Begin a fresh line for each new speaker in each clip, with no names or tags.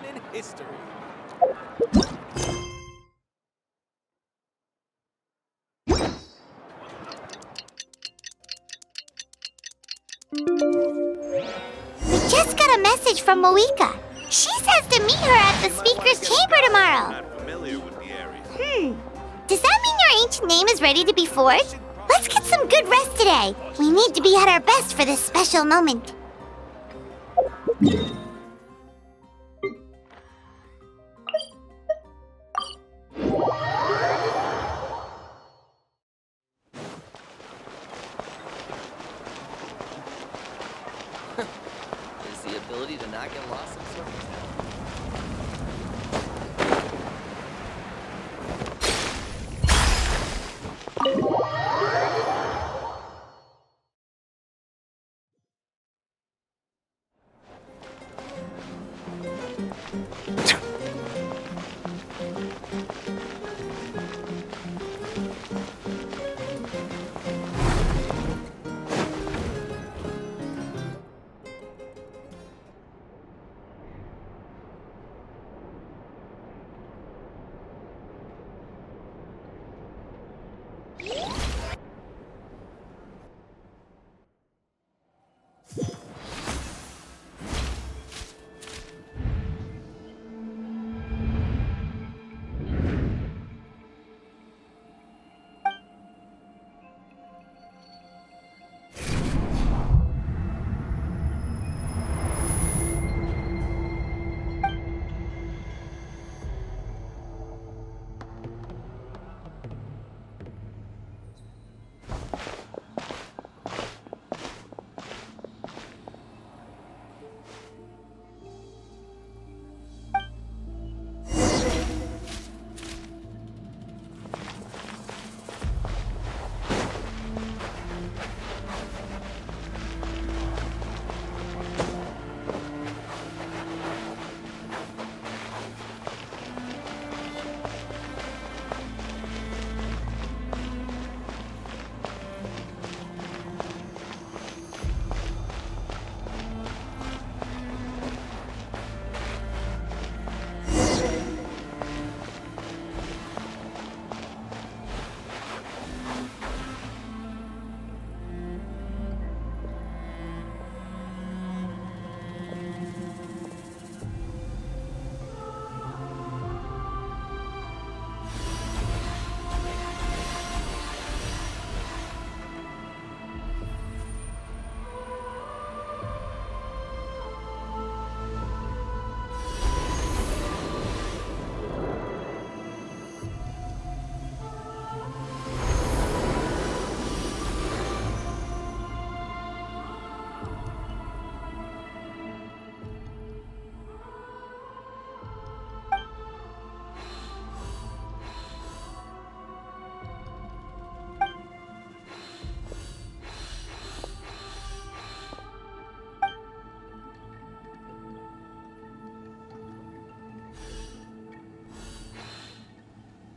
moment in history.
We just got a message from Mavuika. She says to meet her at the speaker's chamber tomorrow.
Not familiar with the area.
Does that mean your ancient name is ready to be forged? Let's get some good rest today. We need to be at our best for this special moment.
Is the ability to not get lost in circumstance.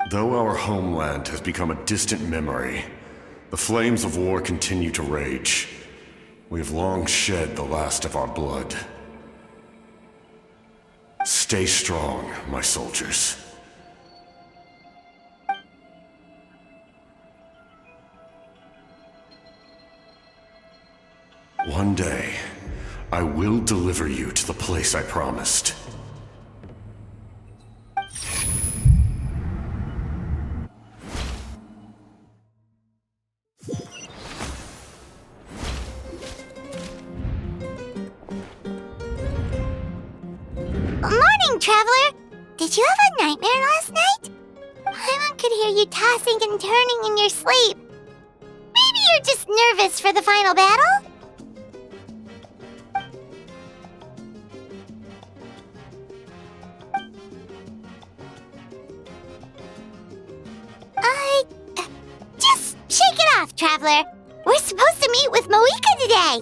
Though our homeland has become a distant memory, the flames of war continue to rage. We have long shed the last of our blood. Stay strong, my soldiers. One day, I will deliver you to the place I promised.
Morning, Traveler! Did you have a nightmare last night? Paimon could hear you tossing and turning in your sleep. Maybe you're just nervous for the final battle? Just shake it off, Traveler. We're supposed to meet with Mavuika today.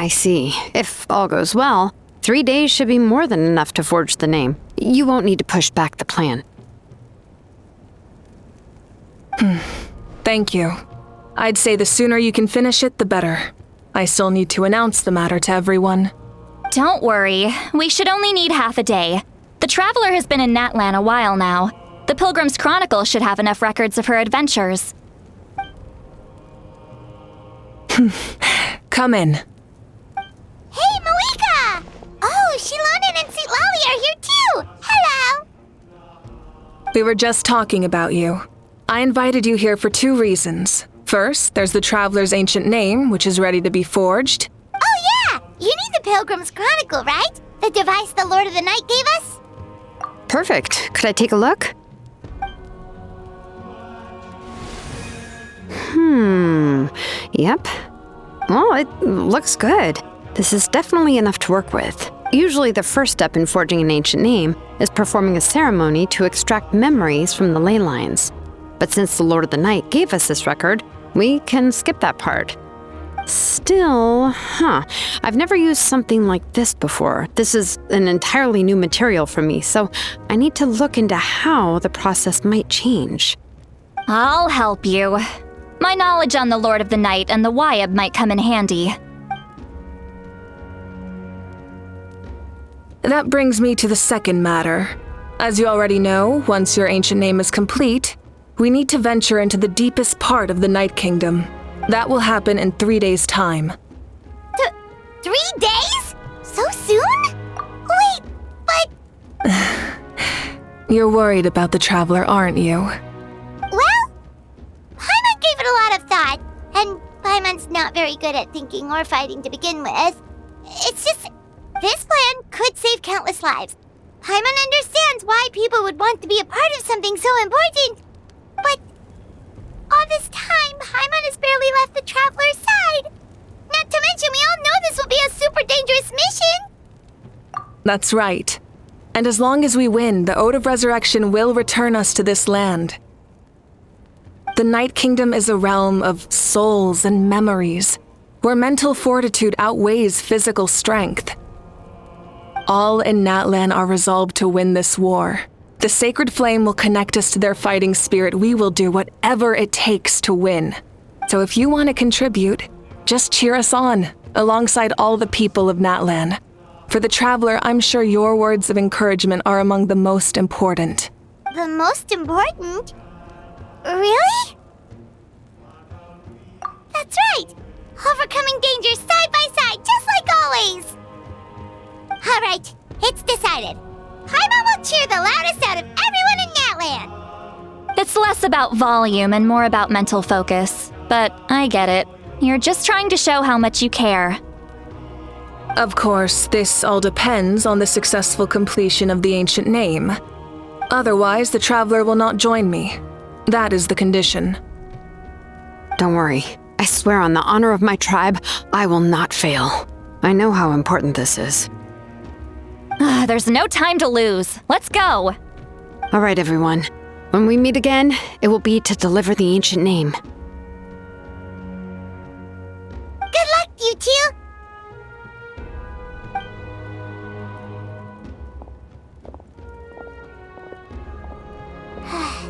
I see. If all goes well, 3 days should be more than enough to forge the name. You won't need to push back the plan.
Thank you. I'd say the sooner you can finish it, the better. I still need to announce the matter to everyone.
Don't worry. We should only need half a day. The Traveler has been in Natlan a while now. The Pilgrim's Chronicle should have enough records of her adventures.
Come in.
Hey, mavuika! Oh, Shilonen and St. Lolly are here too! Hello!
We were just talking about you. I invited you here for 2 reasons. First, there's the Traveler's ancient name, which is ready to be forged.
Oh yeah! You need the Pilgrim's Chronicle, right? The device the Lord of the Night gave us?
Perfect. Could I take a look? Yep. Well, it looks good. This is definitely enough to work with. Usually the first step in forging an ancient name is performing a ceremony to extract memories from the ley lines. But since the Lord of the Night gave us this record, we can skip that part. Still, I've never used something like this before. This is an entirely new material for me, so I need to look into how the process might change.
I'll help you. My knowledge on the Lord of the Night and the Wyab might come in handy.
That brings me to the second matter. As you already know, once your ancient name is complete, we need to venture into the deepest part of the Night Kingdom. That will happen in 3 days' time.
3 days? So soon? Wait, but...
You're worried about the Traveler, aren't you?
Well, Paimon gave it a lot of thought, and Paimon's not very good at thinking or fighting to begin with. It's just, this plan could save countless lives. Paimon understands why people would want to be a part of something so important, but all this time, Paimon has barely left the Traveler's side. Not to mention, we all know this will be a super dangerous mission.
That's right. And as long as we win, the Ode of Resurrection will return us to this land. The Night Kingdom is a realm of souls and memories, where mental fortitude outweighs physical strength. All in Natlan are resolved to win this war. The sacred flame will connect us to their fighting spirit. We will do whatever it takes to win. So if you want to contribute, just cheer us on, alongside all the people of Natlan. For the Traveler, I'm sure your words of encouragement are among the most important.
The most important? Really? That's right! Overcoming dangers side by side, just like always! Alright, it's decided. Paimon will cheer the loudest out of everyone in Natlan!
It's less about volume and more about mental focus. But I get it. You're just trying to show how much you care.
Of course, this all depends on the successful completion of the ancient name. Otherwise, the Traveler will not join me. That is the condition.
Don't worry. I swear on the honor of my tribe, I will not fail. I know how important this is.
There's no time to lose. Let's go.
All right, everyone. When we meet again, it will be to deliver the ancient name.
Good luck, you two!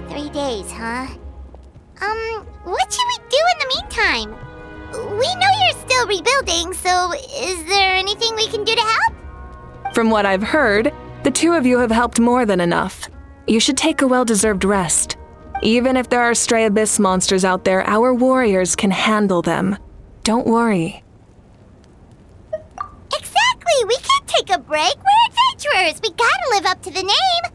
Three days, huh? What should we do in the meantime? We know you're still rebuilding, so is there anything we can do to help?
From what I've heard, the 2 of you have helped more than enough. You should take a well-deserved rest. Even if there are stray abyss monsters out there, our warriors can handle them. Don't worry.
Exactly! We can't take a break! We're adventurers! We gotta live up to the name!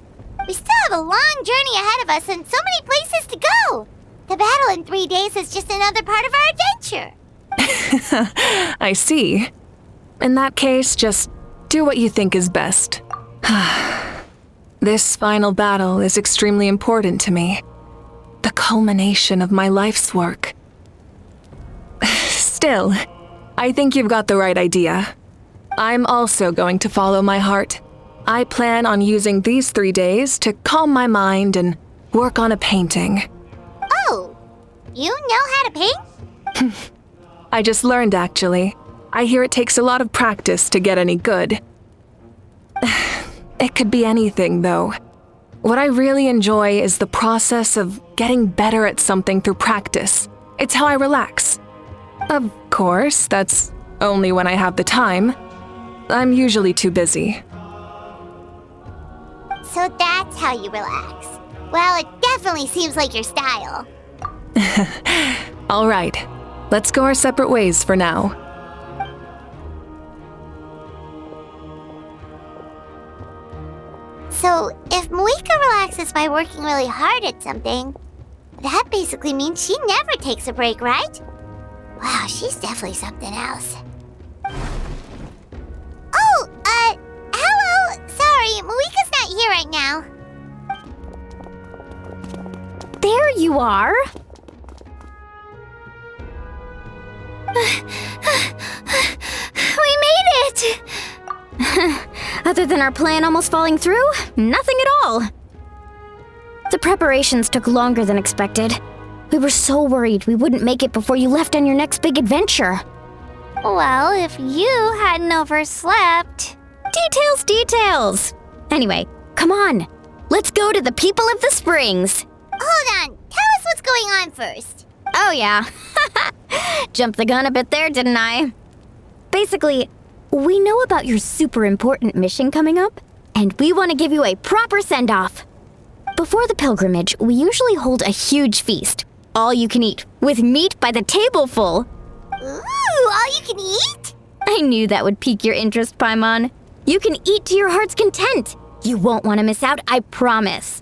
We still have a long journey ahead of us and so many places to go! The battle in 3 days is just another part of our adventure!
I see. In that case, just do what you think is best. This final battle is extremely important to me. The culmination of my life's work. Still, I think you've got the right idea. I'm also going to follow my heart. I plan on using these 3 days to calm my mind and work on a painting.
Oh, you know how to paint?
I just learned, actually. I hear it takes a lot of practice to get any good. It could be anything, though. What I really enjoy is the process of getting better at something through practice. It's how I relax. Of course, that's only when I have the time. I'm usually too busy.
So that's how you relax. Well, it definitely seems like your style.
All right, let's go our separate ways for now.
So, if Mavuika relaxes by working really hard at something, that basically means she never takes a break, right? Wow, she's definitely something else. Oh, hello! Sorry, Mavuika's not here right now.
There you are.
We made it!
Other than our plan almost falling through, nothing at all. The preparations took longer than expected. We were so worried we wouldn't make it before you left on your next big adventure.
Well, if you hadn't overslept...
Details! Anyway, come on. Let's go to the people of the springs.
Hold on, tell us what's going on first.
Oh yeah. Jumped the gun a bit there, didn't I? Basically, we know about your super important mission coming up, and we want to give you a proper send-off. Before the pilgrimage, we usually hold a huge feast. All you can eat, with meat by the tableful.
Ooh, all you can eat?
I knew that would pique your interest, Paimon. You can eat to your heart's content. You won't want to miss out, I promise.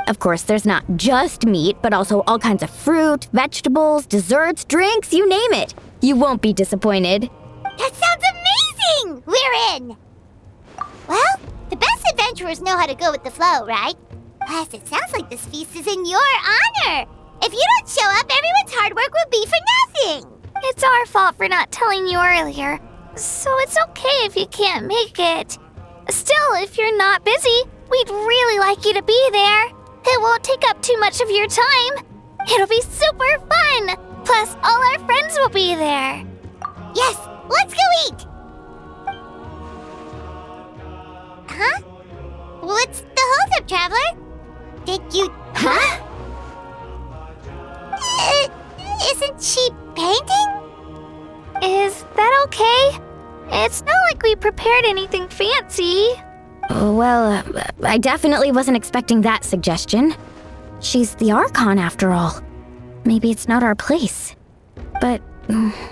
Of course, there's not just meat, but also all kinds of fruit, vegetables, desserts, drinks, you name it. You won't be disappointed.
That sounds amazing! We're in! Well, the best adventurers know how to go with the flow, right? Plus, it sounds like this feast is in your honor. If you don't show up, everyone's hard work will be for nothing. It's our fault for not telling you earlier, so it's okay if you can't make it. Still, if you're not busy, we'd really like you to be there. It won't take up too much of your time. It'll be super fun. Plus, all our friends will be there. Yes, let's go eat! Huh? What's the holdup, Traveler? Did you...
Huh?
Isn't she painting? Is that okay? It's not like we prepared anything fancy.
Well, I definitely wasn't expecting that suggestion. She's the Archon, after all. Maybe it's not our place. But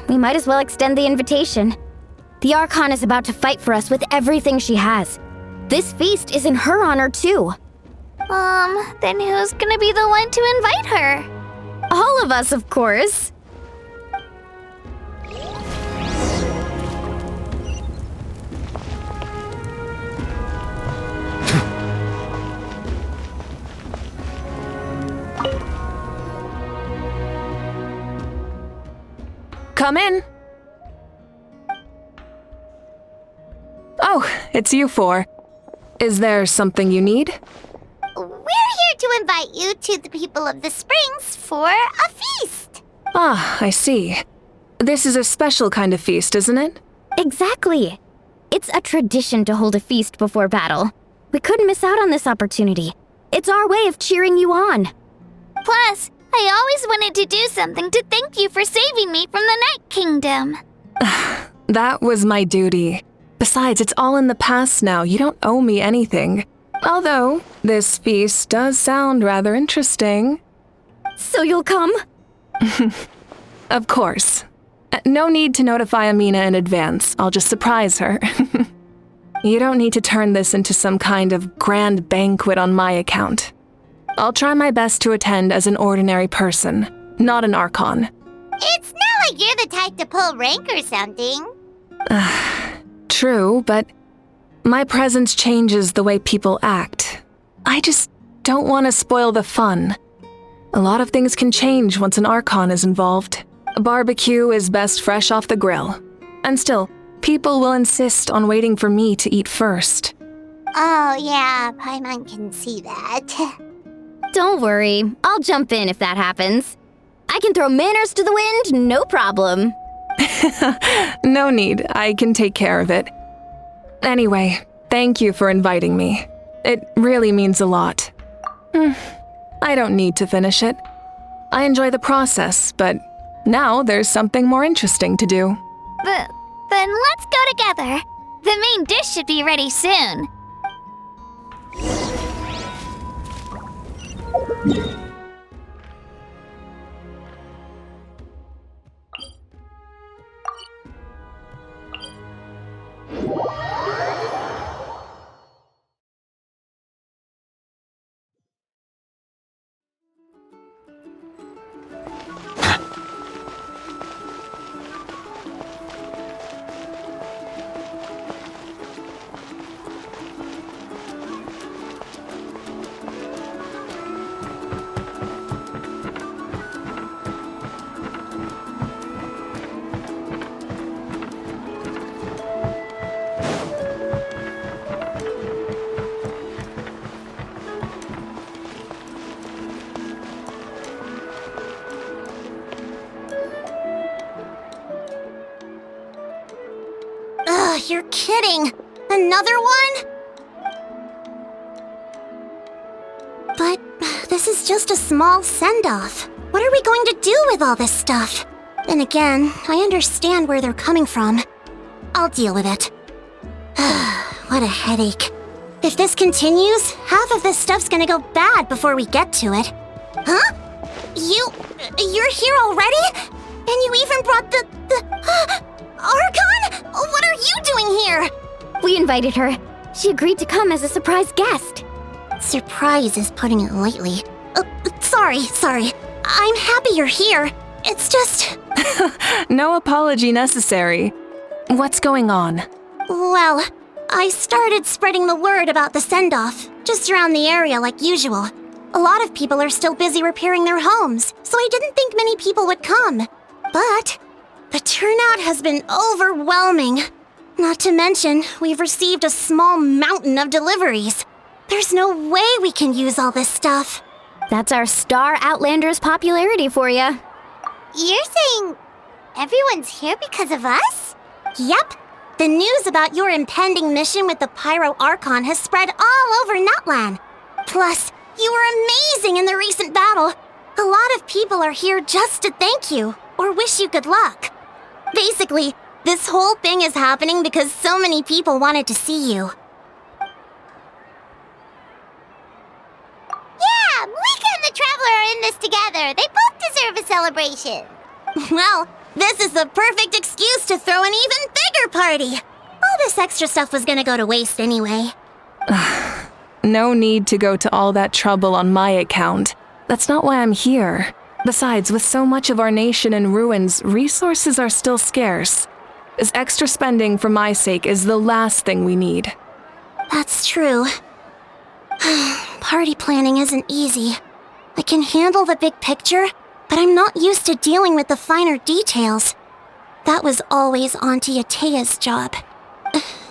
we might as well extend the invitation. The Archon is about to fight for us with everything she has. This feast is in her honor, too.
Then who's gonna be the one to invite her?
All of us, of course.
Come in. Oh, it's you four. Is there something you need?
We're here to invite you to the people of the springs for a feast.
Ah, I see. This is a special kind of feast, isn't it?
Exactly. It's a tradition to hold a feast before battle. We couldn't miss out on this opportunity. It's our way of cheering you on.
Plus, I always wanted to do something to thank you for saving me from the Night Kingdom.
That was my duty. Besides, it's all in the past now. You don't owe me anything. Although, this feast does sound rather interesting.
So you'll come?
Of course. No need to notify Amina in advance. I'll just surprise her. You don't need to turn this into some kind of grand banquet on my account. I'll try my best to attend as an ordinary person, not an Archon.
It's not like you're the type to pull rank or something.
True, but my presence changes the way people act. I just don't want to spoil the fun. A lot of things can change once an Archon is involved. A barbecue is best fresh off the grill. And still, people will insist on waiting for me to eat first.
Oh yeah, Paimon can see that.
Don't worry. I'll jump in if that happens. I can throw manners to the wind, no problem.
No need, I can take care of it. Anyway, thank you for inviting me. It really means a lot. I don't need to finish it. I enjoy the process, but now there's something more interesting to do.
Then let's go together. The main dish should be ready soon. You're kidding! Another one? But this is just a small send-off. What are we going to do with all this stuff? Then again, I understand where they're coming from. I'll deal with it. What a headache. If this continues, half of this stuff's gonna go bad before we get to it. Huh? You're here already? And you even brought the Archon? What are you doing here?
We invited her. She agreed to come as a surprise guest.
Surprise is putting it lightly. Sorry. I'm happy you're here. It's just...
No apology necessary. What's going on?
Well, I started spreading the word about the send-off, just around the area like usual. A lot of people are still busy repairing their homes, so I didn't think many people would come. But the turnout has been overwhelming. Not to mention, we've received a small mountain of deliveries. There's no way we can use all this stuff.
That's our Star Outlander's popularity for you.
You're saying everyone's here because of us? Yep. The news about your impending mission with the Pyro Archon has spread all over Natlan. Plus, you were amazing in the recent battle. A lot of people are here just to thank you, or wish you good luck. Basically, this whole thing is happening because so many people wanted to see you. Yeah, Mavuika and the Traveler are in this together. They both deserve a celebration. Well, this is the perfect excuse to throw an even bigger party. All this extra stuff was gonna go to waste anyway.
No need to go to all that trouble on my account. That's not why I'm here. Besides, with so much of our nation in ruins, resources are still scarce. This extra spending for my sake is the last thing we need.
That's true. Party planning isn't easy. I can handle the big picture, but I'm not used to dealing with the finer details. That was always Auntie Atea's job.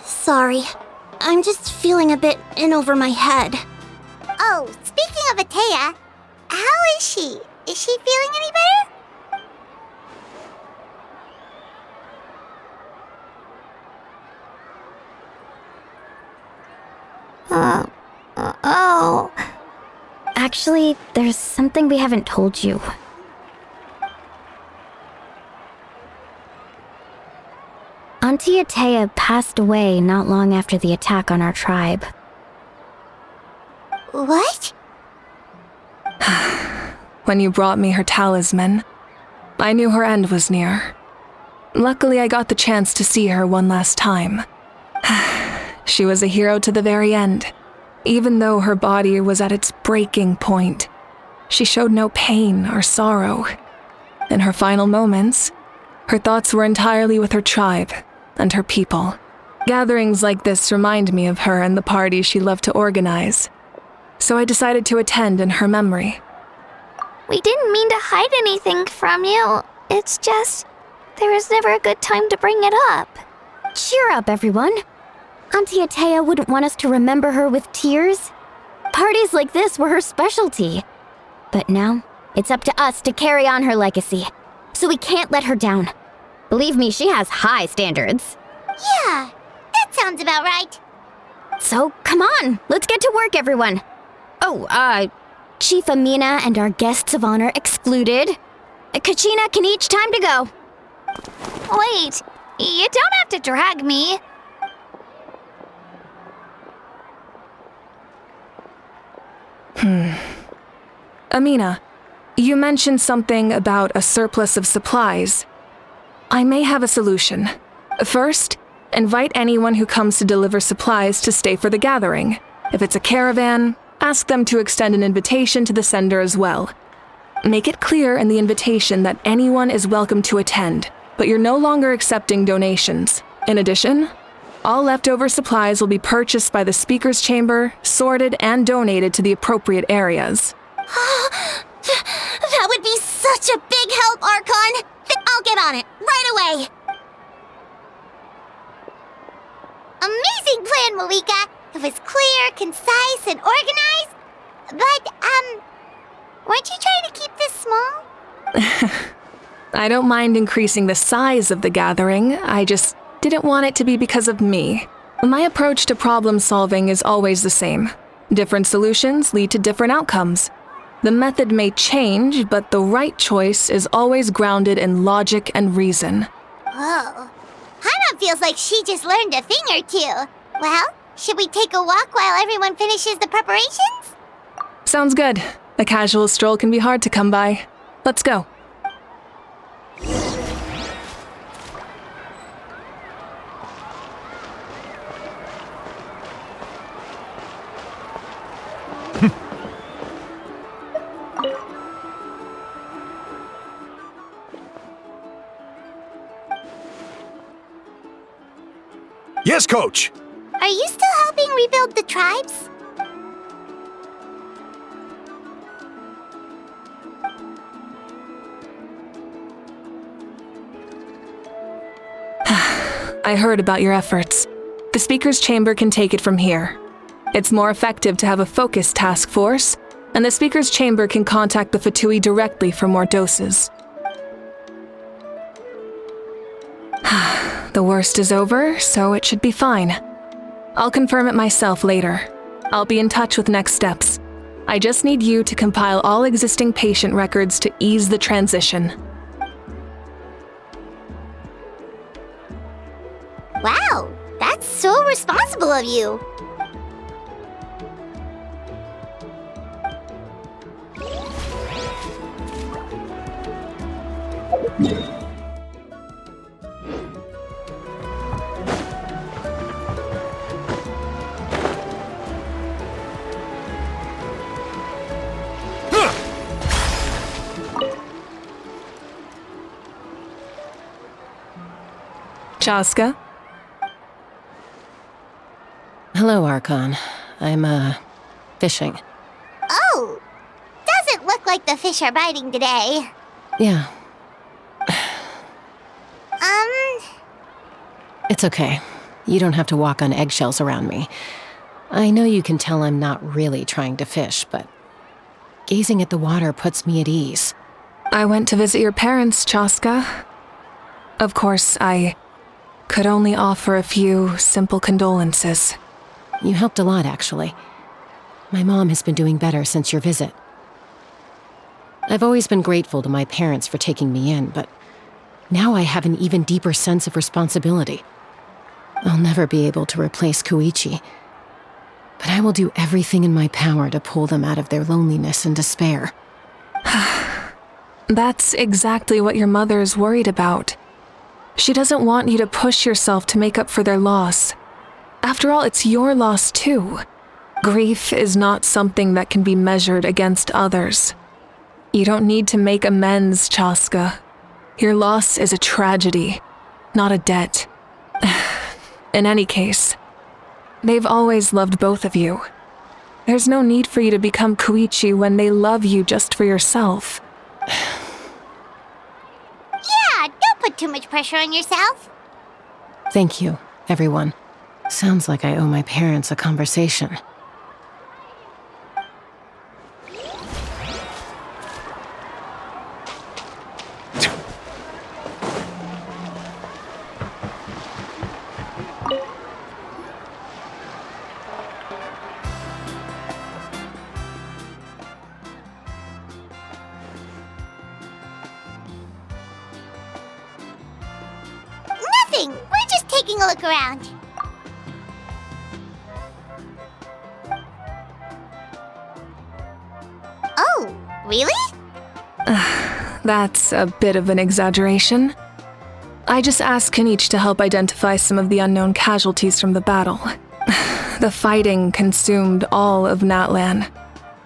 Sorry. I'm just feeling a bit in over my head. Oh, speaking of Atea, how is she? Is she feeling any better? Oh.
Actually, there's something we haven't told you. Auntie Atea passed away not long after the attack on our tribe.
What?
When you brought me her talisman, I knew her end was near. Luckily, I got the chance to see her one last time. She was a hero to the very end. Even though her body was at its breaking point, she showed no pain or sorrow. In her final moments, her thoughts were entirely with her tribe and her people. Gatherings like this remind me of her and the parties she loved to organize. So I decided to attend in her memory.
We didn't mean to hide anything from you. It's just, there was never a good time to bring it up.
Cheer up, everyone. Auntie Atea wouldn't want us to remember her with tears. Parties like this were her specialty. But now, it's up to us to carry on her legacy. So we can't let her down. Believe me, she has high standards.
Yeah, that sounds about right.
So, come on, let's get to work, everyone. Oh, Chief Amina and our guests of honor excluded. Kachina can each time to go.
Wait, you don't have to drag me.
Amina, you mentioned something about a surplus of supplies. I may have a solution. First, invite anyone who comes to deliver supplies to stay for the gathering. If it's a caravan, ask them to extend an invitation to the sender as well. Make it clear in the invitation that anyone is welcome to attend, but you're no longer accepting donations. In addition, all leftover supplies will be purchased by the speaker's chamber, sorted, and donated to the appropriate areas.
That would be such a big help, Archon. I'll get on it right away. Amazing plan, mavuika. It was clear, concise, and organized. But, weren't you trying to keep this small?
I don't mind increasing the size of the gathering, I just didn't want it to be because of me. My approach to problem solving is always the same. Different solutions lead to different outcomes. The method may change, but the right choice is always grounded in logic and reason.
Whoa. Hana feels like she just learned a thing or two. Well, should we take a walk while everyone finishes the preparations?
Sounds good. A casual stroll can be hard to come by. Let's go.
Yes, Coach!
Are you still helping rebuild the tribes?
I heard about your efforts. The speaker's chamber can take it from here. It's more effective to have a focused task force, and the speaker's chamber can contact the Fatui directly for more doses. The worst is over, so it should be fine. I'll confirm it myself later. I'll be in touch with next steps. I just need you to compile all existing patient records to ease the transition.
Wow, that's so responsible of you.
Chaska?
Hello, Archon. I'm, fishing.
Oh, doesn't look like the fish are biting today.
Yeah,
Um,
it's okay. You don't have to walk on eggshells around me. I know you can tell I'm not really trying to fish, but gazing at the water puts me at ease.
I went to visit your parents, Chaska. Of course, I could only offer a few simple condolences.
You helped a lot, actually. My mom has been doing better since your visit. I've always been grateful to my parents for taking me in, but now I have an even deeper sense of responsibility. I'll never be able to replace Koichi, but I will do everything in my power to pull them out of their loneliness and despair.
That's exactly what your mother is worried about. She doesn't want you to push yourself to make up for their loss. After all, it's your loss too. Grief is not something that can be measured against others. You don't need to make amends, Chaska. Your loss is a tragedy, not a debt. In any case, they've always loved both of you. There's no need for you to become Koichi when they love you just for yourself.
yeah, don't put too much pressure on yourself.
Thank you, everyone. Sounds like I owe my parents a conversation.
nothing. We're just taking a look around. Oh, really?
That's a bit of an exaggeration. I just asked Kanich to help identify some of the unknown casualties from the battle. The fighting consumed all of Natlan.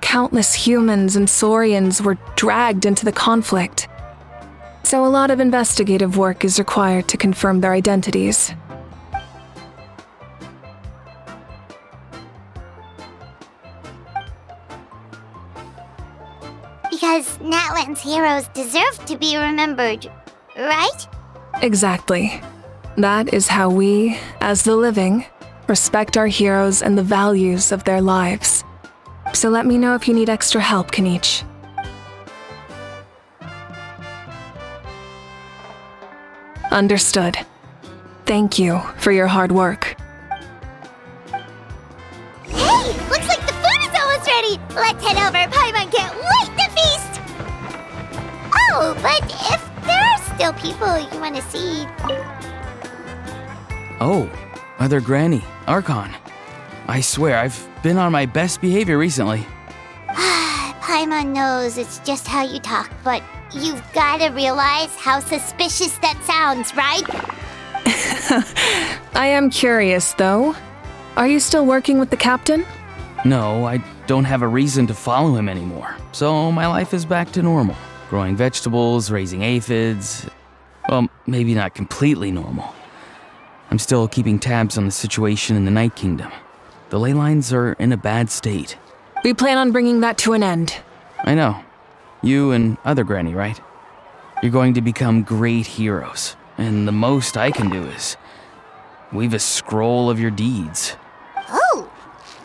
Countless humans and Saurians were dragged into the conflict. So a lot of investigative work is required to confirm their identities.
Because Natlan's heroes deserve to be remembered, right?
Exactly. That is how we, as the living, respect our heroes and the values of their lives. So let me know if you need extra help, Kanich. Understood. Thank you for your hard work.
Hey, looks like the food is almost ready. Let's head over. Paimon can't wait to feast. Oh, but if there are still people you want to see...
Oh, Mother Granny, Archon. I swear, I've been on my best behavior recently.
Paimon knows it's just how you talk, but you've got to realize how suspicious that sounds, right?
I am curious, though. Are you still working with the captain?
No, I don't have a reason to follow him anymore, so my life is back to normal. Growing vegetables, raising aphids. Well, maybe not completely normal. I'm still keeping tabs on the situation in the Night Kingdom. The ley lines are in a bad state.
We plan on bringing that to an end.
I know. You and other Granny, right? You're going to become great heroes, and the most I can do is weave a scroll of your deeds.
Oh,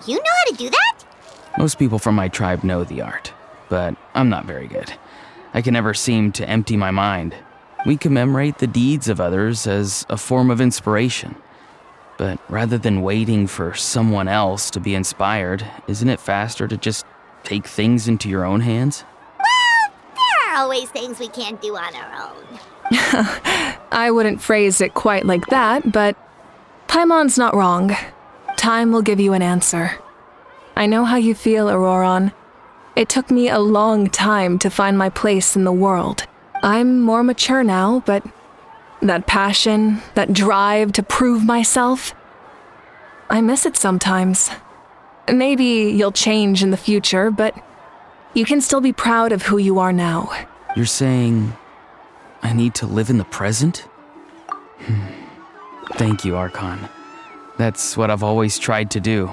you know how to do that?
Most people from my tribe know the art, but I'm not very good. I can never seem to empty my mind. We commemorate the deeds of others as a form of inspiration. But rather than waiting for someone else to be inspired, isn't it faster to just take things into your own hands?
Well, there are always things we can't do on our own.
I wouldn't phrase it quite like that, but Paimon's not wrong. Time will give you an answer. I know how you feel, Auroron. It took me a long time to find my place in the world. I'm more mature now, but that passion, that drive to prove myself, I miss it sometimes. Maybe you'll change in the future, but you can still be proud of who you are now.
You're saying I need to live in the present? Thank you, Archon. That's what I've always tried to do.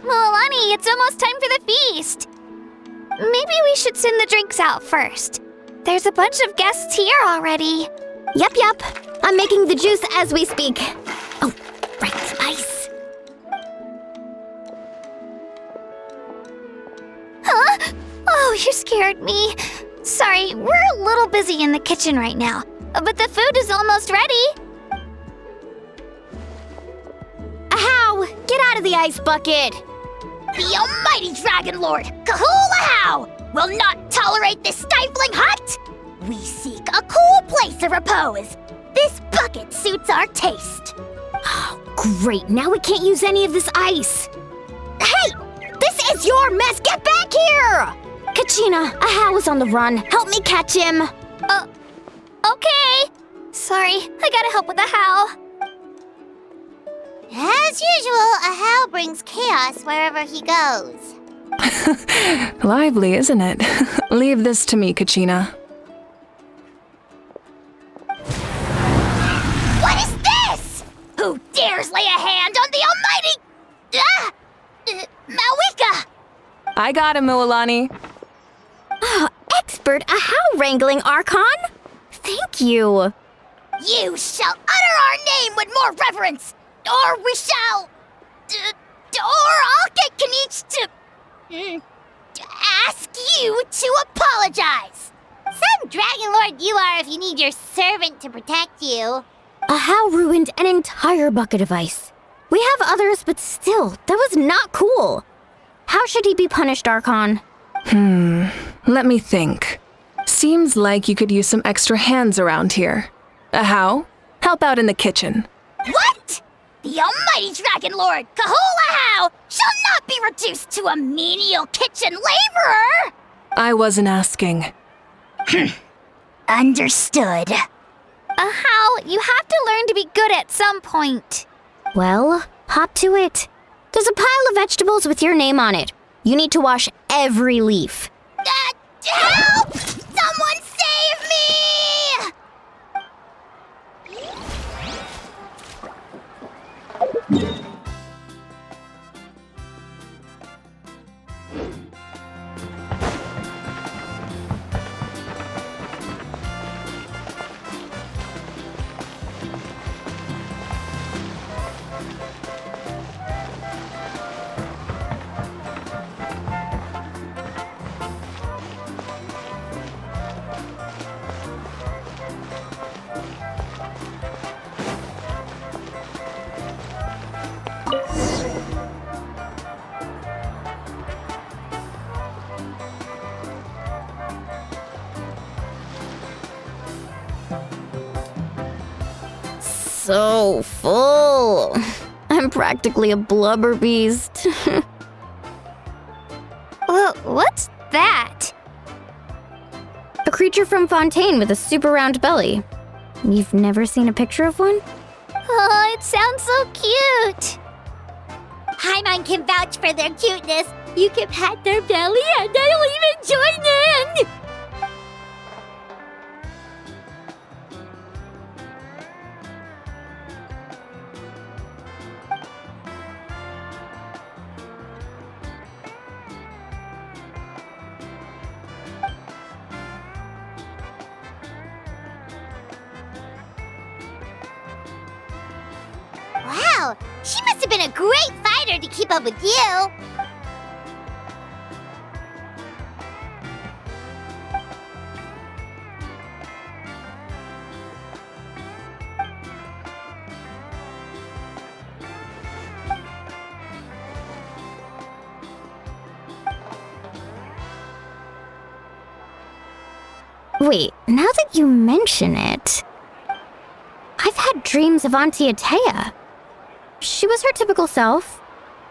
Milani, it's almost time for the feast. Maybe we should send the drinks out first. There's a bunch of guests here already.
Yup. I'm making the juice as we speak. Oh, right, ice.
Huh? Oh, you scared me. Sorry, we're a little busy in the kitchen right now, but the food is almost ready.
Ahow! Get out of the ice bucket!
The almighty Dragon Lord, Kahul will not tolerate this stifling hut. We seek a cool place of repose. This bucket suits our taste.
Oh, great. Now we can't use any of this ice. Hey! This is your mess! Get back here! Kachina, Ahow is on the run. Help me catch him.
Okay. Sorry, I gotta help with the how. As usual, Ahow brings chaos wherever he goes.
Lively, isn't it? Leave this to me, Kachina.
What is this? Who dares lay a hand on the almighty... mavuika?
I got him, Milani.
Oh, expert Ahow wrangling, Archon. Thank you.
You shall utter our name with more reverence, or we shall... or I'll get Kanich to... ask you to apologize. Some Dragon Lord you are if you need your servant to protect you.
Ahau ruined an entire bucket of ice. We have others, but still, that was not cool. How should he be punished, Archon?
Let me think. Seems like you could use some extra hands around here. Ahau, help out in the kitchen.
What? The almighty Dragon Lord, Kahula shall not be reduced to a menial kitchen laborer!
I wasn't asking.
Understood.
Ahau, you have to learn to be good at some point. Well, hop to it. There's a pile of vegetables with your name on it. You need to wash every leaf.
Help! Someone save me!
So full. I'm practically a blubber beast. Well, what's that? A creature from Fontaine with a super round belly. You've never seen a picture of one?
Oh, it sounds so cute. Paimon can vouch for their cuteness. You can pat their belly and I'll even join in. Wow, she must have been a great fighter to keep up with you.
Wait, now that you mention it, I've had dreams of Auntie Atea. She was her typical self,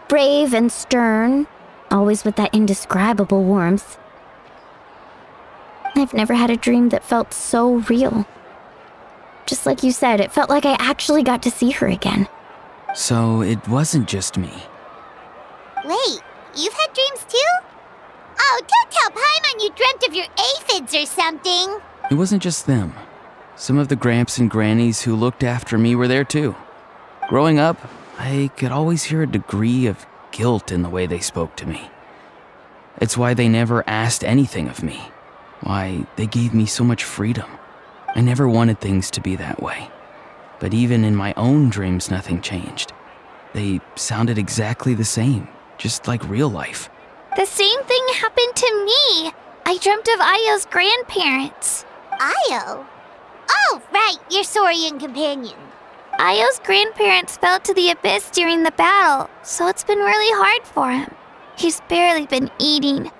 brave and stern, always with that indescribable warmth. I've never had a dream that felt so real. Just like you said, it felt like I actually got to see her again.
So it wasn't just me.
Wait, you've had dreams too? Oh, don't tell Paimon you dreamt of your aphids or something.
It wasn't just them. Some of the Gramps and Grannies who looked after me were there too. Growing up, I could always hear a degree of guilt in the way they spoke to me. It's why they never asked anything of me. Why they gave me so much freedom. I never wanted things to be that way. But even in my own dreams, nothing changed. They sounded exactly the same, just like real life.
The same thing happened to me. I dreamt of Io's grandparents. Io? Oh, right, your Saurian companion. Io's grandparents fell to the abyss during the battle, so it's been really hard for him. He's barely been eating.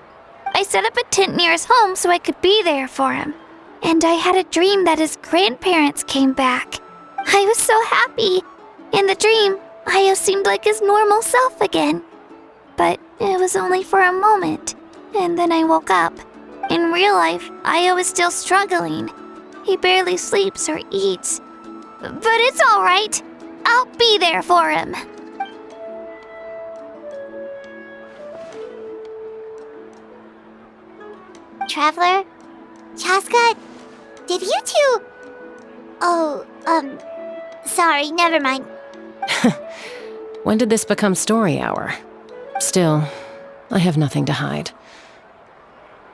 I set up a tent near his home so I could be there for him. And I had a dream that his grandparents came back. I was so happy. In the dream, Io seemed like his normal self again. But it was only for a moment, and then I woke up. In real life, Io is still struggling. He barely sleeps or eats. But it's all right. I'll be there for him. Traveler? Chaska? Did you two... Oh, sorry, never mind.
When did this become story hour? Still, I have nothing to hide.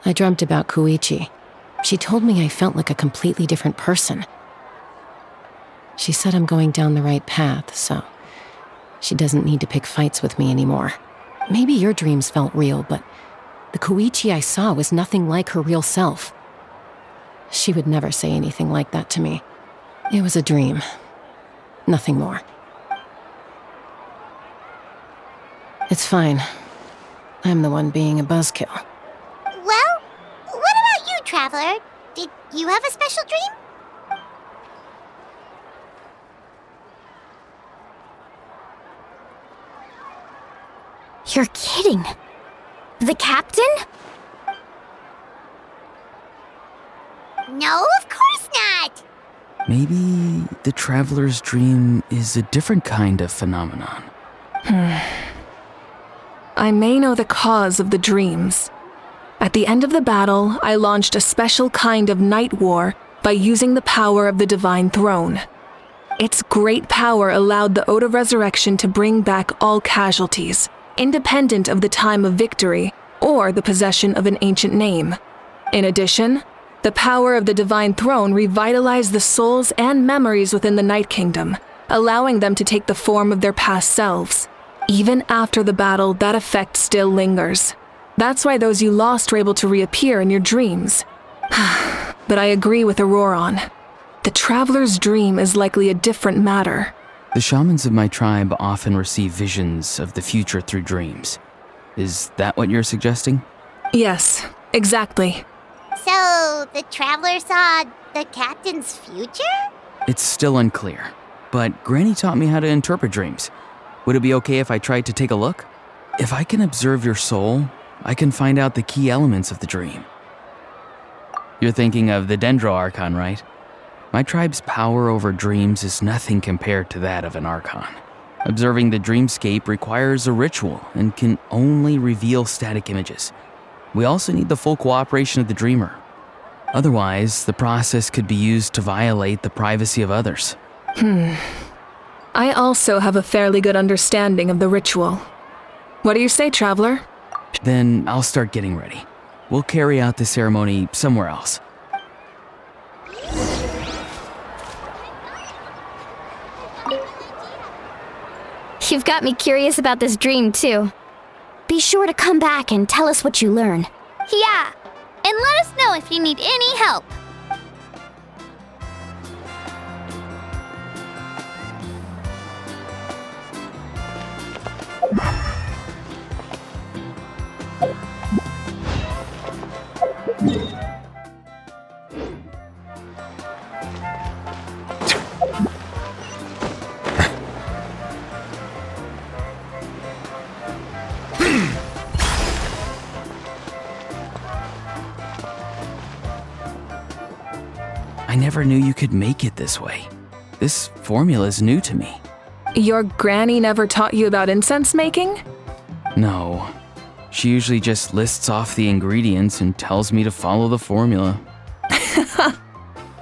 I dreamt about Koichi. She told me I felt like a completely different person. She said I'm going down the right path, so she doesn't need to pick fights with me anymore. Maybe your dreams felt real, but the Koichi I saw was nothing like her real self. She would never say anything like that to me. It was a dream. Nothing more. It's fine. I'm the one being a buzzkill.
Well, what about you, Traveler? Did you have a special dream?
You're kidding. The captain?
No, of course not!
Maybe the traveler's dream is a different kind of phenomenon.
I may know the cause of the dreams. At the end of the battle, I launched a special kind of night war by using the power of the Divine Throne. Its great power allowed the Ode of Resurrection to bring back all casualties, independent of the time of victory or the possession of an ancient name. In addition, the power of the Divine Throne revitalized the souls and memories within the Night Kingdom, allowing them to take the form of their past selves. Even after the battle, that effect still lingers. That's why those you lost were able to reappear in your dreams. But I agree with Auroron. The Traveler's dream is likely a different matter.
The shamans of my tribe often receive visions of the future through dreams. Is that what you're suggesting?
Yes, exactly.
So, the Traveler saw the captain's future?
It's still unclear, but Granny taught me how to interpret dreams. Would it be okay if I tried to take a look? If I can observe your soul, I can find out the key elements of the dream. You're thinking of the Dendro Archon, right? My tribe's power over dreams is nothing compared to that of an Archon. Observing the dreamscape requires a ritual and can only reveal static images. We also need the full cooperation of the dreamer. Otherwise, the process could be used to violate the privacy of others.
I also have a fairly good understanding of the ritual. What do you say, Traveler?
Then I'll start getting ready. We'll carry out the ceremony somewhere else.
You've got me curious about this dream, too. Be sure to come back and tell us what you learn.
Yeah, and let us know if you need any help.
I never knew you could make it this way. This formula is new to me.
Your granny never taught you about incense making?
No. She usually just lists off the ingredients and tells me to follow the formula.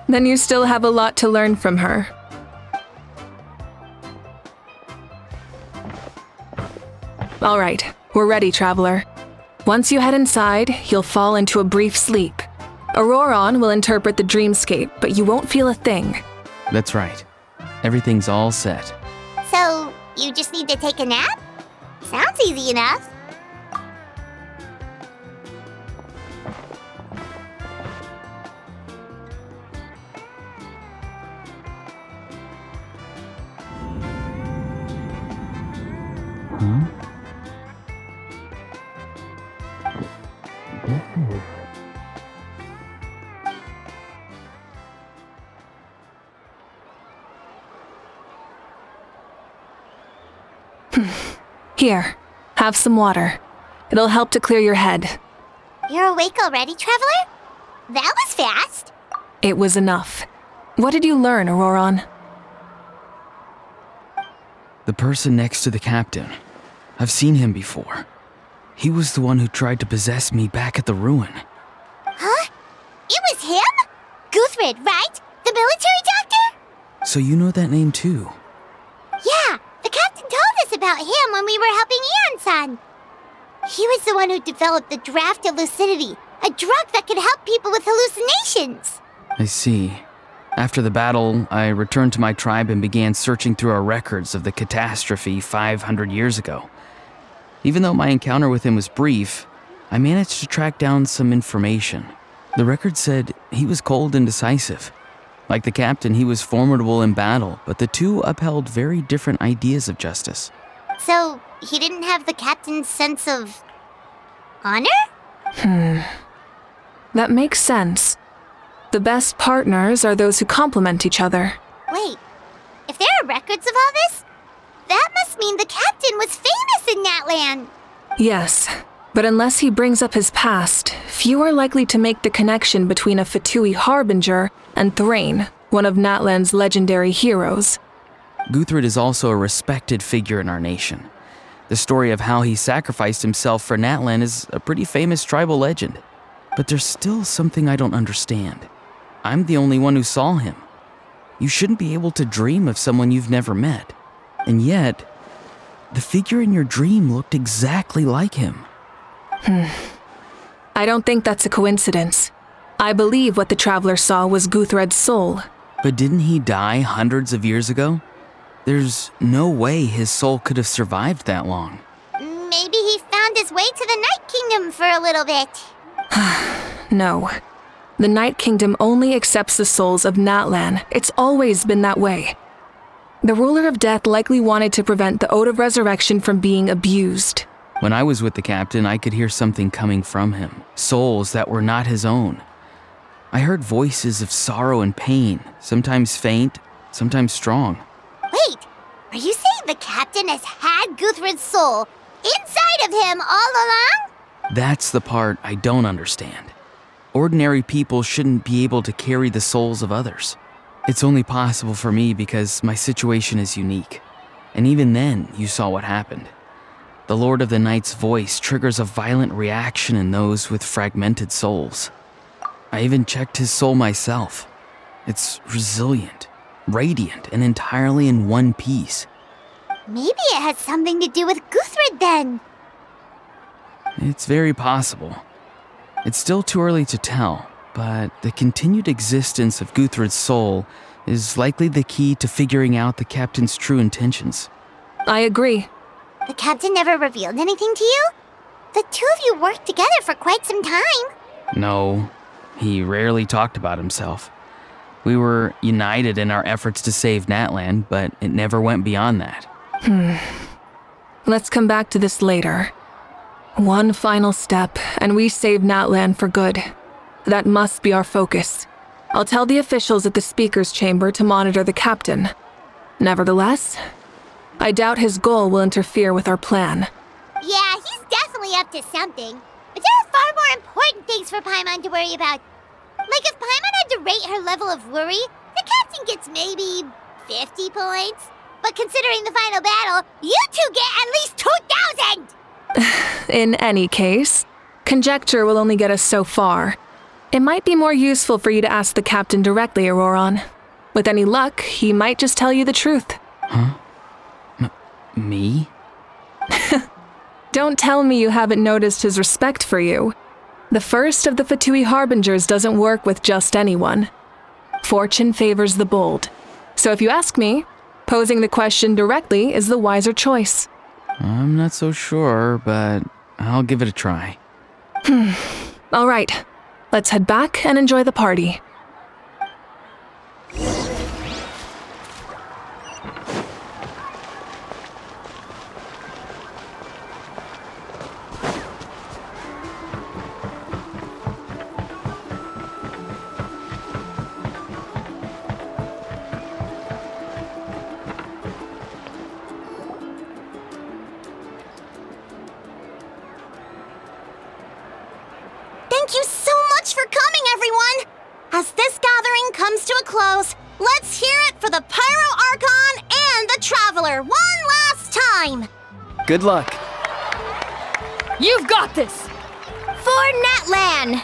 Then you still have a lot to learn from her. All right, we're ready, Traveler. Once you head inside, you'll fall into a brief sleep. Auroron will interpret the dreamscape, but you won't feel a thing.
That's right. Everything's all set.
So, you just need to take a nap? Sounds easy enough.
Here, have some water. It'll help to clear your head.
You're awake already, Traveler? That was fast.
It was enough. What did you learn, Auroron?
The person next to the captain. I've seen him before. He was the one who tried to possess me back at the ruin.
Huh? It was him? Guthrid, right? The military doctor?
So you know that name too?
Yeah, the captain told us about him when we were helping Eon-san. He was the one who developed the Draft of Lucidity, a drug that could help people with hallucinations.
I see. After the battle, I returned to my tribe and began searching through our records of the catastrophe 500 years ago. Even though my encounter with him was brief, I managed to track down some information. The record said he was cold and decisive. Like the captain, he was formidable in battle, but the two upheld very different ideas of justice.
So, he didn't have the captain's sense of honor?
That makes sense. The best partners are those who complement each other.
Wait, if there are records of all this, that must mean the captain was famous in Natlan.
Yes, but unless he brings up his past, few are likely to make the connection between a Fatui harbinger and Thrain, one of Natlan's legendary heroes.
Guthred is also a respected figure in our nation. The story of how he sacrificed himself for Natlan is a pretty famous tribal legend. But there's still something I don't understand. I'm the only one who saw him. You shouldn't be able to dream of someone you've never met. And yet, the figure in your dream looked exactly like him.
I don't think that's a coincidence. I believe what the traveler saw was Guthred's soul.
But didn't he die hundreds of years ago? There's no way his soul could have survived that long.
Maybe he found his way to the Night Kingdom for a little bit.
No. The Night Kingdom only accepts the souls of Natlan. It's always been that way. The ruler of death likely wanted to prevent the Ode of Resurrection from being abused.
When I was with the captain, I could hear something coming from him, souls that were not his own. I heard voices of sorrow and pain, sometimes faint, sometimes strong.
Wait, are you saying the captain has had Guthred's soul inside of him all along?
That's the part I don't understand. Ordinary people shouldn't be able to carry the souls of others. It's only possible for me because my situation is unique. And even then, you saw what happened. The Lord of the Night's voice triggers a violent reaction in those with fragmented souls. I even checked his soul myself. It's resilient, radiant, and entirely in one piece.
Maybe it has something to do with Guthred then.
It's very possible. It's still too early to tell, but the continued existence of Guthred's soul is likely the key to figuring out the captain's true intentions.
I agree.
The captain never revealed anything to you? The two of you worked together for quite some time.
No, he rarely talked about himself. We were united in our efforts to save Natlan, but it never went beyond that.
Let's come back to this later. One final step, and we save Natlan for good. That must be our focus. I'll tell the officials at the speaker's chamber to monitor the captain. Nevertheless, I doubt his goal will interfere with our plan.
Yeah, he's definitely up to something. But there are far more important things for Paimon to worry about. Like if Paimon had to rate her level of worry, the captain gets maybe 50 points. But considering the final battle, you two get at least 2,000!
In any case, conjecture will only get us so far. It might be more useful for you to ask the captain directly, Auroron. With any luck, he might just tell you the truth.
Huh? Me?
Don't tell me you haven't noticed his respect for you. The first of the Fatui Harbingers doesn't work with just anyone. Fortune favors the bold. So if you ask me, posing the question directly is the wiser choice.
I'm not so sure, but I'll give it a try.
All right, let's head back and enjoy the party.
Thank you so much for coming, everyone! As this gathering comes to a close, let's hear it for the Pyro Archon and the Traveler one last time!
Good luck.
You've got this!
For Natlan!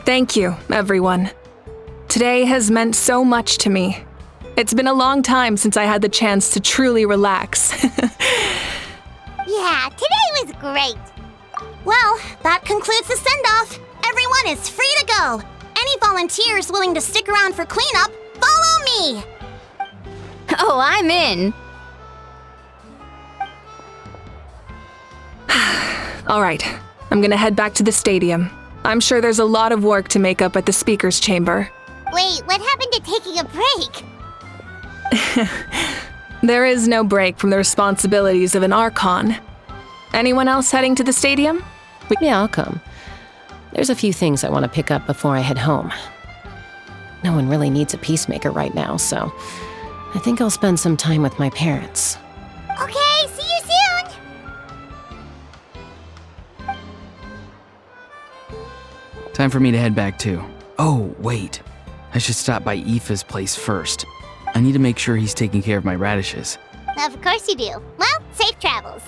Thank you, everyone. Today has meant so much to me. It's been a long time since I had the chance to truly relax.
Yeah, today was great. Well, that concludes the send-off. Everyone is free to go. Any volunteers willing to stick around for cleanup, follow me!
Oh, I'm in.
All right, I'm gonna head back to the stadium. I'm sure there's a lot of work to make up at the speaker's chamber.
Wait, what happened to taking a break?
There is no break from the responsibilities of an Archon. Anyone else heading to the stadium?
Yeah, I'll come. There's a few things I want to pick up before I head home. No one really needs a peacemaker right now, so I think I'll spend some time with my parents.
Okay, see you soon!
Time for me to head back too. Oh, wait. I should stop by Aoife's place first. I need to make sure he's taking care of my radishes.
Of course you do. Well, safe travels.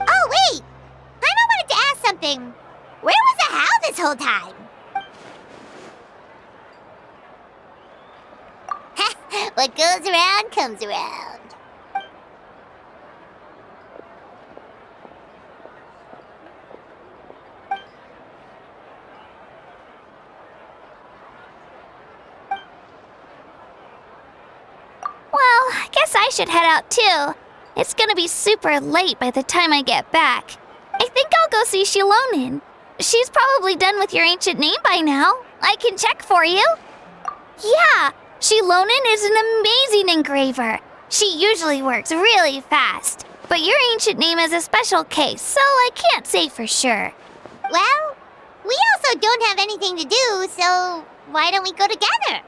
Oh, wait! I wanted to ask something. Where was the How this whole time? What goes around comes around.
Well, I guess I should head out too. It's gonna be super late by the time I get back. I think I'll go see Shilonin. She's probably done with your ancient name by now. I can check for you. Yeah, Shilonin is an amazing engraver. She usually works really fast. But your ancient name is a special case, so I can't say for sure.
Well, we also don't have anything to do, so why don't we go together?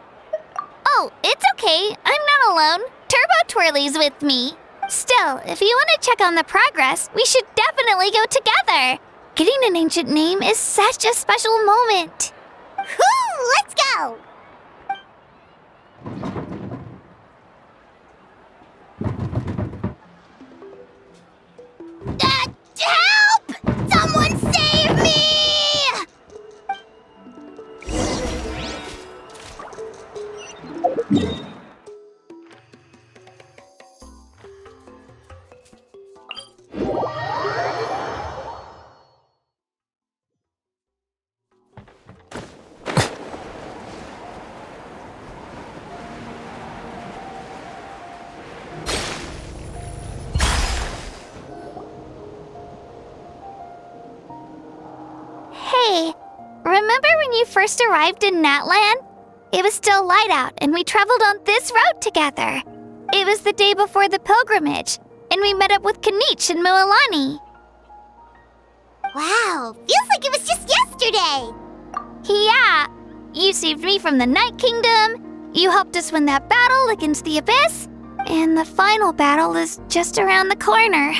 Oh, it's okay. I'm not alone. Turbo Twirly's with me. Still, if you want to check on the progress, we should definitely go together. Getting an ancient name is such a special moment.
Whoo, let's go! Help! Someone save me!
Hey, remember when you first arrived in Natlan? It was still light out, and we traveled on this road together. It was the day before the pilgrimage, and we met up with Kanich and Mualani.
Wow, feels like it was just yesterday.
Yeah, you saved me from the Night Kingdom, you helped us win that battle against the Abyss, and the final battle is just around the corner.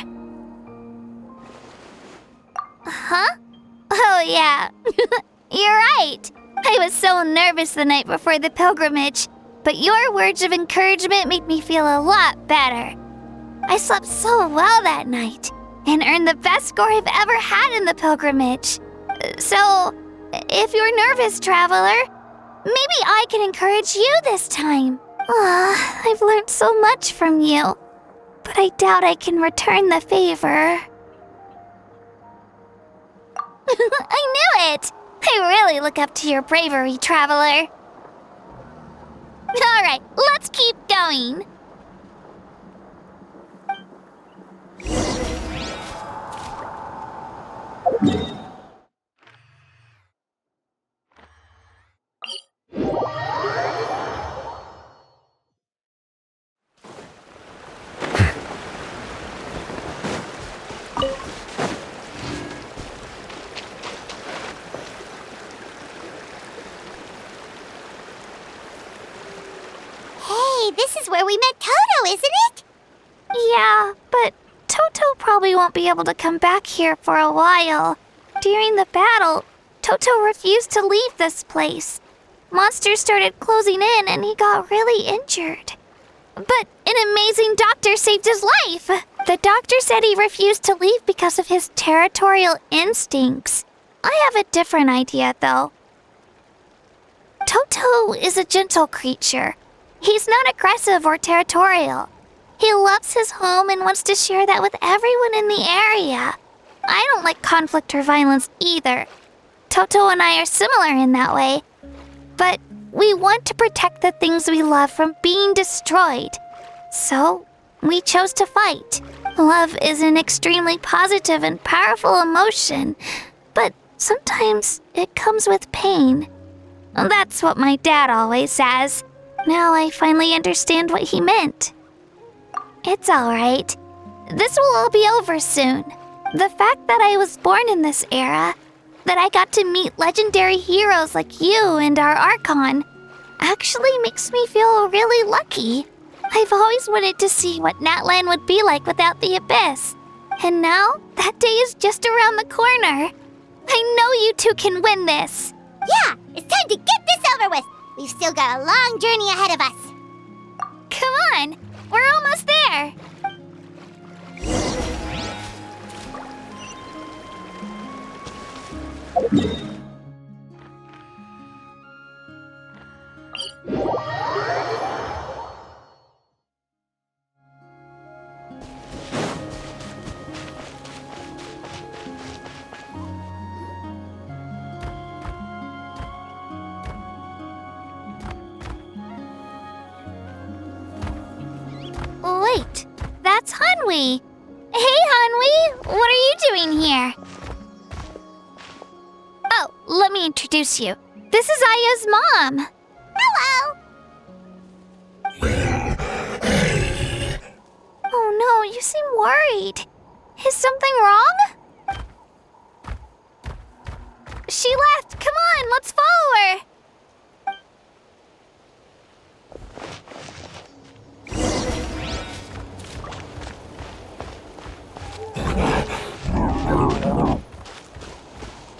Huh? Oh yeah, you're right. I was so nervous the night before the pilgrimage, but your words of encouragement made me feel a lot better. I slept so well that night, and earned the best score I've ever had in the pilgrimage. So, if you're nervous, traveler, maybe I can encourage you this time. I've learned so much from you, but I doubt I can return the favor. I knew it! I really look up to your bravery, traveler. Alright, let's keep going.
This is where we met Toto, isn't it?
Yeah, but Toto probably won't be able to come back here for a while. During the battle, Toto refused to leave this place. Monsters started closing in and he got really injured. But an amazing doctor saved his life. The doctor said he refused to leave because of his territorial instincts. I have a different idea, though. Toto is a gentle creature. He's not aggressive or territorial. He loves his home and wants to share that with everyone in the area. I don't like conflict or violence either. Toto and I are similar in that way. But we want to protect the things we love from being destroyed. So, we chose to fight. Love is an extremely positive and powerful emotion, but sometimes it comes with pain. That's what my dad always says. Now I finally understand what he meant. It's alright. This will all be over soon. The fact that I was born in this era, that I got to meet legendary heroes like you and our Archon, actually makes me feel really lucky. I've always wanted to see what Natlan would be like without the Abyss. And now, that day is just around the corner. I know you two can win this.
Yeah, it's time to get this over with. We've still got a long journey ahead of us.
Come on, we're almost there. Wait, that's Hanwi. Hey, Hanwi, what are you doing here? Oh, let me introduce you. This is Aya's mom.
Hello!
Oh no, you seem worried. Is something wrong? She left. Come on, let's follow her.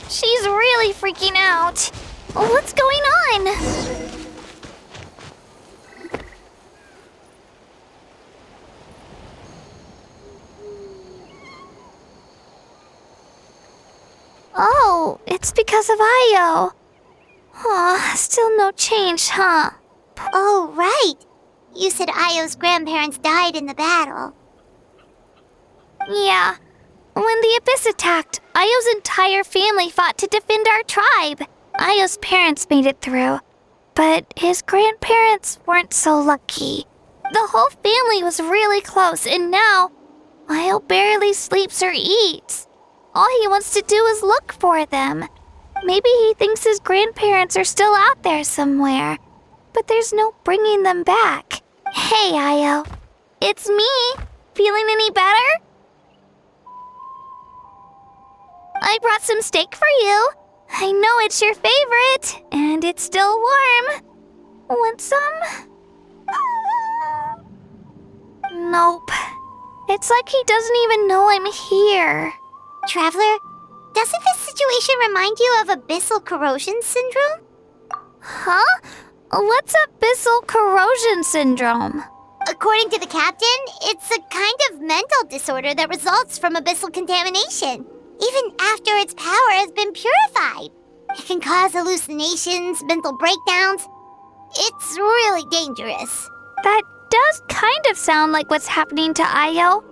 She's really freaking out. What's going on? Oh, it's because of Io. Aw, still no change, huh?
Oh, right. You said Io's grandparents died in the battle.
Yeah. When the Abyss attacked, Io's entire family fought to defend our tribe. Io's parents made it through, but his grandparents weren't so lucky. The whole family was really close, and now Io barely sleeps or eats. All he wants to do is look for them. Maybe he thinks his grandparents are still out there somewhere, but there's no bringing them back. Hey, Io. It's me. Feeling any better? I brought some steak for you. I know it's your favorite, and it's still warm. Want some? Nope. It's like he doesn't even know I'm here.
Traveler, doesn't this situation remind you of abyssal corrosion syndrome?
Huh? What's abyssal corrosion syndrome?
According to the captain, it's a kind of mental disorder that results from abyssal contamination. Even after its power has been purified. It can cause hallucinations, mental breakdowns. It's really dangerous.
That does kind of sound like what's happening to Io,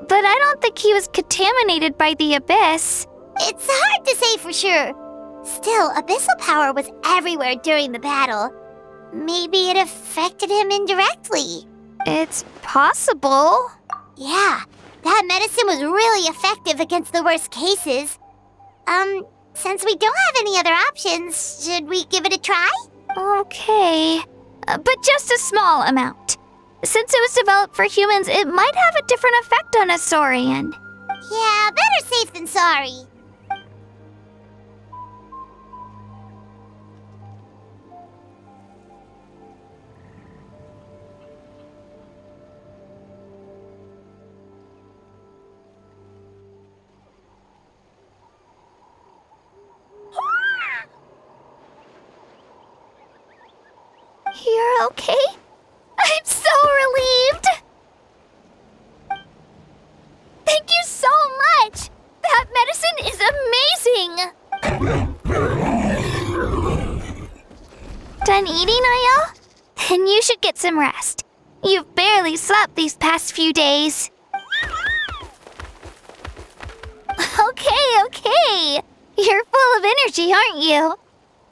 but I don't think he was contaminated by the Abyss.
It's hard to say for sure. Still, abyssal power was everywhere during the battle. Maybe it affected him indirectly.
It's possible.
Yeah, that medicine was really effective against the worst cases. Since we don't have any other options, should we give it a try?
Okay, but just a small amount. Since it was developed for humans, it might have a different effect on a Saurian.
Yeah, better safe than sorry.
You're okay? I'm so relieved! Thank you so much! That medicine is amazing! Done eating, Io? Then you should get some rest. You've barely slept these past few days. Okay. You're full of energy, aren't you?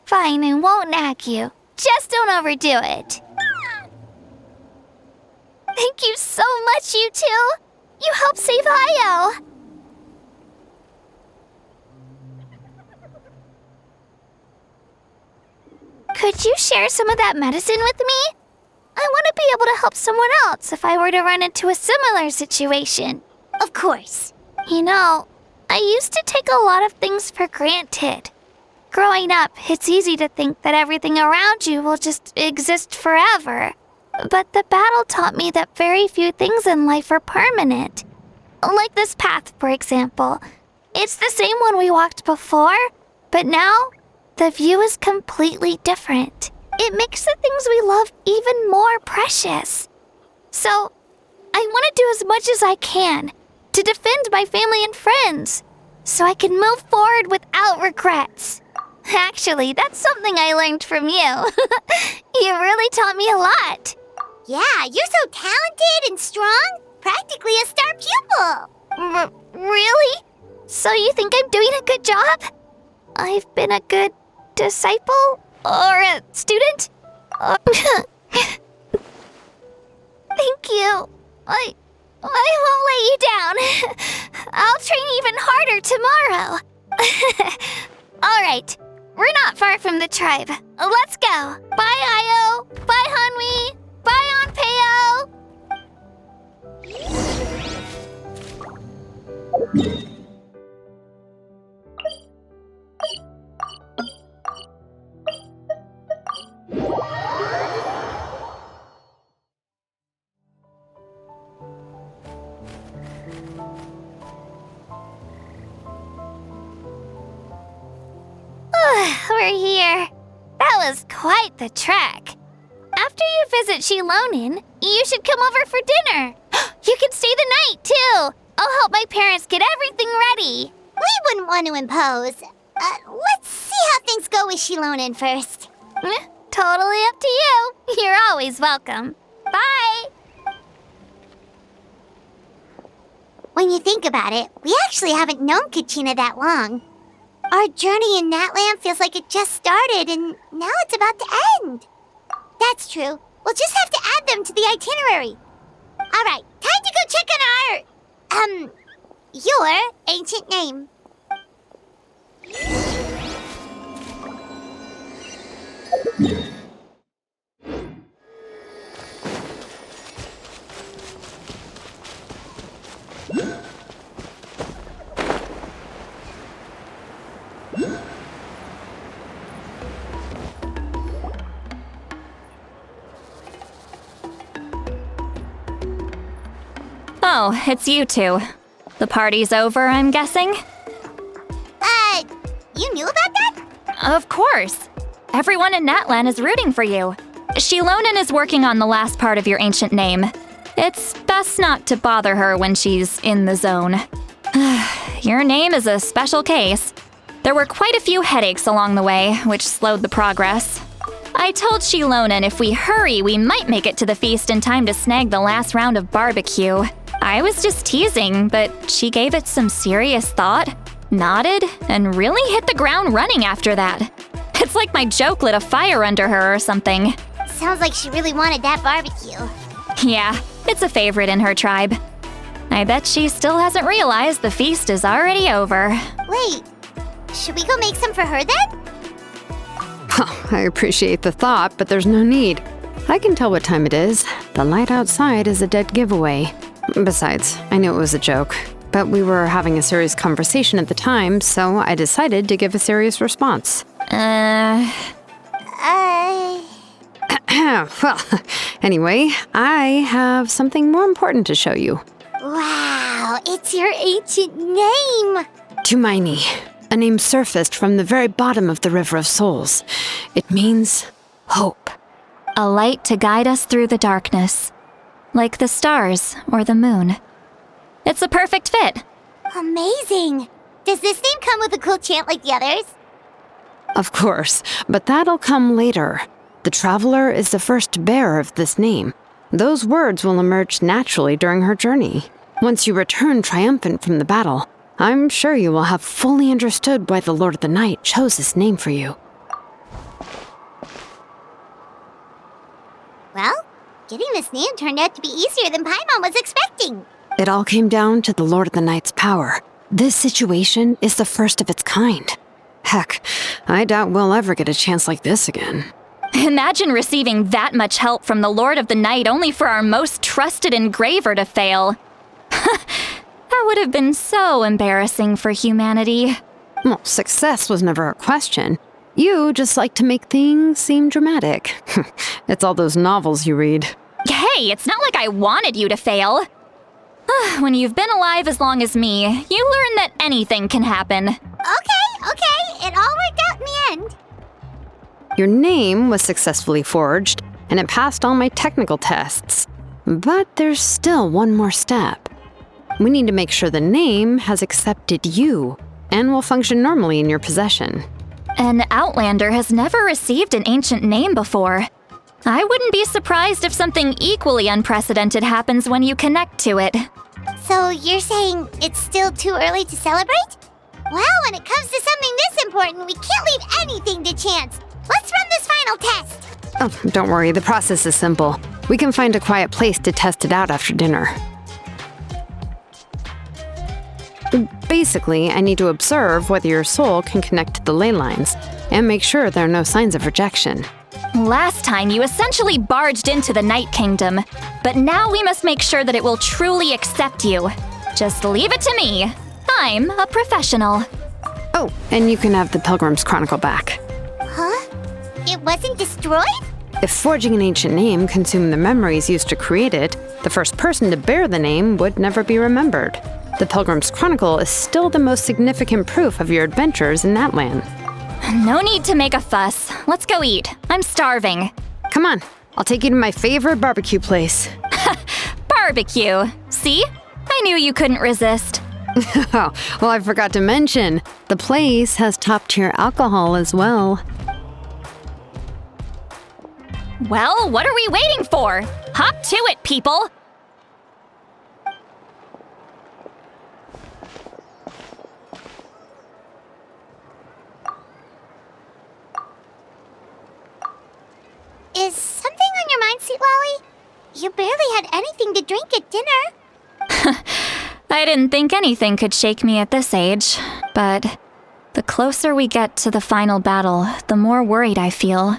Fine, I won't nag you. Just don't overdo it. Thank you so much, you two! You helped save Io! Could you share some of that medicine with me? I want to be able to help someone else if I were to run into a similar situation.
Of course.
You know, I used to take a lot of things for granted. Growing up, it's easy to think that everything around you will just exist forever. But the battle taught me that very few things in life are permanent. Like this path, for example. It's the same one we walked before, but now the view is completely different. It makes the things we love even more precious. So, I want to do as much as I can to defend my family and friends, so I can move forward without regrets. Actually, that's something I learned from you. You really taught me a lot.
Yeah, you're so talented and strong. Practically a star pupil.
Really? So you think I'm doing a good job? I've been a good disciple? Or a student? Thank you. I won't let you down. I'll train even harder tomorrow. All right, we're not far from the tribe. Let's go. Bye, Io. Bye, Hanwi. Bye, Onpeo. We're here. That was quite the trek. After you visit Shilonin, you should come over for dinner. You can stay the night, too. I'll help my parents get everything ready.
We wouldn't want to impose. Let's see how things go with Shilonin first.
Totally up to you. You're always welcome. Bye.
When you think about it, we actually haven't known Kachina that long. Our journey in Natlan feels like it just started, and now it's about to end. That's true. We'll just have to add them to the itinerary. All right, time to go check on our, your ancient name.
Oh, it's you two. The party's over, I'm guessing?
You knew about that?
Of course. Everyone in Natlan is rooting for you. Shilonin is working on the last part of your ancient name. It's best not to bother her when she's in the zone. Your name is a special case. There were quite a few headaches along the way, which slowed the progress. I told Shilonin if we hurry, we might make it to the feast in time to snag the last round of barbecue. I was just teasing, but she gave it some serious thought, nodded, and really hit the ground running after that. It's like my joke lit a fire under her or something.
Sounds like she really wanted that barbecue.
Yeah, it's a favorite in her tribe. I bet she still hasn't realized the feast is already over.
Wait, should we go make some for her then?
I appreciate the thought, but there's no need. I can tell what time it is. The light outside is a dead giveaway. Besides, I knew it was a joke, but we were having a serious conversation at the time, so I decided to give a serious response. Well, anyway, I have something more important to show you.
Wow, it's your ancient name!
Tumaini, a name surfaced from the very bottom of the River of Souls. It means hope.
A light to guide us through the darkness, like the stars or the moon. It's a perfect fit.
Amazing! Does this name come with a cool chant like the others?
Of course, but that'll come later. The Traveler is the first bearer of this name. Those words will emerge naturally during her journey. Once you return triumphant from the battle, I'm sure you will have fully understood why the Lord of the Night chose this name for you.
Well, Getting this name turned out to be easier than Paimon was expecting.
It all came down to the Lord of the Night's power. This situation is the first of its kind. Heck, I doubt we'll ever get a chance like this again.
Imagine receiving that much help from the Lord of the Night only for our most trusted engraver to fail. That would have been so embarrassing for humanity.
Well, success was never a question. You just like to make things seem dramatic. It's all those novels you read.
Hey, it's not like I wanted you to fail. When you've been alive as long as me, you learn that anything can happen.
Okay, it all worked out in the end.
Your name was successfully forged, and it passed all my technical tests. But there's still one more step. We need to make sure the name has accepted you, and will function normally in your possession.
An Outlander has never received an ancient name before. I wouldn't be surprised if something equally unprecedented happens when you connect to it.
So you're saying it's still too early to celebrate? Well, when it comes to something this important, we can't leave anything to chance. Let's run this final test.
Oh, don't worry, the process is simple. We can find a quiet place to test it out after dinner. Basically, I need to observe whether your soul can connect to the ley lines, and make sure there are no signs of rejection.
Last time, you essentially barged into the Night Kingdom, but now we must make sure that it will truly accept you. Just leave it to me. I'm a professional.
Oh, and you can have the Pilgrim's Chronicle back.
Huh? It wasn't destroyed?
If forging an ancient name consumed the memories used to create it, the first person to bear the name would never be remembered. The Pilgrim's Chronicle is still the most significant proof of your adventures in Natlan.
No need to make a fuss. Let's go eat. I'm starving.
Come on, I'll take you to my favorite barbecue place.
Barbecue. See? I knew you couldn't resist.
Oh, well, I forgot to mention, the place has top-tier alcohol as well.
Well, what are we waiting for? Hop to it, people!
Is something on your mind, Sweet Lolly? You barely had anything to drink at dinner.
I didn't think anything could shake me at this age, but the closer we get to the final battle, the more worried I feel.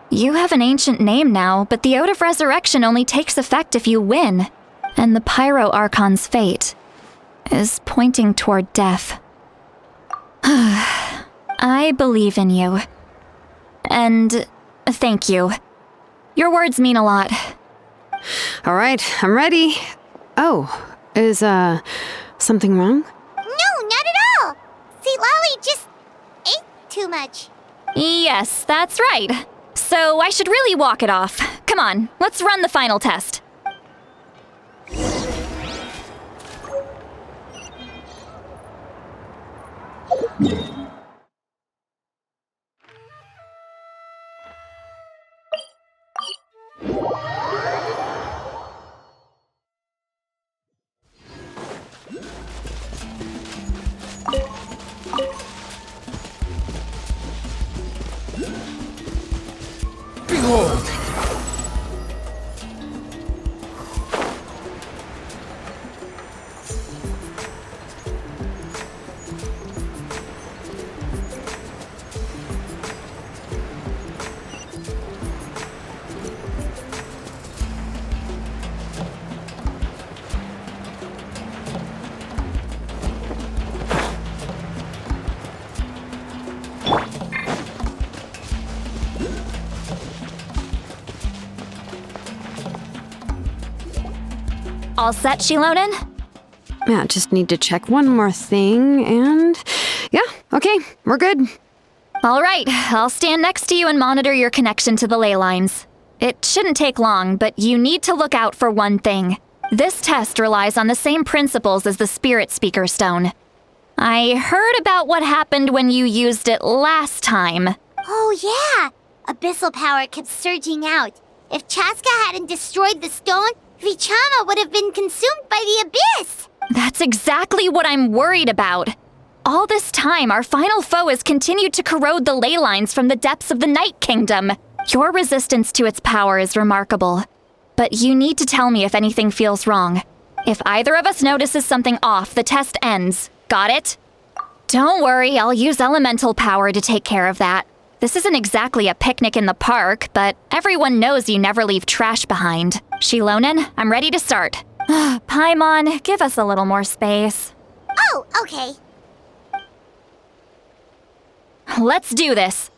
You have an ancient name now, but the Ode of Resurrection only takes effect if you win, and the Pyro Archon's fate is pointing toward death. I believe in you. And thank you. Your words mean a lot.
All right, I'm ready. Oh, is, something wrong?
No, not at all. Sweet Lolly just ate too much.
Yes, that's right. So I should really walk it off. Come on, let's run the final test.
Behold!
All set, Shilonen?
Yeah, just need to check one more thing, and yeah, okay, we're good.
All right, I'll stand next to you and monitor your connection to the ley lines. It shouldn't take long, but you need to look out for one thing. This test relies on the same principles as the Spirit Speaker Stone. I heard about what happened when you used it last time.
Oh yeah, abyssal power kept surging out. If Chaska hadn't destroyed the stone, Vichama would have been consumed by the abyss!
That's exactly what I'm worried about. All this time, our final foe has continued to corrode the ley lines from the depths of the Night Kingdom. Your resistance to its power is remarkable. but you need to tell me if anything feels wrong. If either of us notices something off, the test ends. Got it? Don't worry, I'll use elemental power to take care of that. This isn't exactly a picnic in the park, but everyone knows you never leave trash behind. Shilonen, I'm ready to start. Paimon, give us a little more space.
Oh, okay.
Let's do this.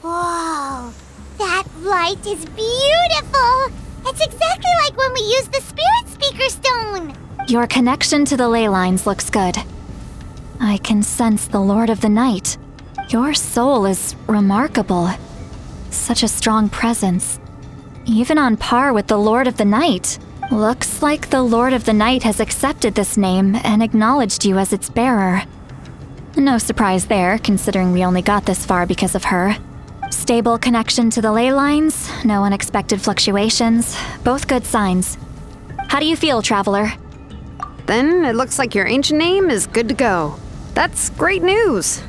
Whoa, that light is beautiful! It's exactly like when we used the Spirit Speaker Stone!
Your connection to the ley lines looks good. I can sense the Lord of the Night. Your soul is remarkable. Such a strong presence. Even on par with the Lord of the Night. Looks like the Lord of the Night has accepted this name and acknowledged you as its bearer. No surprise there, considering we only got this far because of her. Stable connection to the ley lines, no unexpected fluctuations, both good signs. How do you feel, Traveler?
Then it looks like your ancient name is good to go. That's great news.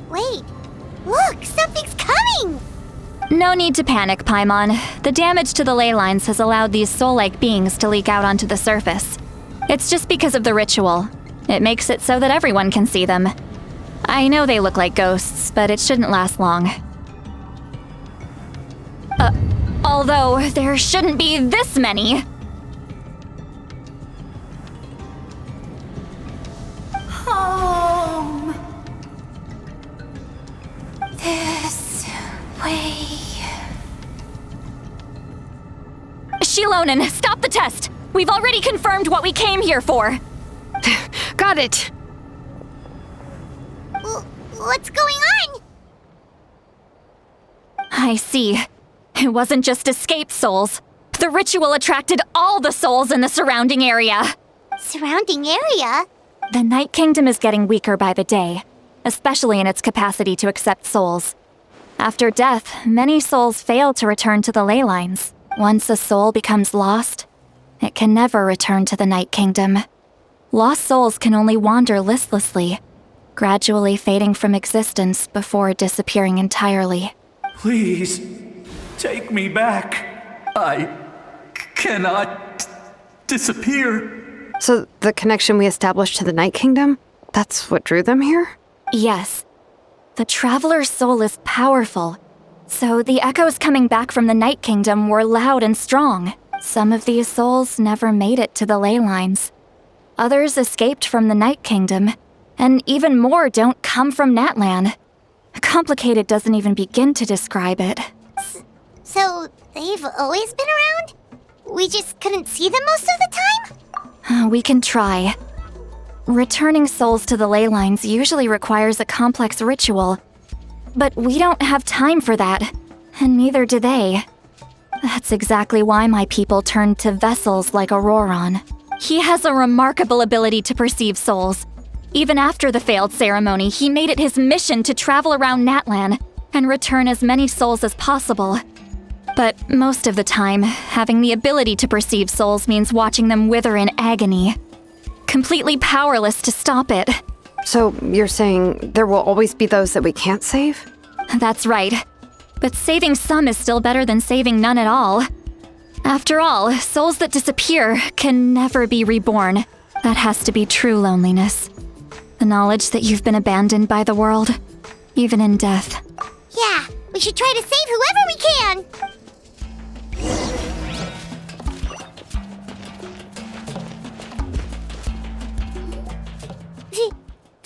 Wait, look, something's coming!
No need to panic, Paimon. The damage to the ley lines has allowed these soul-like beings to leak out onto the surface. It's just because of the ritual. It makes it so that everyone can see them. I know they look like ghosts, but it shouldn't last long. Although there shouldn't be this many.
Home. This way.
Shilonen, stop the test! We've already confirmed what we came here for.
Got it.
What's going on?
I see. It wasn't just escaped souls. The ritual attracted all the souls in the surrounding area.
Surrounding area?
The Night Kingdom is getting weaker by the day, especially in its capacity to accept souls. After death, many souls fail to return to the ley lines. Once a soul becomes lost, it can never return to the Night Kingdom. Lost souls can only wander listlessly, gradually fading from existence before disappearing entirely.
Please, take me back. I cannot disappear.
So the connection we established to the Night Kingdom, that's what drew them here?
Yes. The Traveler's soul is powerful, so the echoes coming back from the Night Kingdom were loud and strong. Some of these souls never made it to the ley lines. Others escaped from the Night Kingdom, and even more don't come from Natlan. Complicated doesn't even begin to describe it.
So, they've always been around? We just couldn't see them most of the time?
We can try. Returning souls to the ley lines usually requires a complex ritual. But we don't have time for that, and neither do they. That's exactly why my people turned to vessels like Auroron. He has a remarkable ability to perceive souls. Even after the failed ceremony, he made it his mission to travel around Natlan and return as many souls as possible. But most of the time, having the ability to perceive souls means watching them wither in agony. Completely powerless to stop it.
So you're saying there will always be those that we can't save?
That's right. But saving some is still better than saving none at all. After all, souls that disappear can never be reborn. That has to be true loneliness. The knowledge that you've been abandoned by the world, even in death.
Yeah, we should try to save whoever we can!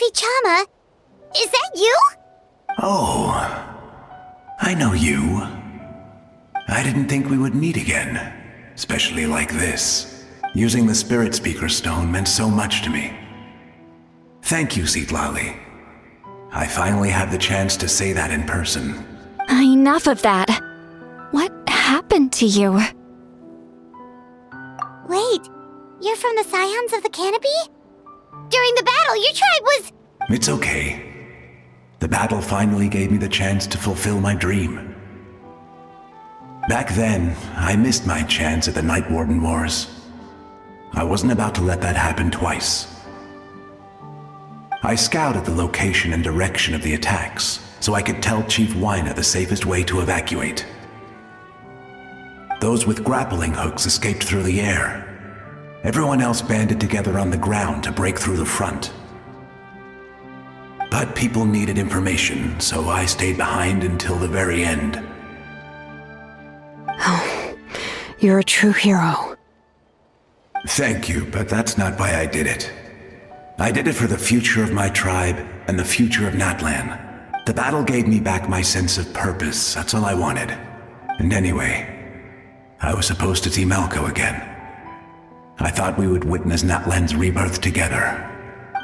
Vichama, is that you?
Oh, I know you. I didn't think we would meet again, especially like this. Using the Spirit Speaker Stone meant so much to me. Thank you, Citlali. I finally had the chance to say that in person.
Enough of that. What happened to you?
Wait, you're from the Scions of the Canopy? During the battle, your tribe was...
It's okay. The battle finally gave me the chance to fulfill my dream. Back then, I missed my chance at the Night Warden Wars. I wasn't about to let that happen twice. I scouted the location and direction of the attacks, so I could tell Chief Wyna the safest way to evacuate. Those with grappling hooks escaped through the air. Everyone else banded together on the ground to break through the front. But people needed information, so I stayed behind until the very end.
Oh, you're a true hero.
Thank you, but that's not why I did it. I did it for the future of my tribe and the future of Natlan. The battle gave me back my sense of purpose, that's all I wanted. And anyway, I was supposed to see Malko again. I thought we would witness Natlan's rebirth together,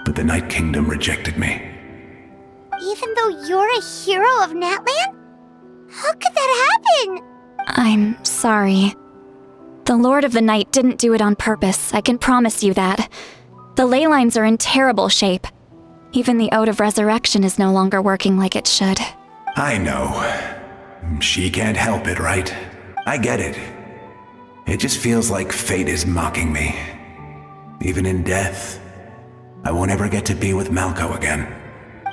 but the Night Kingdom rejected me.
Even though you're a hero of Natlan? How could that happen?
I'm sorry. The Lord of the Night didn't do it on purpose, I can promise you that. The ley lines are in terrible shape. Even the Ode of Resurrection is no longer working like it should.
I know. She can't help it, right? I get it. It just feels like fate is mocking me. Even in death, I won't ever get to be with Malko again.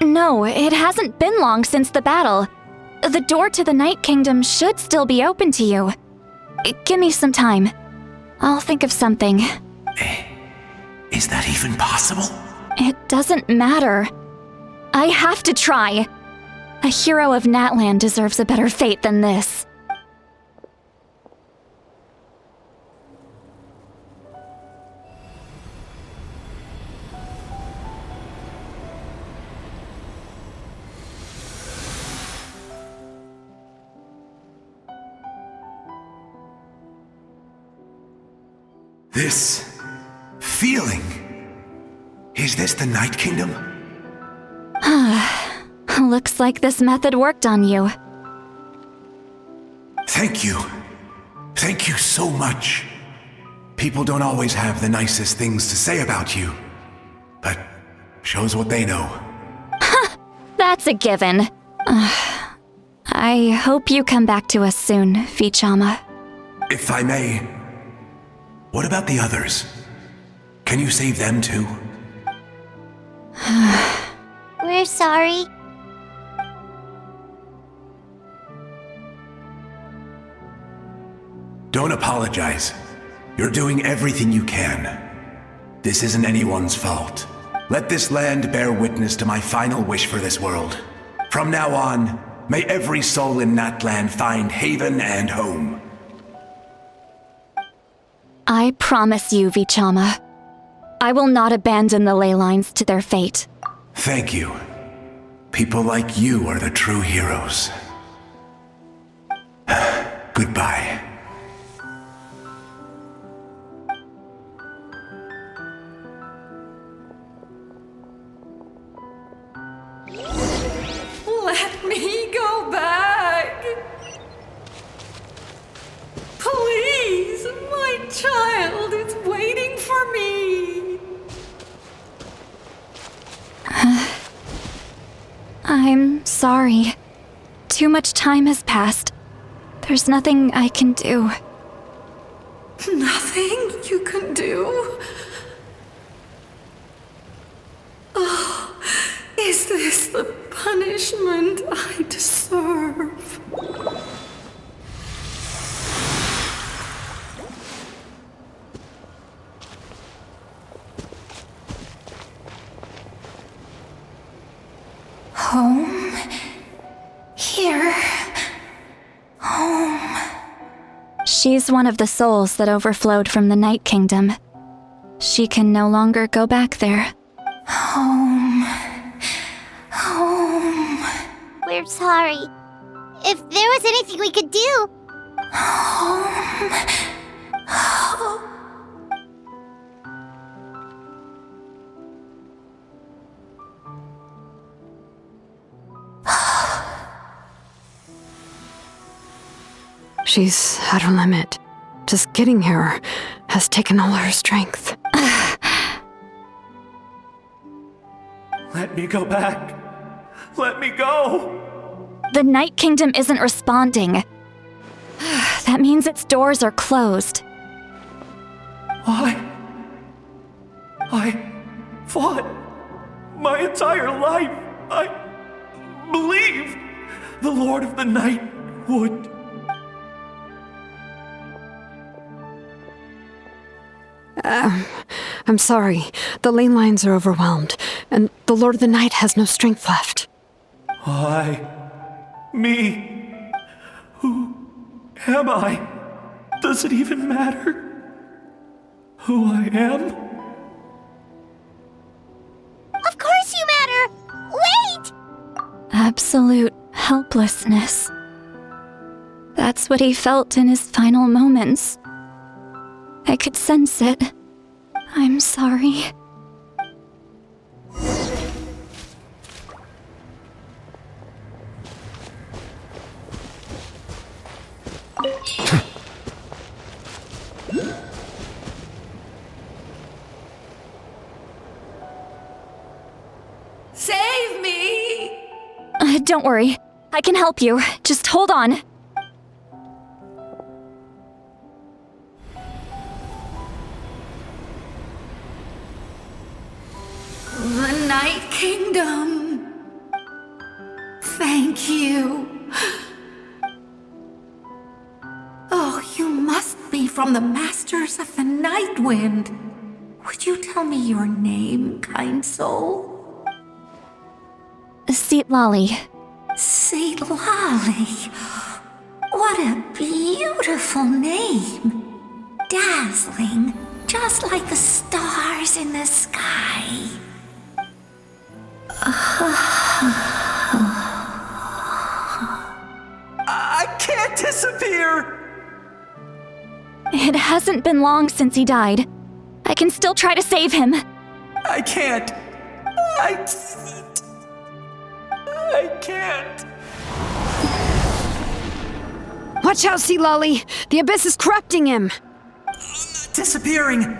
No, it hasn't been long since the battle. The door to the Night Kingdom should still be open to you. Give me some time. I'll think of something.
Is that even possible?
It doesn't matter. I have to try. A hero of Natlan deserves a better fate than this.
This feeling. Is this the Night Kingdom?
Looks like this method worked on you.
Thank you. Thank you so much. People don't always have the nicest things to say about you, but shows what they know.
That's a given. I hope you come back to us soon, Vichama.
If I may, what about the others? Can you save them too?
We're sorry.
Don't apologize. You're doing everything you can. This isn't anyone's fault. Let this land bear witness to my final wish for this world. From now on, may every soul in Natlan find haven and home.
I promise you, Vichama. I will not abandon the ley lines to their fate.
Thank you. People like you are the true heroes. Goodbye.
Let me go back. Please, my child is waiting for me.
I'm sorry. Too much time has passed. There's nothing I can do.
Nothing you can do? Oh, is this the punishment I deserve? Home? Here? Home?
She's one of the souls that overflowed from the Night Kingdom. She can no longer go back there.
Home. Home.
We're sorry. If there was anything we could do.
Home. Home.
She's at her limit. Just getting here has taken all her strength.
Let me go back. Let me go.
The Night Kingdom isn't responding. That means its doors are closed.
I fought my entire life. I believed the Lord of the Night would.
I'm sorry. The lane lines are overwhelmed, and the Lord of the Night has no strength left.
Me. Who am I? Does it even matter who I am?
Of course you matter! Wait!
Absolute helplessness. That's what he felt in his final moments. I could sense it. I'm sorry.
Save me!
Don't worry. I can help you. Just hold on.
The Night Kingdom. Thank you. Oh, you must be from the Masters of the Night Wind. Would you tell me your name, kind soul?
Lolly.
Lolly. What a beautiful name. Dazzling, just like the stars in the sky.
I can't disappear!
It hasn't been long since he died. I can still try to save him.
I can't. I can't.
Watch out, Sea Lolly! The Abyss is corrupting him!
Disappearing.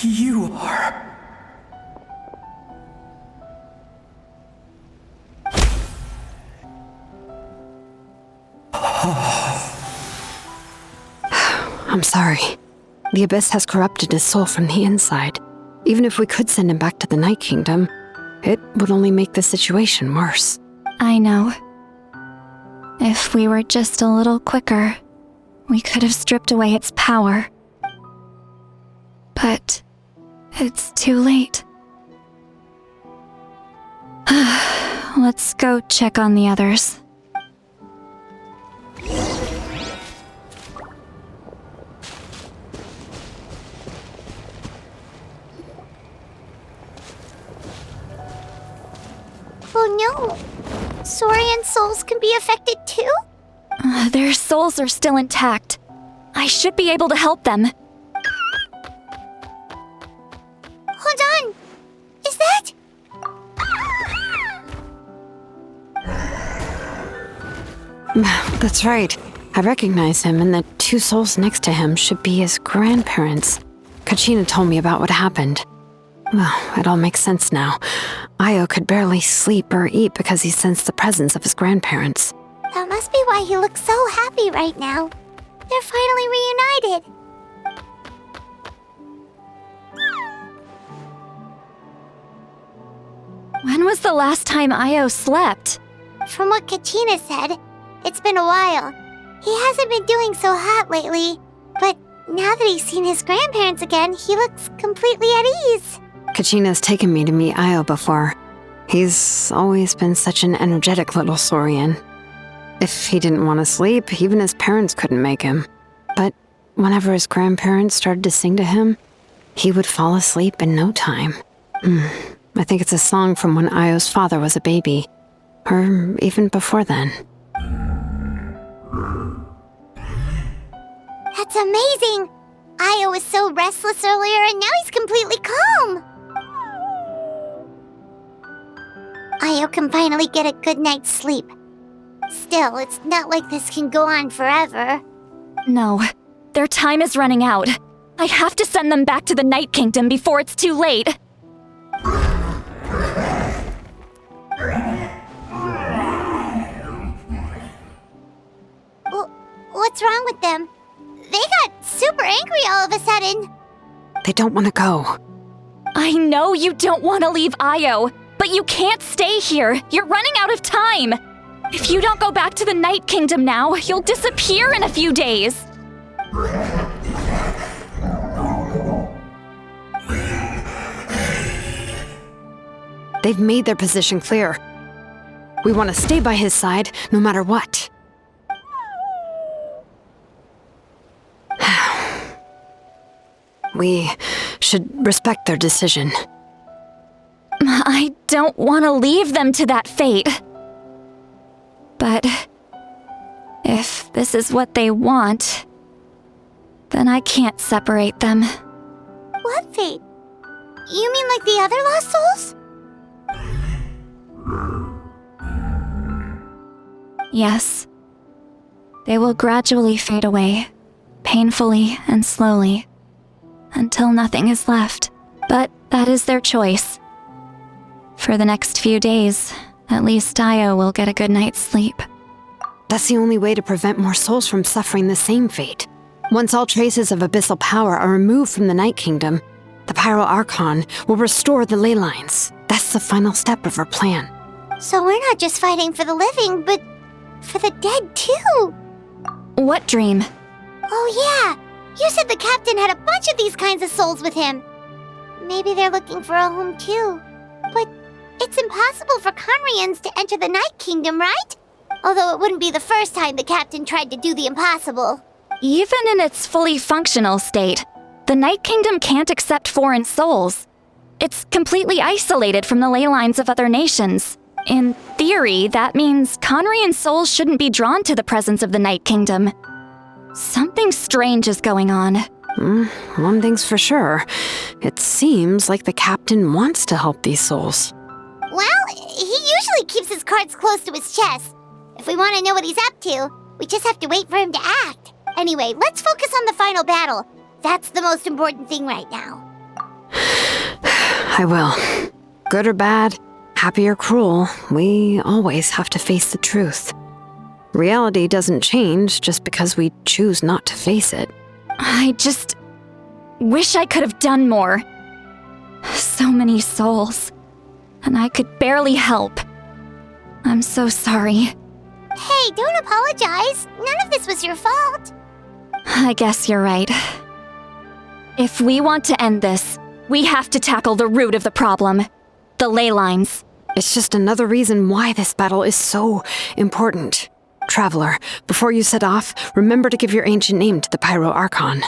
You are.
I'm sorry. The Abyss has corrupted his soul from the inside. Even if we could send him back to the Night Kingdom, it would only make the situation worse.
I know. If we were just a little quicker, we could have stripped away its power. But it's too late. Let's go check on the others.
Oh no! Saurian souls can be affected too?
Their souls are still intact. I should be able to help them.
Hold on! Is that?
That's right. I recognize him, and the two souls next to him should be his grandparents. Kachina told me about what happened. Well, it all makes sense now. Io could barely sleep or eat because he sensed the presence of his grandparents.
That must be why he looks so happy right now. They're finally reunited.
When was the last time Io slept?
From what Kachina said, it's been a while. He hasn't been doing so hot lately, but now that he's seen his grandparents again, he looks completely at ease.
Kachina's taken me to meet Io before. He's always been such an energetic little Saurian. If he didn't want to sleep, even his parents couldn't make him. But whenever his grandparents started to sing to him, he would fall asleep in no time. I think it's a song from when Io's father was a baby, or even before then.
That's amazing! Io was so restless earlier and now he's completely calm! Io can finally get a good night's sleep. Still, it's not like this can go on forever.
No, their time is running out. I have to send them back to the Night Kingdom before it's too late.
What's what's wrong with them. They got super angry all of a sudden.
They don't want to go.
I know you don't want to leave Io, but you can't stay here. You're running out of time. If you don't go back to the Night Kingdom now, you'll disappear in a few days.
They've made their position clear. We want to stay by his side, no matter what. We should respect their decision.
I don't want to leave them to that fate. But if this is what they want, then I can't separate them.
What fate? You mean like the other lost souls?
Yes. They will gradually fade away, painfully and slowly, until nothing is left. But that is their choice. For the next few days, at least Io will get a good night's sleep.
That's the only way to prevent more souls from suffering the same fate. Once all traces of abyssal power are removed from the Night Kingdom, the Pyro Archon will restore the ley lines. That's the final step of our plan.
So we're not just fighting for the living, but for the dead too.
What dream?
Oh yeah, you said the captain had a bunch of these kinds of souls with him. Maybe they're looking for a home too. But it's impossible for Conrians to enter the Night Kingdom, right? Although it wouldn't be the first time the captain tried to do the impossible.
Even in its fully functional state, the Night Kingdom can't accept foreign souls. It's completely isolated from the ley lines of other nations. In theory, that means Conrian souls shouldn't be drawn to the presence of the Night Kingdom. Something strange is going on.
One thing's for sure. It seems like the captain wants to help these souls.
Well, he usually keeps his cards close to his chest. If we want to know what he's up to, we just have to wait for him to act. Anyway, let's focus on the final battle. That's the most important thing right now.
I will. Good or bad, happy or cruel, we always have to face the truth. Reality doesn't change just because we choose not to face it.
I just wish I could have done more. So many souls, and I could barely help. I'm so sorry.
Hey, don't apologize. None of this was your fault.
I guess you're right. If we want to end this, we have to tackle the root of the problem. The ley lines.
It's just another reason why this battle is so important. Traveler, before you set off, remember to give your ancient name to the Pyro Archon.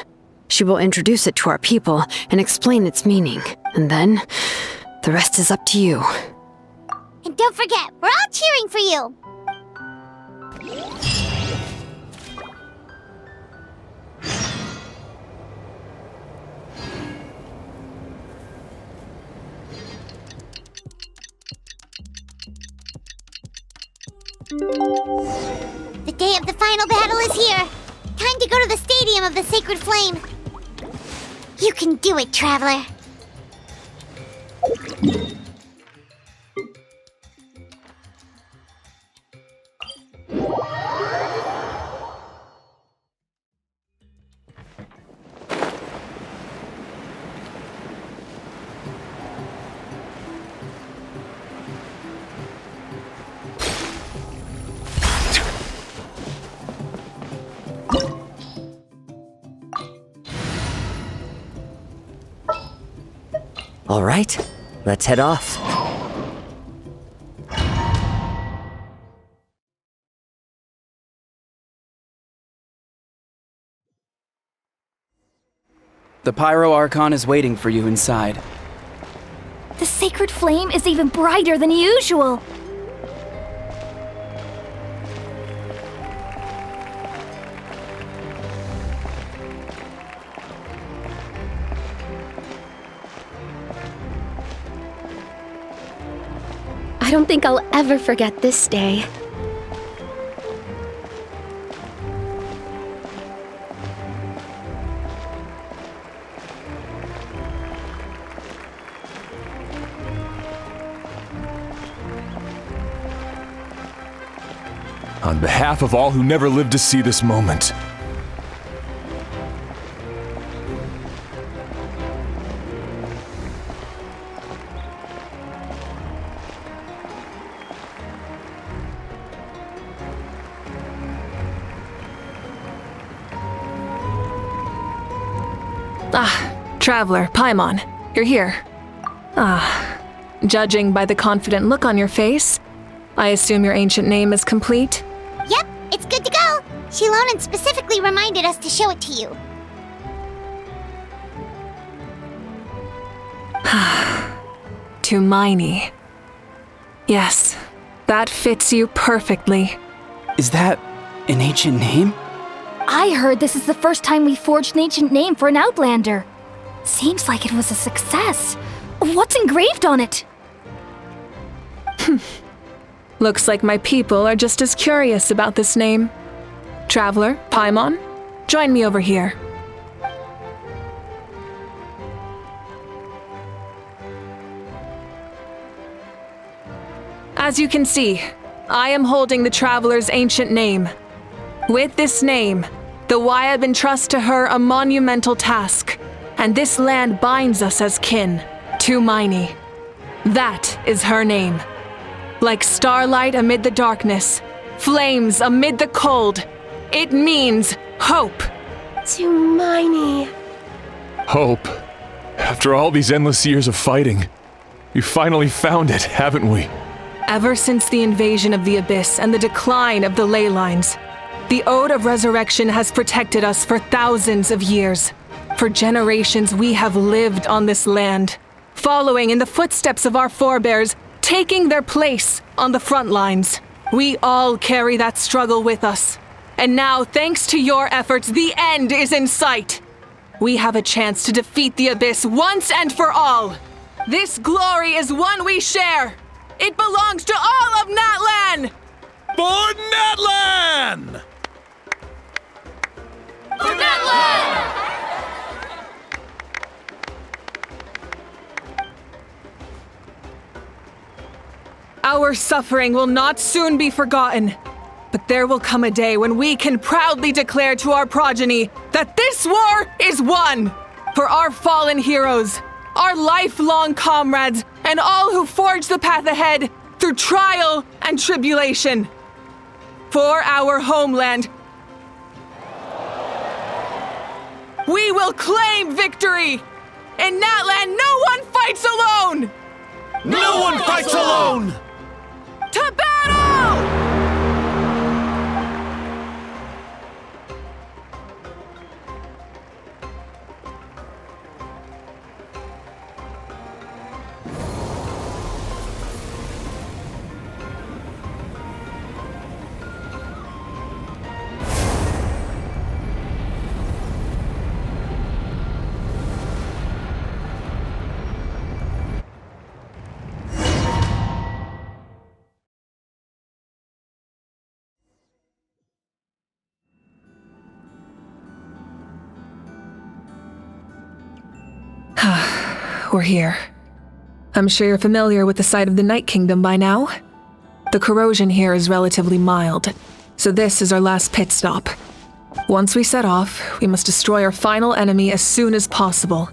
She will introduce it to our people and explain its meaning. And then, the rest is up to you.
And don't forget, we're all cheering for you. The day of the final battle is here. Time to go to the Stadium of the Sacred Flame. You can do it, Traveler.
All right, let's head off.
The Pyro Archon is waiting for you inside.
The sacred flame is even brighter than usual.
I don't think I'll ever forget this day.
On behalf of all who never lived to see this moment,
Traveler, Paimon, you're here. Judging by the confident look on your face, I assume your ancient name is complete?
Yep, it's good to go. Shilonen specifically reminded us to show it to you.
Tumaini. Yes, that fits you perfectly.
Is that an ancient name?
I heard this is the first time we forged an ancient name for an Outlander. Seems like it was a success. What's engraved on it?
Looks like my people are just as curious about this name. Traveler, Paimon, join me over here. As you can see, I am holding the Traveler's ancient name. With this name, the Wyab entrust to her a monumental task, and this land binds us as kin, Tumaini. That is her name. Like starlight amid the darkness, flames amid the cold, it means hope.
Tumaini.
Hope. After all these endless years of fighting, we finally found it, haven't we?
Ever since the invasion of the Abyss and the decline of the ley lines, the Ode of Resurrection has protected us for thousands of years. For generations, we have lived on this land, following in the footsteps of our forebears, taking their place on the front lines. We all carry that struggle with us. And now, thanks to your efforts, the end is in sight. We have a chance to defeat the Abyss once and for all. This glory is one we share. It belongs to all of Natlan!
For Natlan!
For Natlan! Our suffering will not soon be forgotten, but there will come a day when we can proudly declare to our progeny that this war is won! For our fallen heroes, our lifelong comrades, and all who forge the path ahead through trial and tribulation. For our homeland, we will claim victory! In Natlan, no one fights alone!
No one fights alone!
To battle! We're here. I'm sure you're familiar with the site of the Night Kingdom by now. The corrosion here is relatively mild, so this is our last pit stop. Once we set off, we must destroy our final enemy as soon as possible.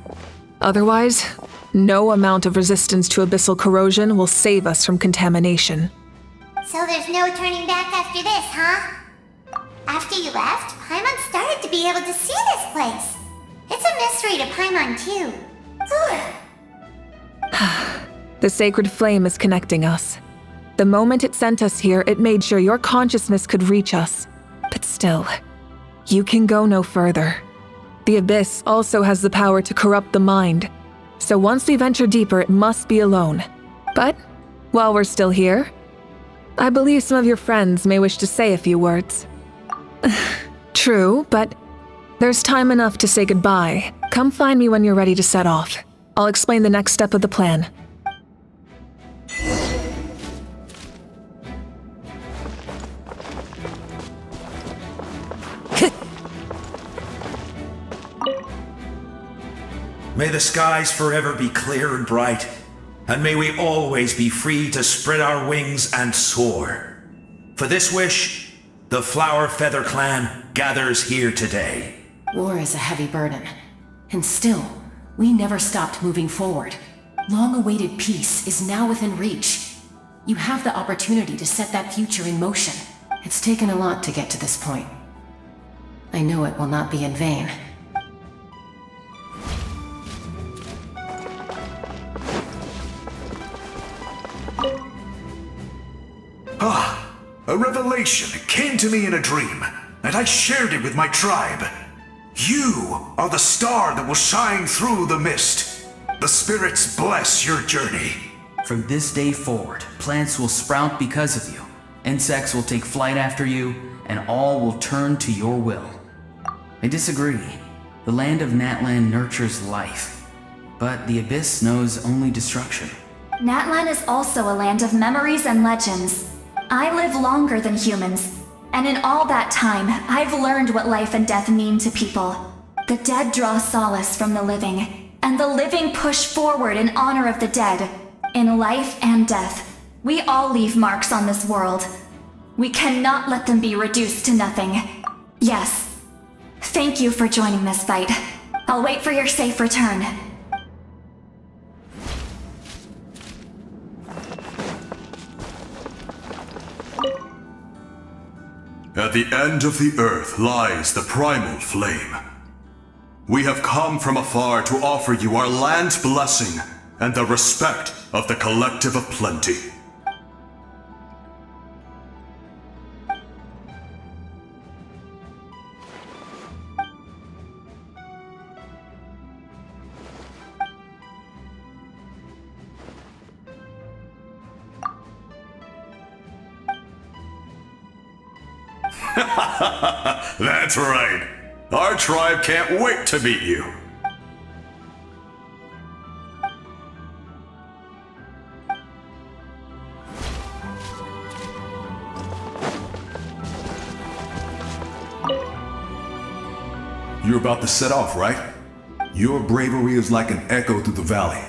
Otherwise, no amount of resistance to abyssal corrosion will save us from contamination.
So there's no turning back after this, huh? After you left, Paimon started to be able to see this place. It's a mystery to Paimon, too.
The sacred flame is connecting us. The moment it sent us here, it made sure your consciousness could reach us. But still, you can go no further. The Abyss also has the power to corrupt the mind, so once we venture deeper, it must be alone. But, while we're still here, I believe some of your friends may wish to say a few words. True, but there's time enough to say goodbye. Come find me when you're ready to set off. I'll explain the next step of the plan.
May the skies forever be clear and bright, and may we always be free to spread our wings and soar. For this wish, the Flower Feather Clan gathers here today.
War is a heavy burden, and still, we never stopped moving forward. Long-awaited peace is now within reach. You have the opportunity to set that future in motion. It's taken a lot to get to this point. I know it will not be in vain.
A revelation came to me in a dream, and I shared it with my tribe. You are the star that will shine through the mist. The spirits bless your journey.
From this day forward, plants will sprout because of you. Insects will take flight after you, and all will turn to your will. I disagree. The land of Natlan nurtures life, but the Abyss knows only destruction.
Natlan is also a land of memories and legends. I live longer than humans, and in all that time, I've learned what life and death mean to people. The dead draw solace from the living, and the living push forward in honor of the dead. In life and death, we all leave marks on this world. We cannot let them be reduced to nothing. Yes. Thank you for joining this fight. I'll wait for your safe return.
At the end of the earth lies the primal flame. We have come from afar to offer you our land's blessing and the respect of the Collective of Plenty. That's right. Our tribe can't wait to meet you.
You're about to set off, right? Your bravery is like an echo through the valley,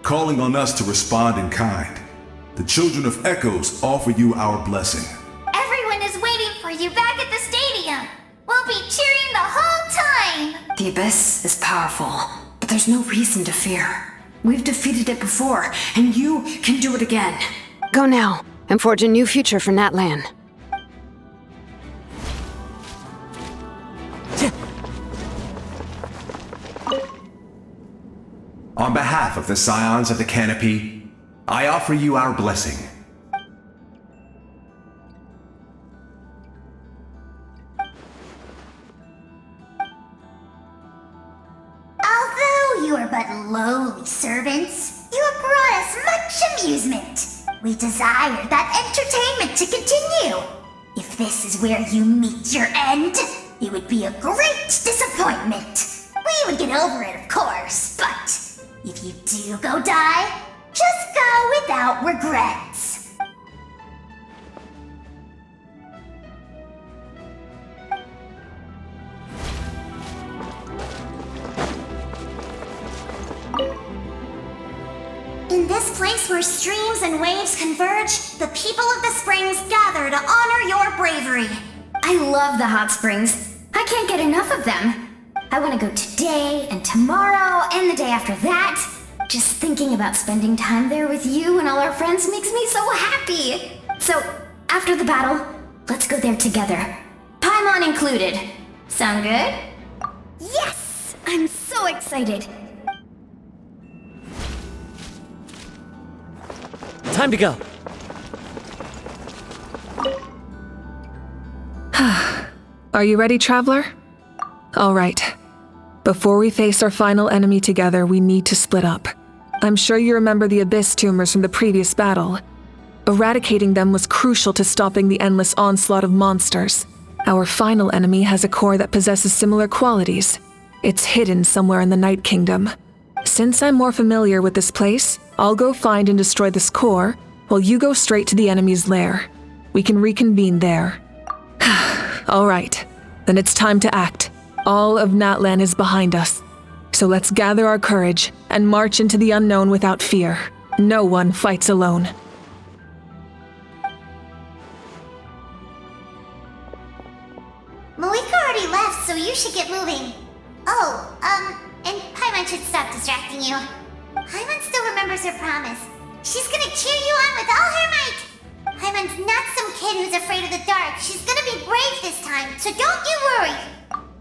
calling on us to respond in kind. The Children of Echoes offer you our blessing.
Everyone is waiting for you back at the stadium. We'll be cheering the whole time.
The Abyss is powerful, but there's no reason to fear. We've defeated it before, and you can do it again.
Go now, and forge a new future for Natlan.
On behalf of the Scions of the Canopy, I offer you our blessing.
Although you are but lowly servants, you have brought us much amusement. We desire that entertainment to continue. If this is where you meet your end, it would be a great disappointment. We would get over it, of course, but if you do go die, just go without regrets. In this place where streams and waves converge, the people of the springs gather to honor your bravery.
I love the hot springs. I can't get enough of them. I want to go today and tomorrow and the day after that. Just thinking about spending time there with you and all our friends makes me so happy. So, after the battle, let's go there together. Paimon included. Sound good? Yes! I'm so excited.
Time to go.
Are you ready, Traveler? All right. Before we face our final enemy together, we need to split up. I'm sure you remember the Abyss tumors from the previous battle. Eradicating them was crucial to stopping the endless onslaught of monsters. Our final enemy has a core that possesses similar qualities. It's hidden somewhere in the Night Kingdom. Since I'm more familiar with this place, I'll go find and destroy this core, while you go straight to the enemy's lair. We can reconvene there. All right, then it's time to act. All of Natlan is behind us. So let's gather our courage and march into the unknown without fear. No one fights alone.
Mavuika already left, so you should get moving. Oh, and Paimon should stop distracting you. Paimon still remembers her promise. She's gonna cheer you on with all her might. Paimon's not some kid who's afraid of the dark. She's gonna be brave this time, so don't you worry.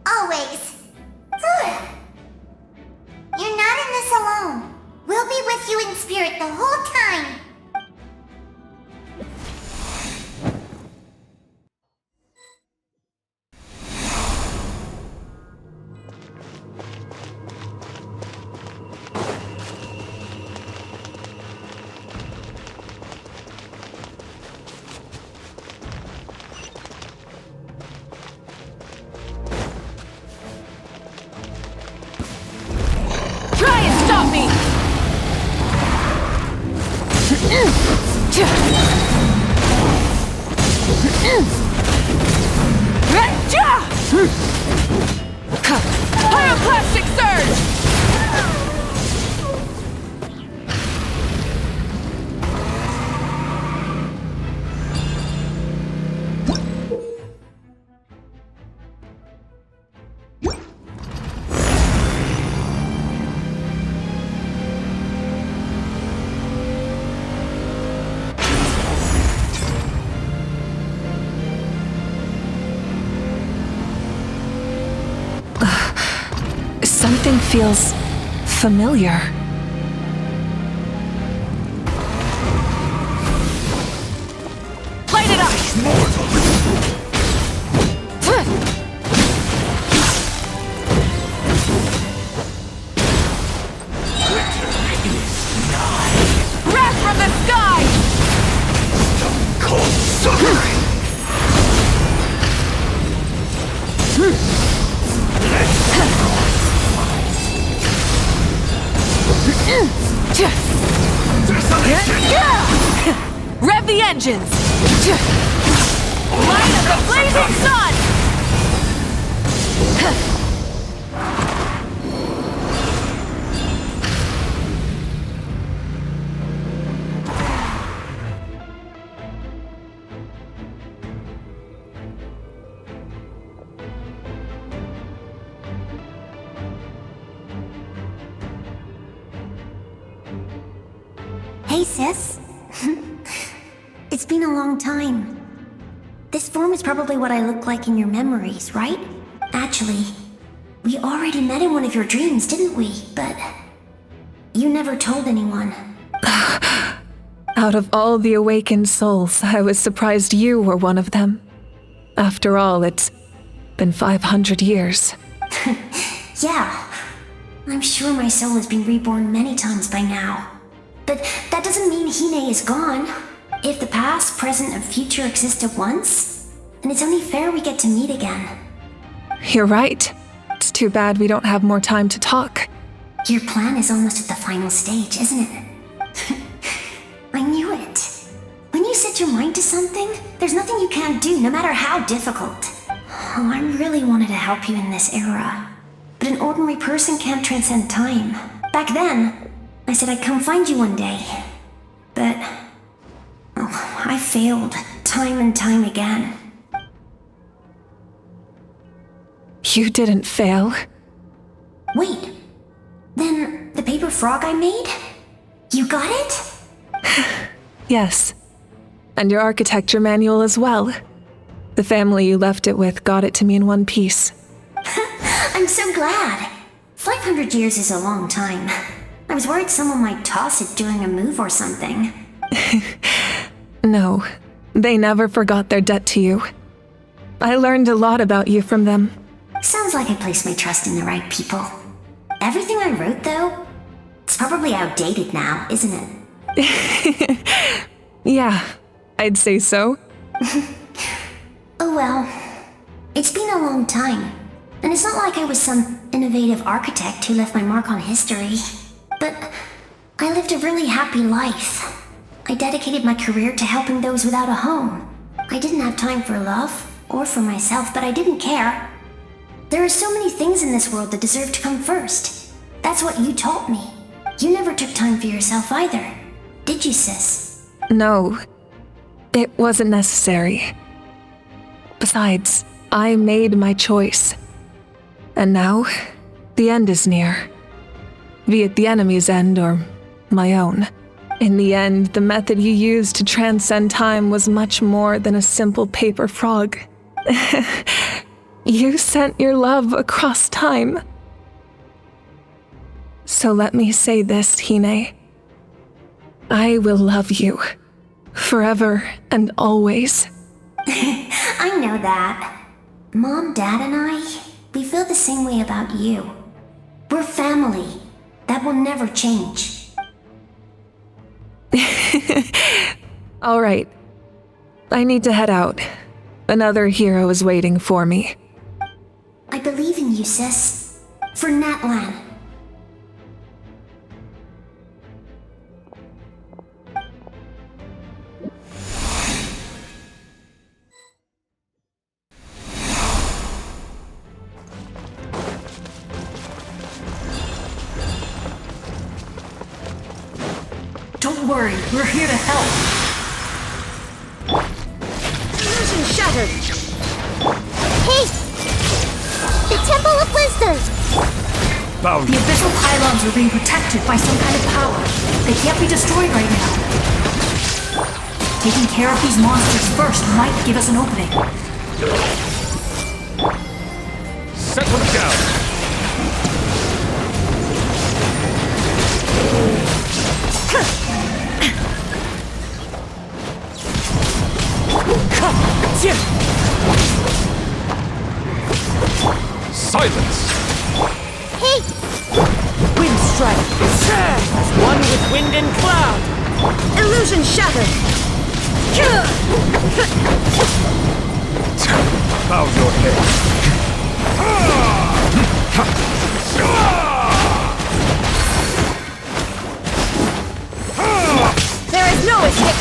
Always. Good. You're not in this alone. We'll be with you in spirit the whole time.
Pyroclastic surge! Something feels familiar. Light it up! Wrath from the sky!
Cold suffering!
Rev the engines! Light of the blazing sun!
Hey, sis. It's been a long time. This form is probably what I look like in your memories, right? Actually, we already met in one of your dreams, didn't we? But you never told anyone.
Out of all the awakened souls, I was surprised you were one of them. After all, it's been 500 years.
Yeah, I'm sure my soul has been reborn many times by now. But that doesn't mean Hine is gone. If the past, present, and future exist at once, then it's only fair we get to meet again.
You're right. It's too bad we don't have more time to talk.
Your plan is almost at the final stage, isn't it? I knew it. When you set your mind to something, there's nothing you can't do, no matter how difficult. Oh, I really wanted to help you in this era. But an ordinary person can't transcend time. Back then, I said I'd come find you one day. But I failed, time and time again.
You didn't fail.
Wait, then the paper frog I made? You got it?
Yes. And your architecture manual as well. The family you left it with got it to me in one piece.
I'm so glad. 500 years is a long time. I was worried someone might toss it during a move or something.
No, they never forgot their debt to you. I learned a lot about you from them.
Sounds like I placed my trust in the right people. Everything I wrote, though, it's probably outdated now, isn't it?
Yeah, I'd say so.
Oh well, it's been a long time. And it's not like I was some innovative architect who left my mark on history. But I lived a really happy life. I dedicated my career to helping those without a home. I didn't have time for love, or for myself, but I didn't care. There are so many things in this world that deserve to come first. That's what you taught me. You never took time for yourself either, did you, sis?
No, it wasn't necessary. Besides, I made my choice. And now, the end is near. Be it the enemy's end or my own. In the end, the method you used to transcend time was much more than a simple paper frog. You sent your love across time. So let me say this, Hine. I will love you. Forever and always.
I know that. Mom, Dad, and I, we feel the same way about you. We're family. That will never change.
All right. I need to head out. Another hero is waiting for me.
I believe in you, sis. For Natlan.
worry. We're here to help.
Illusion shattered. Hey! The Temple of Wisdom!
The abyssal pylons are being protected by some kind of power. They can't be destroyed right now. Taking care of these monsters first might give us an opening.
Set them down! Silence!
Hey!
Wind strike! One with wind and cloud! Illusion shattered!
Bow your head!
There is no escape!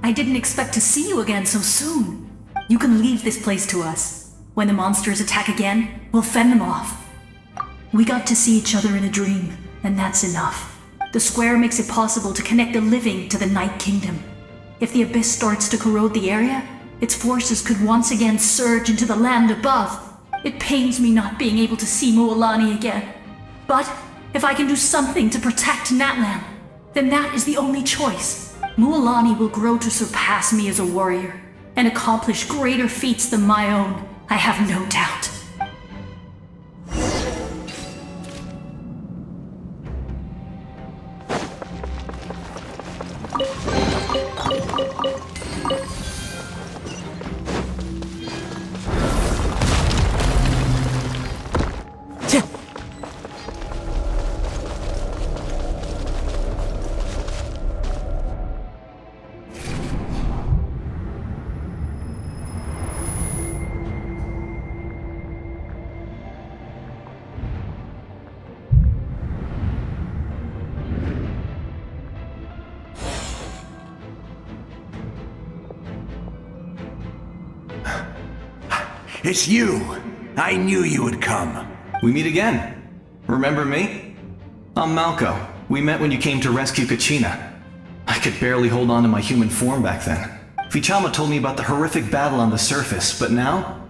I didn't expect to see you again so soon. You can leave this place to us. When the monsters attack again, we'll fend them off. We got to see each other in a dream, and that's enough. The square makes it possible to connect the living to the Night Kingdom. If the abyss starts to corrode the area, its forces could once again surge into the land above. It pains me not being able to see Mualani again. But if I can do something to protect Natlan, then that is the only choice. Mualani will grow to surpass me as a warrior and accomplish greater feats than my own, I have no doubt.
It's you! I knew you would come.
We meet again. Remember me? I'm Malco. We met when you came to rescue Kachina. I could barely hold on to my human form back then. Vichama told me about the horrific battle on the surface, but now,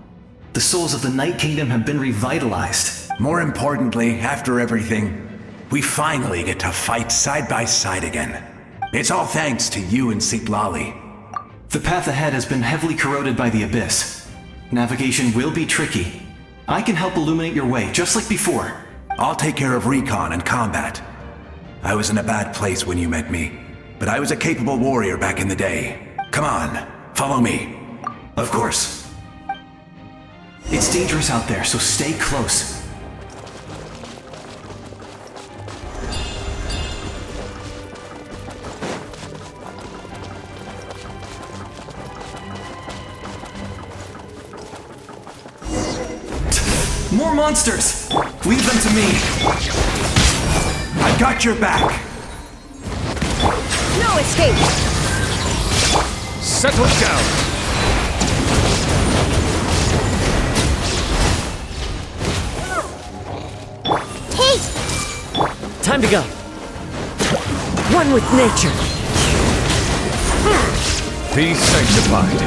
the souls of the Night Kingdom have been revitalized.
More importantly, after everything, we finally get to fight side by side again. It's all thanks to you and Sitlali.
The path ahead has been heavily corroded by the abyss. Navigation will be tricky. I can help illuminate your way, just like before.
I'll take care of recon and combat. I was in a bad place when you met me, but I was a capable warrior back in the day. Come on, follow me.
Of course. It's dangerous out there, so stay close. More monsters! Leave them to me!
I got your back!
No escape!
Settle down!
Hey! Time to go. One with nature.
Be sanctified.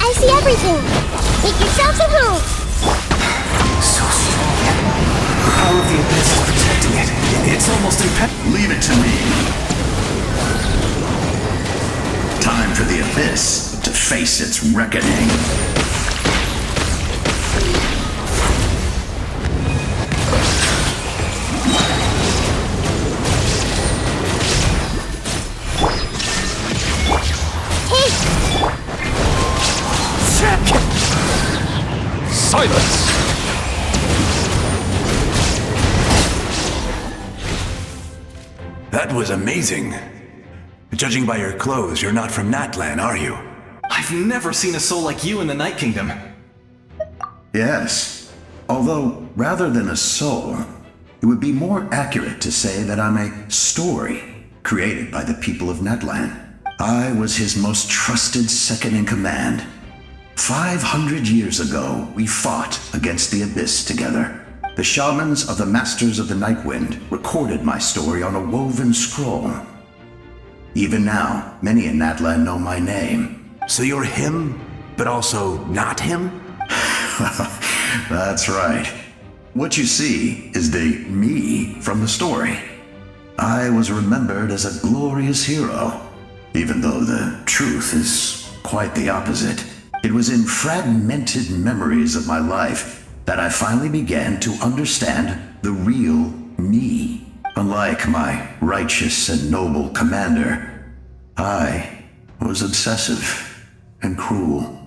I see everything! Make yourselves at home!
So strong. The power of the abyss is protecting it. It's almost impenetrable.
Leave it to me. Time for the abyss to face its reckoning.
Silence!
That was amazing. Judging by your clothes, you're not from Natlan, are you?
I've never seen a soul like you in the Night Kingdom.
Yes. Although, rather than a soul, it would be more accurate to say that I'm a story created by the people of Natlan. I was his most trusted second-in-command. 500 years ago, we fought against the Abyss together. The shamans of the Masters of the Nightwind recorded my story on a woven scroll. Even now, many in Natlan know my name.
So you're him, but also not him?
That's right. What you see is the me from the story. I was remembered as a glorious hero, even though the truth is quite the opposite. It was in fragmented memories of my life that I finally began to understand the real me. Unlike my righteous and noble commander, I was obsessive and cruel.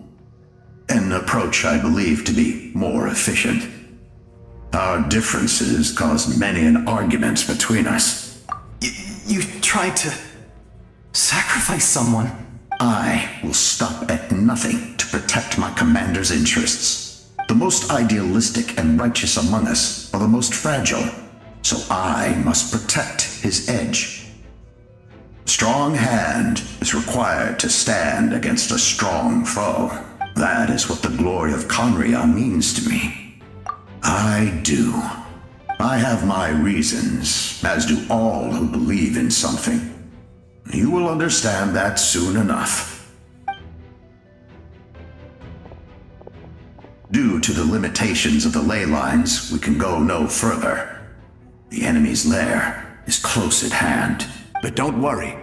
An approach I believe to be more efficient. Our differences caused many an arguments between us.
You tried to sacrifice someone.
I will stop at nothing to protect my commander's interests. The most idealistic and righteous among us are the most fragile, so I must protect his edge. Strong hand is required to stand against a strong foe. That is what the glory of Conria means to me. I do. I have my reasons, as do all who believe in something. You will understand that soon enough. Due to the limitations of the ley lines, we can go no further. The enemy's lair is close at hand.
But don't worry.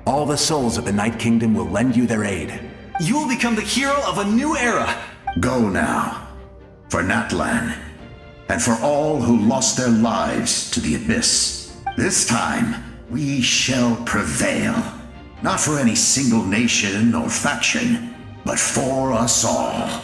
All the souls of the Night Kingdom will lend you their aid.
You will become the hero of a new era.
Go now. For Natlan. And for all who lost their lives to the Abyss. This time, we shall prevail. Not for any single nation or faction, but for us all.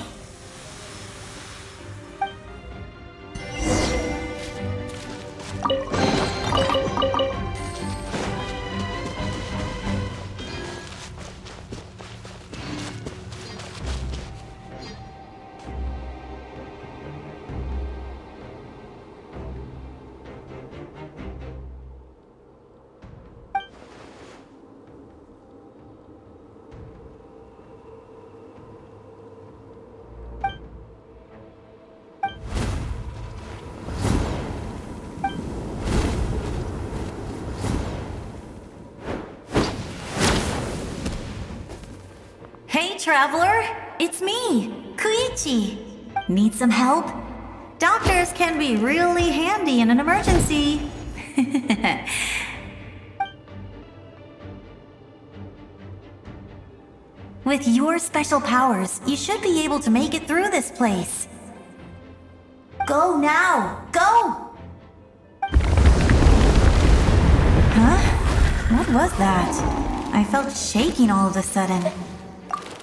Hey, traveler! It's me, Koichi. Need some help? Doctors can be really handy in an emergency. With your special powers, you should be able to make it through this place. Go now! Go! Huh? What was that? I felt shaking all of a sudden.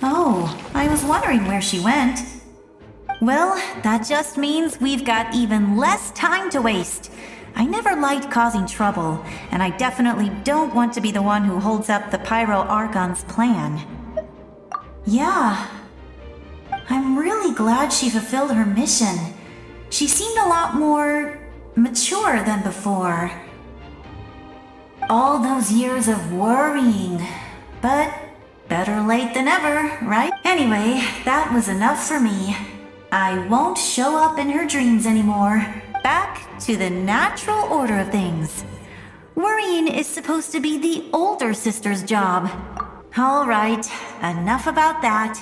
Oh, I was wondering where she went. Well, that just means we've got even less time to waste. I never liked causing trouble, and I definitely don't want to be the one who holds up the Pyro Archon's plan. Yeah. I'm really glad she fulfilled her mission. She seemed a lot more mature than before. All those years of worrying, but better late than ever, right? Anyway, that was enough for me. I won't show up in her dreams anymore. Back to the natural order of things. Worrying is supposed to be the older sister's job. All right, enough about that.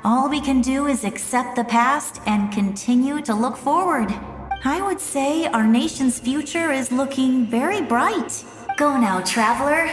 All we can do is accept the past and continue to look forward. I would say our nation's future is looking very bright. Go now, traveler.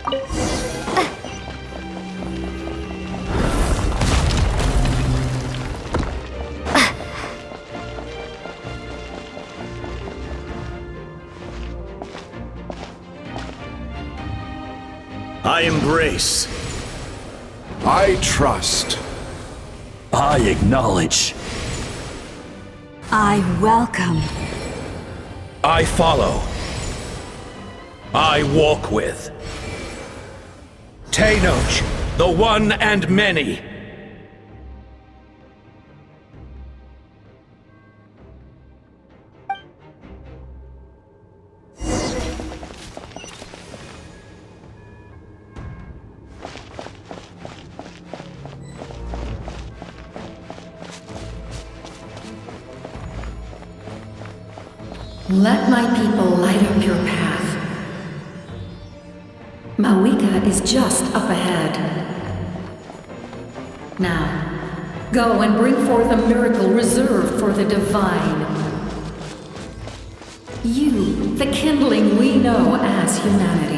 I embrace.
I trust.
I acknowledge.
I welcome.
I follow. I walk with. Tenoch, the one and many.
Let my people light up your path. Mavuika is just up ahead. Now, go and bring forth a miracle reserved for the divine. You, the kindling we know as humanity.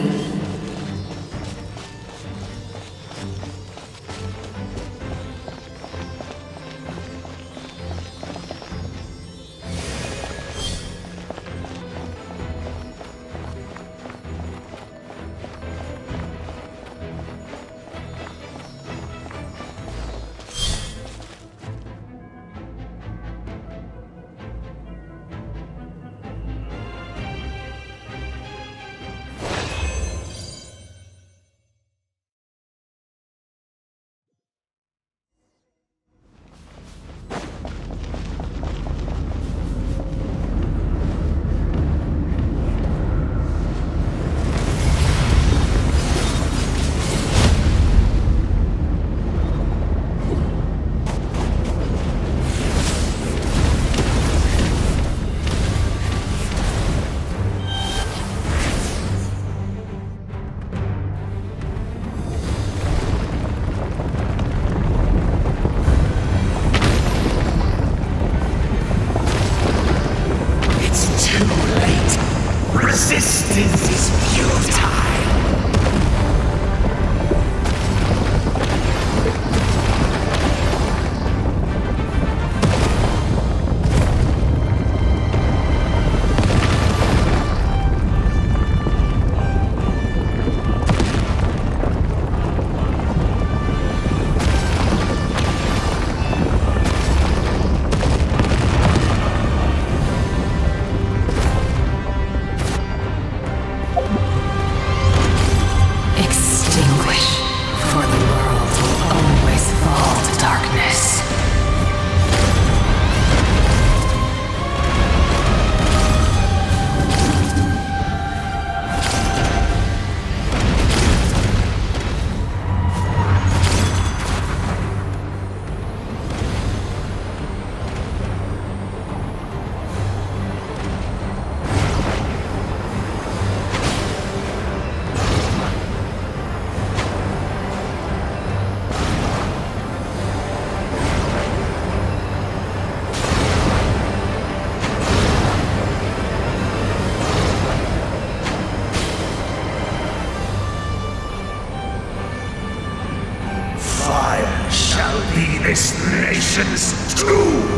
Resistance is futile.
This nation's tomb!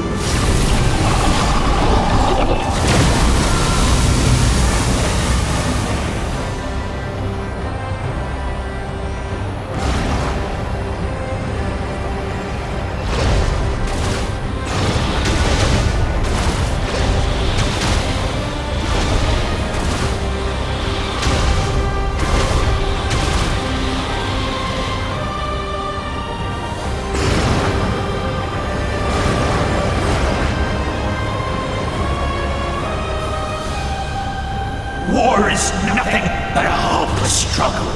War is nothing but a hopeless struggle.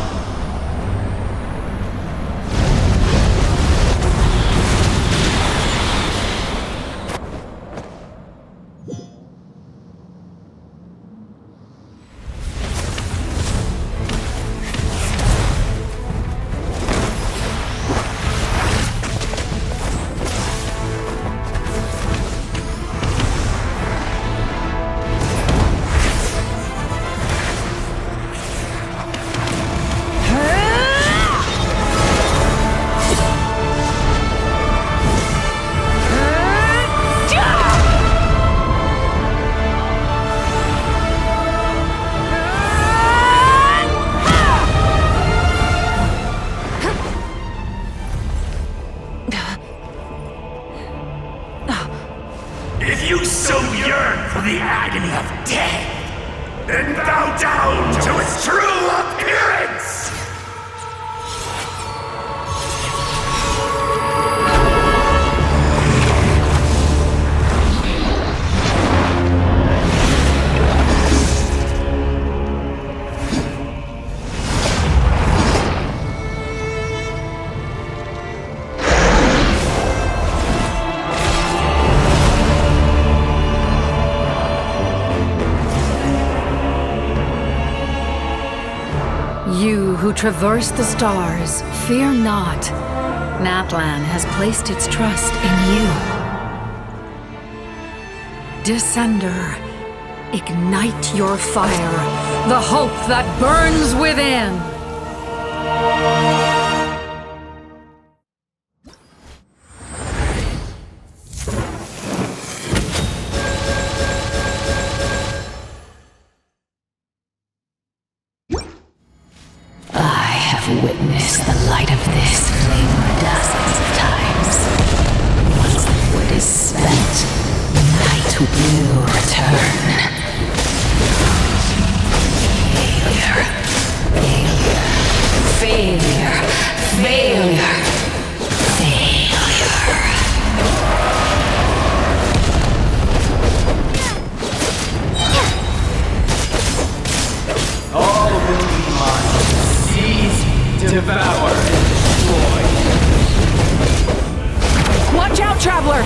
bow down to its true appearance!
You who traverse the stars, fear not. Natlan has placed its trust in you. Descender, ignite your fire, the hope that burns within. Witness the light of this flame dozens of times. Once the wood is spent, night will return. Failure. Failure. Failure. Failure.
All will be mine. Seize, devour, and destroy.
Watch out, Traveler!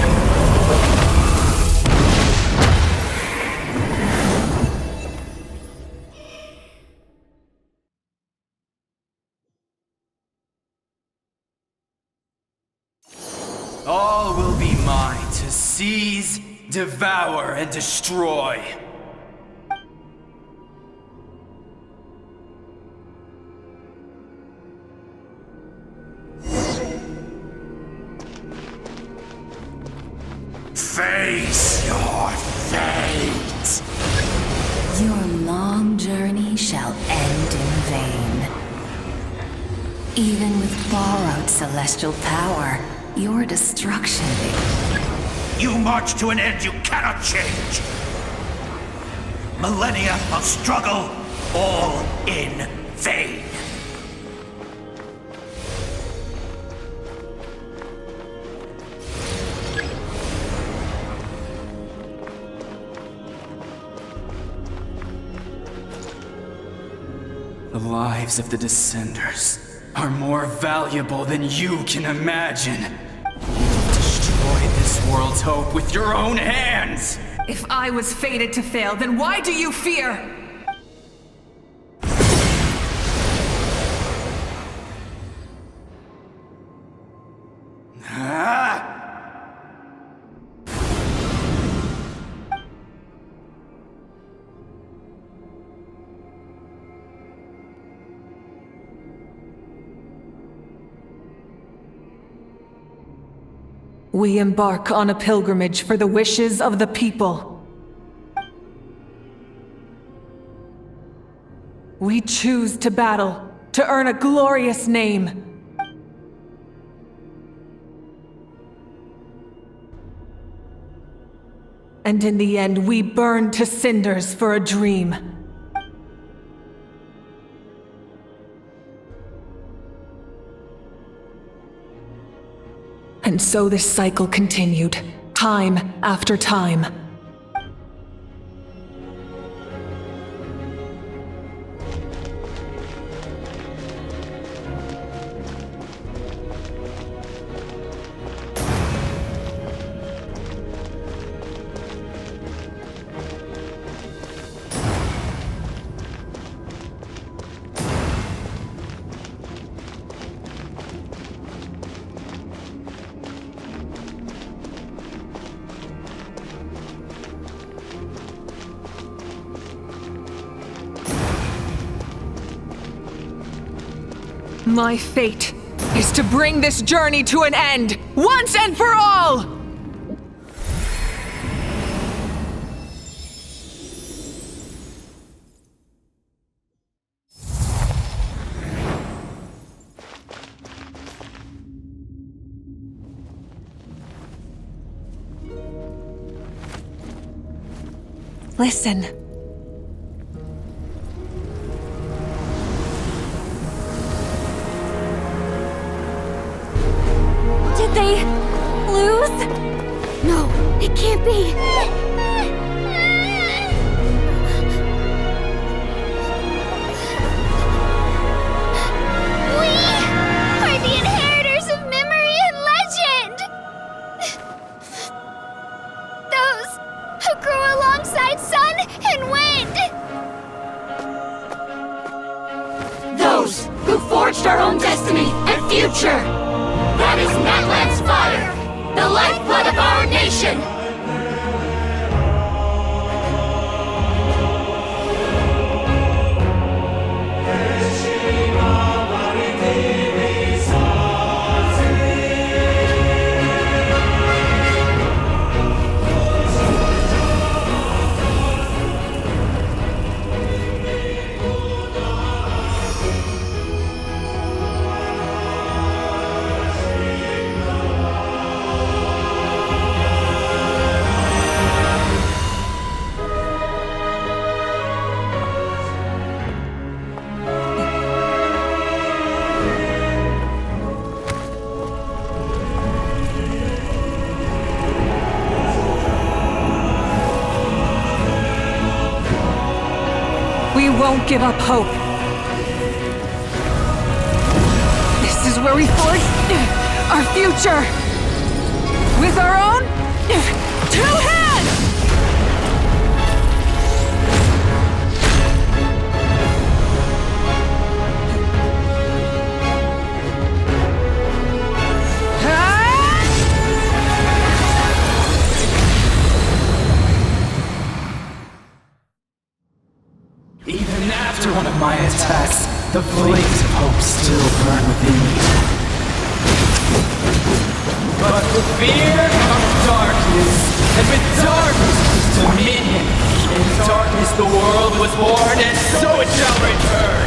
All will be mine to seize, devour, and destroy.
Face your fate!
Your long journey shall end in vain. Even with borrowed celestial power, your destruction.
You march to an end you cannot change. Millennia of struggle, all in vain.
The lives of the Descenders are more valuable than you can imagine. You've destroyed this world's hope with your own hands!
If I was fated to fail, then why do you fear? We embark on a pilgrimage for the wishes of the people. We choose to battle, to earn a glorious name. And in the end, we burn to cinders for a dream. And so this cycle continued, time after time. My fate is to bring this journey to an end, once and for all! Listen.
It can't be!
We are the inheritors of memory and legend! Those who grew alongside sun and wind!
Those who forged our own destiny and future! That is Natlan's fire! The lifeblood of our nation!
We won't give up hope. This is where we forge our future. With our own 2 hands!
Even after one of my attacks, the flames of hope still burn within me. But the fear comes darkness, and with darkness comes dominion. In darkness the world was born, and so it shall return.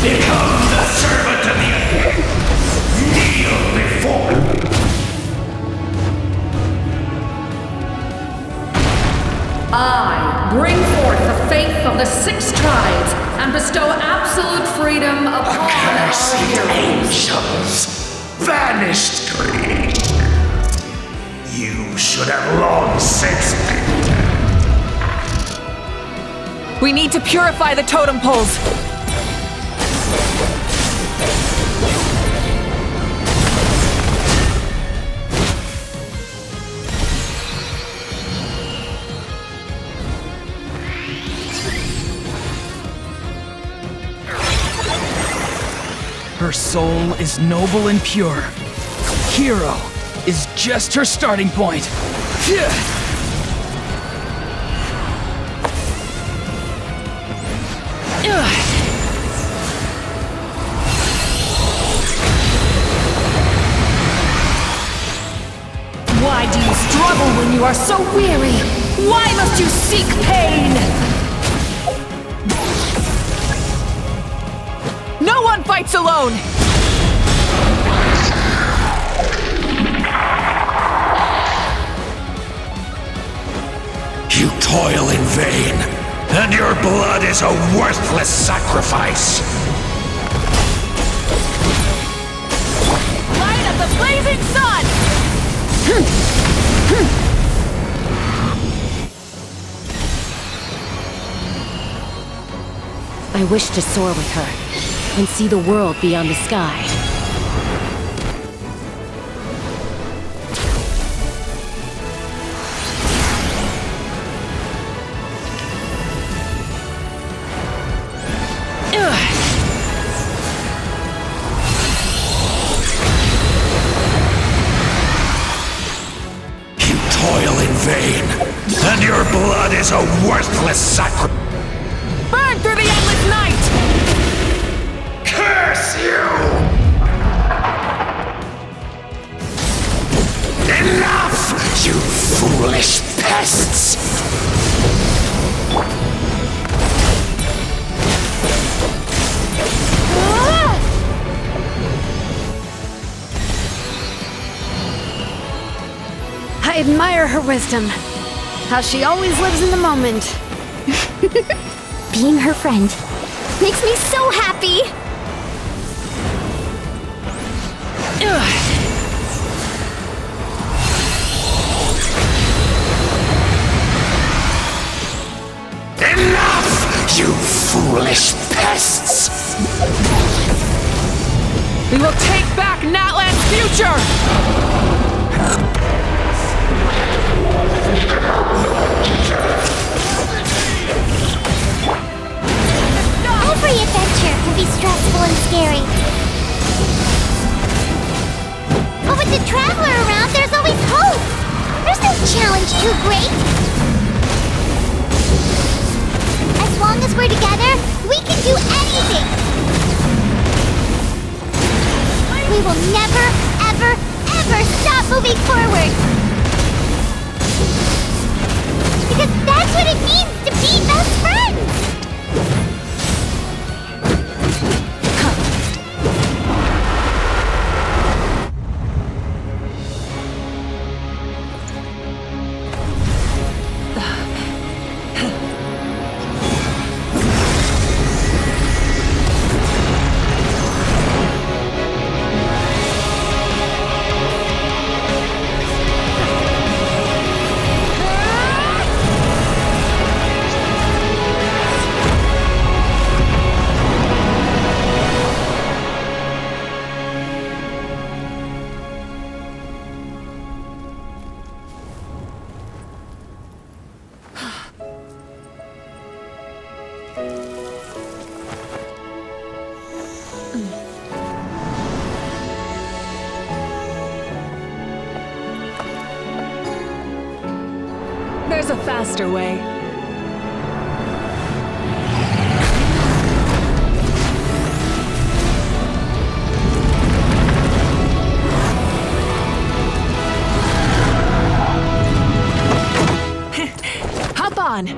Become the servant of the earth. Kneel before me.
I bring forth the faith of the 6 tribes and bestow absolute freedom upon our heroes.
Angels, vanished greed. You should have long since been dead.
We need to purify the totem poles.
Her soul is noble and pure. Hero is just her starting point.
Why do you struggle when you are so weary? Why must you seek pain?
No one fights alone!
You toil in vain, and your blood is a worthless sacrifice.
Light of the blazing sun!
I wish to soar with her and see the world beyond the sky.
You toil in vain, and your blood is a worthless sacrifice.
Burn through the endless night!
Curse you! Enough, you foolish pests!
I
I admire her wisdom. How she always lives in the moment.
Being her friend makes me so happy!
Enough, you foolish pests!
We will take back Natlan's future!
Every adventure can be stressful and scary. But with the Traveler around, there's always hope! There's no challenge too great! As long as we're together, we can do anything! We will never, ever, ever stop moving forward! Because that's what it means to be best friends!
There's a faster way. Hop on!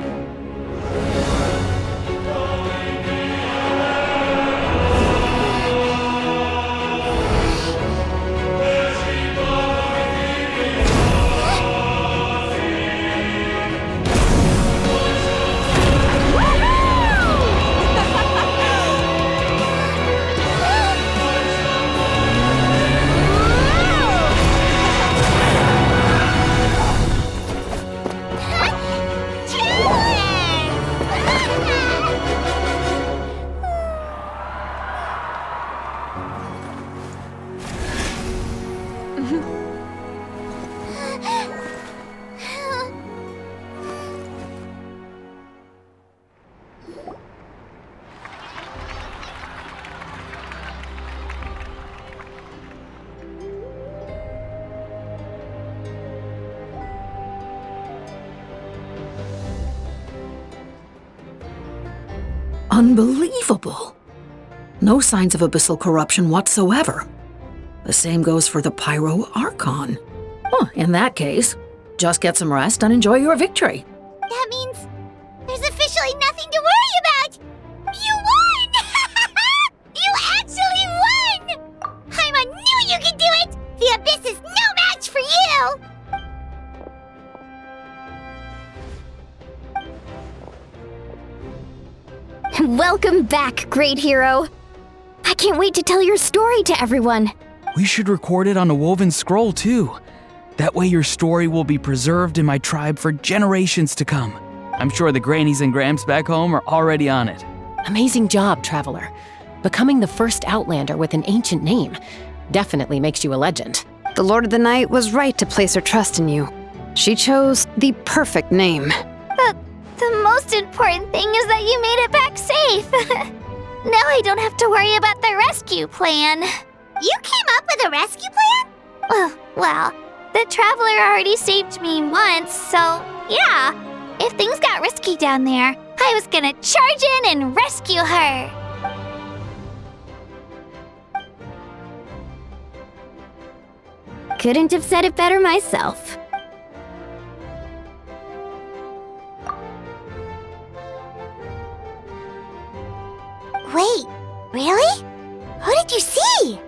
Unbelievable! No signs of abyssal corruption whatsoever. The same goes for the Pyro Archon. Oh, in that case, just get some rest and enjoy your victory.
That means there's officially nothing to worry about! You won! You actually won! Paimon knew you could do it! The Abyss is no match for you!
Welcome back, great hero! I can't wait to tell your story to everyone!
We should record it on a woven scroll, too. That way your story will be preserved in my tribe for generations to come. I'm sure the grannies and gramps back home are already on it.
Amazing job, Traveler. Becoming the first Outlander with an ancient name definitely makes you a legend.
The Lord of the Night was right to place her trust in you. She chose the perfect name.
The most important thing is that you made it back safe. Now I don't have to worry about the rescue plan.
You came up with a rescue plan?
Well, the Traveler already saved me once, so yeah. If things got risky down there, I was gonna charge in and rescue her.
Couldn't have said it better myself.
Wait, really? Who did you see?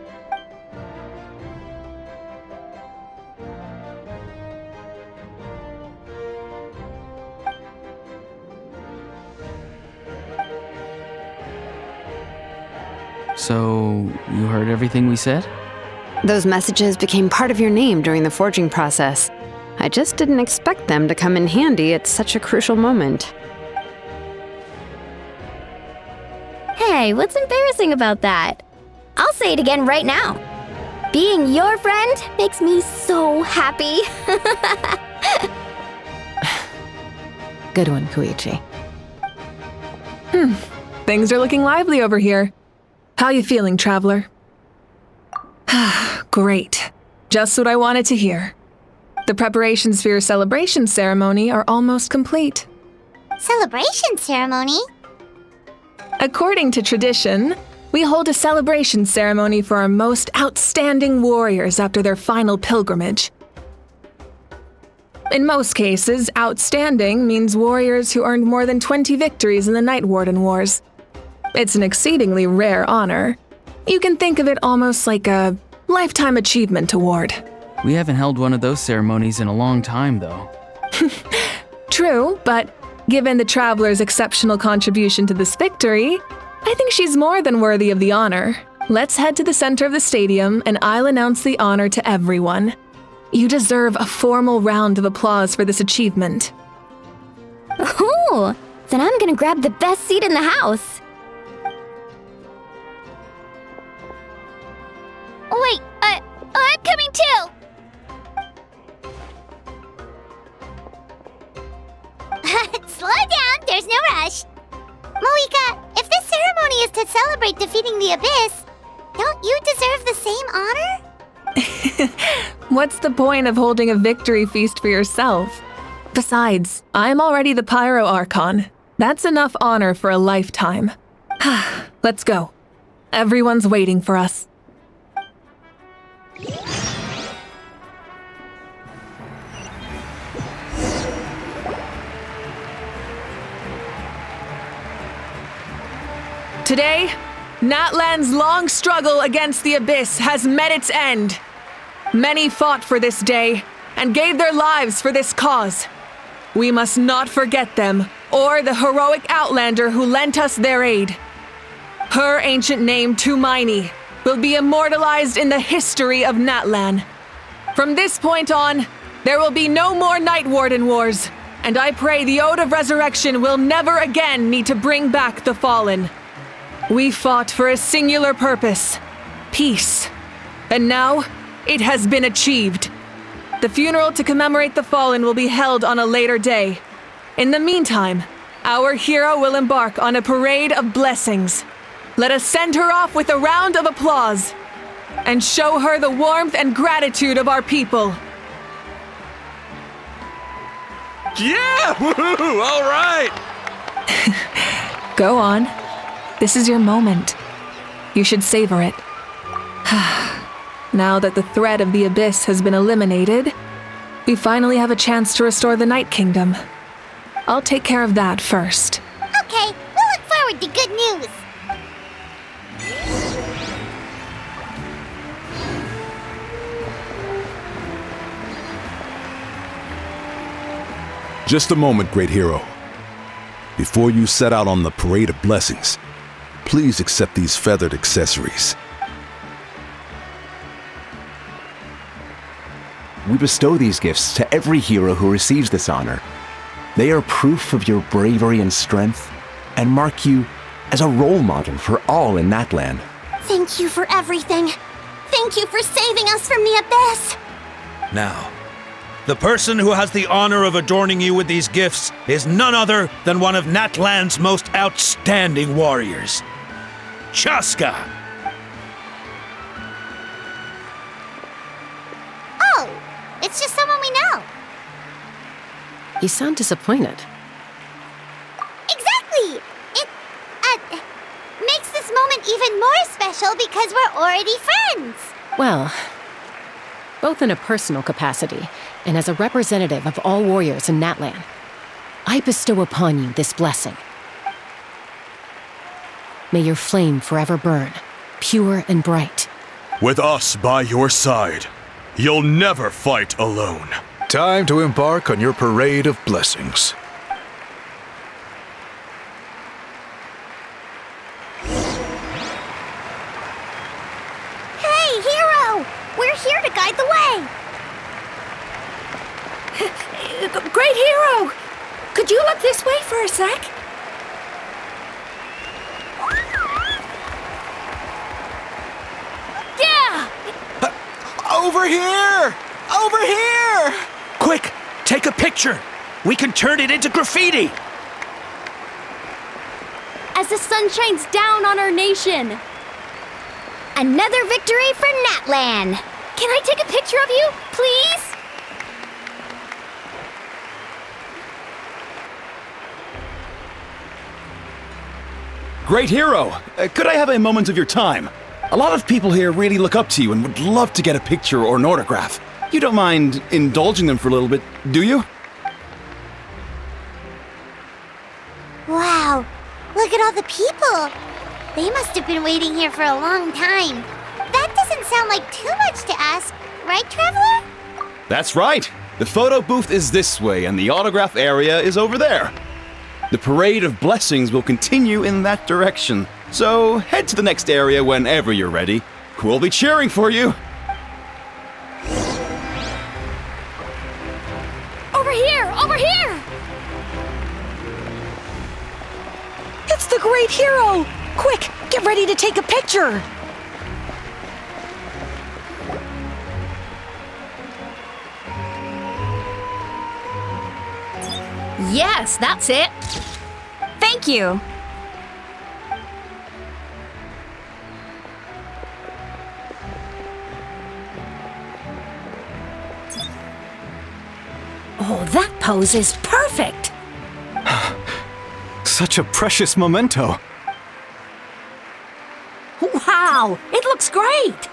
So, you heard everything we said?
Those messages became part of your name during the forging process. I just didn't expect them to come in handy at such a crucial moment.
Hey, what's embarrassing about that? I'll say it again right now. Being your friend makes me so happy.
Good one, Koichi.
Things are looking lively over here. How you feeling, Traveler? Great. Just what I wanted to hear. The preparations for your celebration ceremony are almost complete.
Celebration ceremony?
According to tradition, we hold a celebration ceremony for our most outstanding warriors after their final pilgrimage. In most cases, outstanding means warriors who earned more than 20 victories in the Night Warden Wars. It's an exceedingly rare honor. You can think of it almost like a lifetime achievement award.
We haven't held one of those ceremonies in a long time, though.
True, but given the Traveler's exceptional contribution to this victory, I think she's more than worthy of the honor. Let's head to the center of the stadium and I'll announce the honor to everyone. You deserve a formal round of applause for this achievement.
Ooh, then I'm gonna grab the best seat in the house.
Wait, I'm coming too!
Slow down, there's no rush. Mavuika, if this ceremony is to celebrate defeating the Abyss, don't you deserve the same honor?
What's the point of holding a victory feast for yourself? Besides, I'm already the Pyro Archon. That's enough honor for a lifetime. Let's go. Everyone's waiting for us. Today, Natlan's long struggle against the Abyss has met its end. Many fought for this day and gave their lives for this cause. We must not forget them or the heroic Outlander who lent us their aid. Her ancient name, Tumaini, will be immortalized in the history of Natlan. From this point on, there will be no more Night Warden Wars, and I pray the Ode of Resurrection will never again need to bring back the Fallen. We fought for a singular purpose, peace. And now, it has been achieved. The funeral to commemorate the Fallen will be held on a later day. In the meantime, our hero will embark on a parade of blessings. Let us send her off with a round of applause and show her the warmth and gratitude of our people.
Yeah! Woohoo! All right!
Go on. This is your moment. You should savor it. Now that the threat of the Abyss has been eliminated, we finally have a chance to restore the Night Kingdom. I'll take care of that first.
Okay, we'll look forward to good news.
Just a moment, great hero. Before you set out on the parade of blessings, please accept these feathered accessories.
We bestow these gifts to every hero who receives this honor. They are proof of your bravery and strength, and mark you as a role model for all in Natlan.
Thank you for everything. Thank you for saving us from the Abyss.
Now, the person who has the honor of adorning you with these gifts is none other than one of Natlan's most outstanding warriors, Chaska.
Oh, it's just someone we know.
You sound disappointed.
Exactly! It, makes this moment even more special because we're already friends.
Well, both in a personal capacity and as a representative of all warriors in Natlan, I bestow upon you this blessing. May your flame forever burn, pure and bright.
With us by your side, you'll never fight alone.
Time to embark on your parade of blessings.
here to guide the way. Great hero! Could you look this way for a sec?
Yeah!
Over here! Over here!
Quick, take a picture. We can turn it into graffiti.
As the sun shines down on our nation. Another victory for Natlan. Can I take a picture of you, please?
Great hero! Could I have a moment of your time? A lot of people here really look up to you and would love to get a picture or an autograph. You don't mind indulging them for a little bit, do you?
Wow, look at all the people. They must have been waiting here for a long time. That doesn't sound like too much to ask, right, Traveler?
That's right! The photo booth is this way and the autograph area is over there. The parade of blessings will continue in that direction, so head to the next area whenever you're ready. We'll be cheering for you!
Over here! Over here!
It's the great hero! Quick, get ready to take a picture!
Yes, that's it. Thank you.
Oh, that pose is perfect!
Such a precious memento.
Wow, it looks great!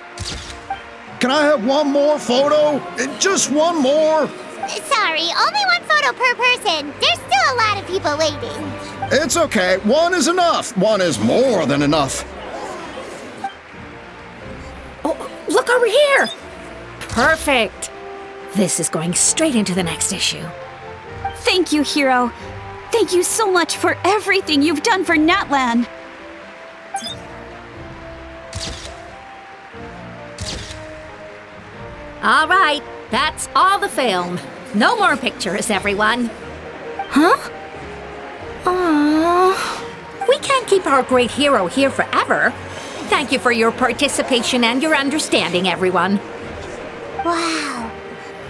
Can I have one more photo? Just one more?
Sorry, only one photo per person. There's still a lot of people waiting.
It's okay. One is enough. One is more than enough.
Oh, look over here! Perfect! This is going straight into the next issue.
Thank you, hero. Thank you so much for everything you've done for Natlan.
All right, that's all the film. No more pictures, everyone. Huh? Aww. We can't keep our great hero here forever. Thank you for your participation and your understanding, everyone.
Wow,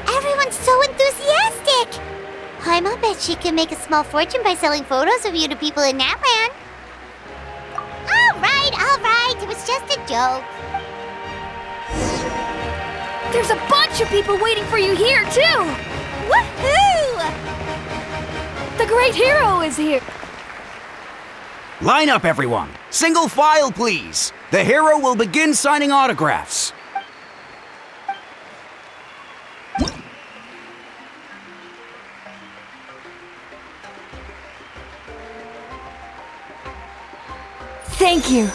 everyone's so enthusiastic. I'll bet she can make a small fortune by selling photos of you to people in Natlan. All right, it was just a joke.
There's a bunch of people waiting for you here, too! Woohoo! The great hero is here!
Line up, everyone. Single file, please. The hero will begin signing autographs.
Thank you.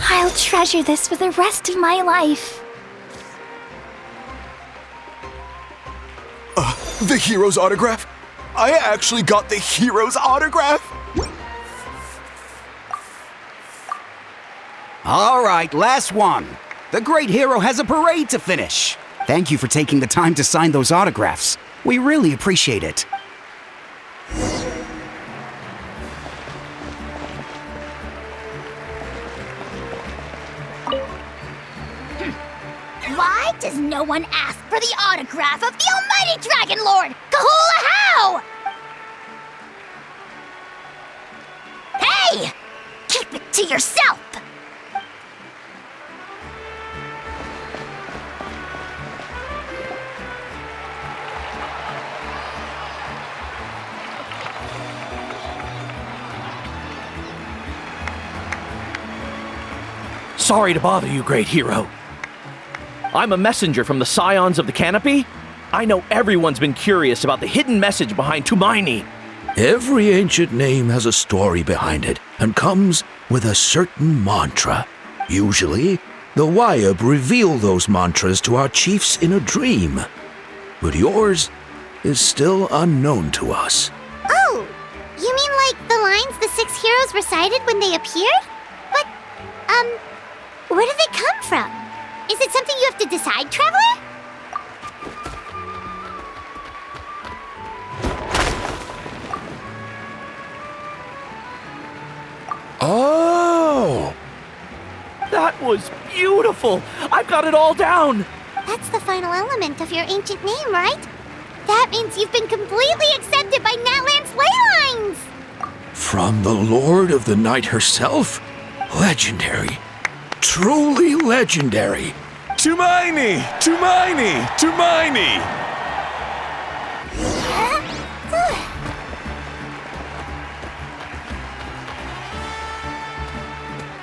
I'll treasure this for the rest of my life.
The hero's autograph? I actually got the hero's autograph?
All right, last one. The great hero has a parade to finish. Thank you for taking the time to sign those autographs. We really appreciate it.
Why does no one ask for the autograph of the almighty Dragon Lord, Kahula How? Hey! Keep it to yourself!
Sorry to bother you, great hero.
I'm a messenger from the Scions of the Canopy. I know everyone's been curious about the hidden message behind Tumaini.
Every ancient name has a story behind it and comes with a certain mantra. Usually, the Wayab reveal those mantras to our chiefs in a dream. But yours is still unknown to us.
Oh, you mean like the lines the 6 heroes recited when they appeared? But Where do they come from? Is it something you have to decide, Traveler?
Oh! That was beautiful! I've got it all down!
That's the final element of your ancient name, right? That means you've been completely accepted by Natlan's ley lines!
From the Lord of the Night herself? Legendary. Truly legendary.
Tumaini! Tumaini! Tumaini!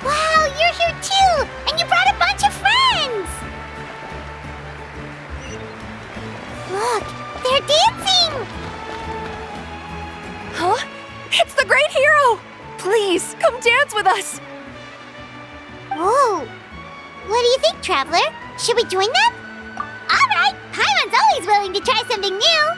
Wow, you're here too! And you brought a bunch of friends! Look, they're dancing!
Huh? It's the Great Hero! Please, come dance with us!
Whoa! What do you think, Traveler? Should we join them? Alright! Paimon's always willing to try something new!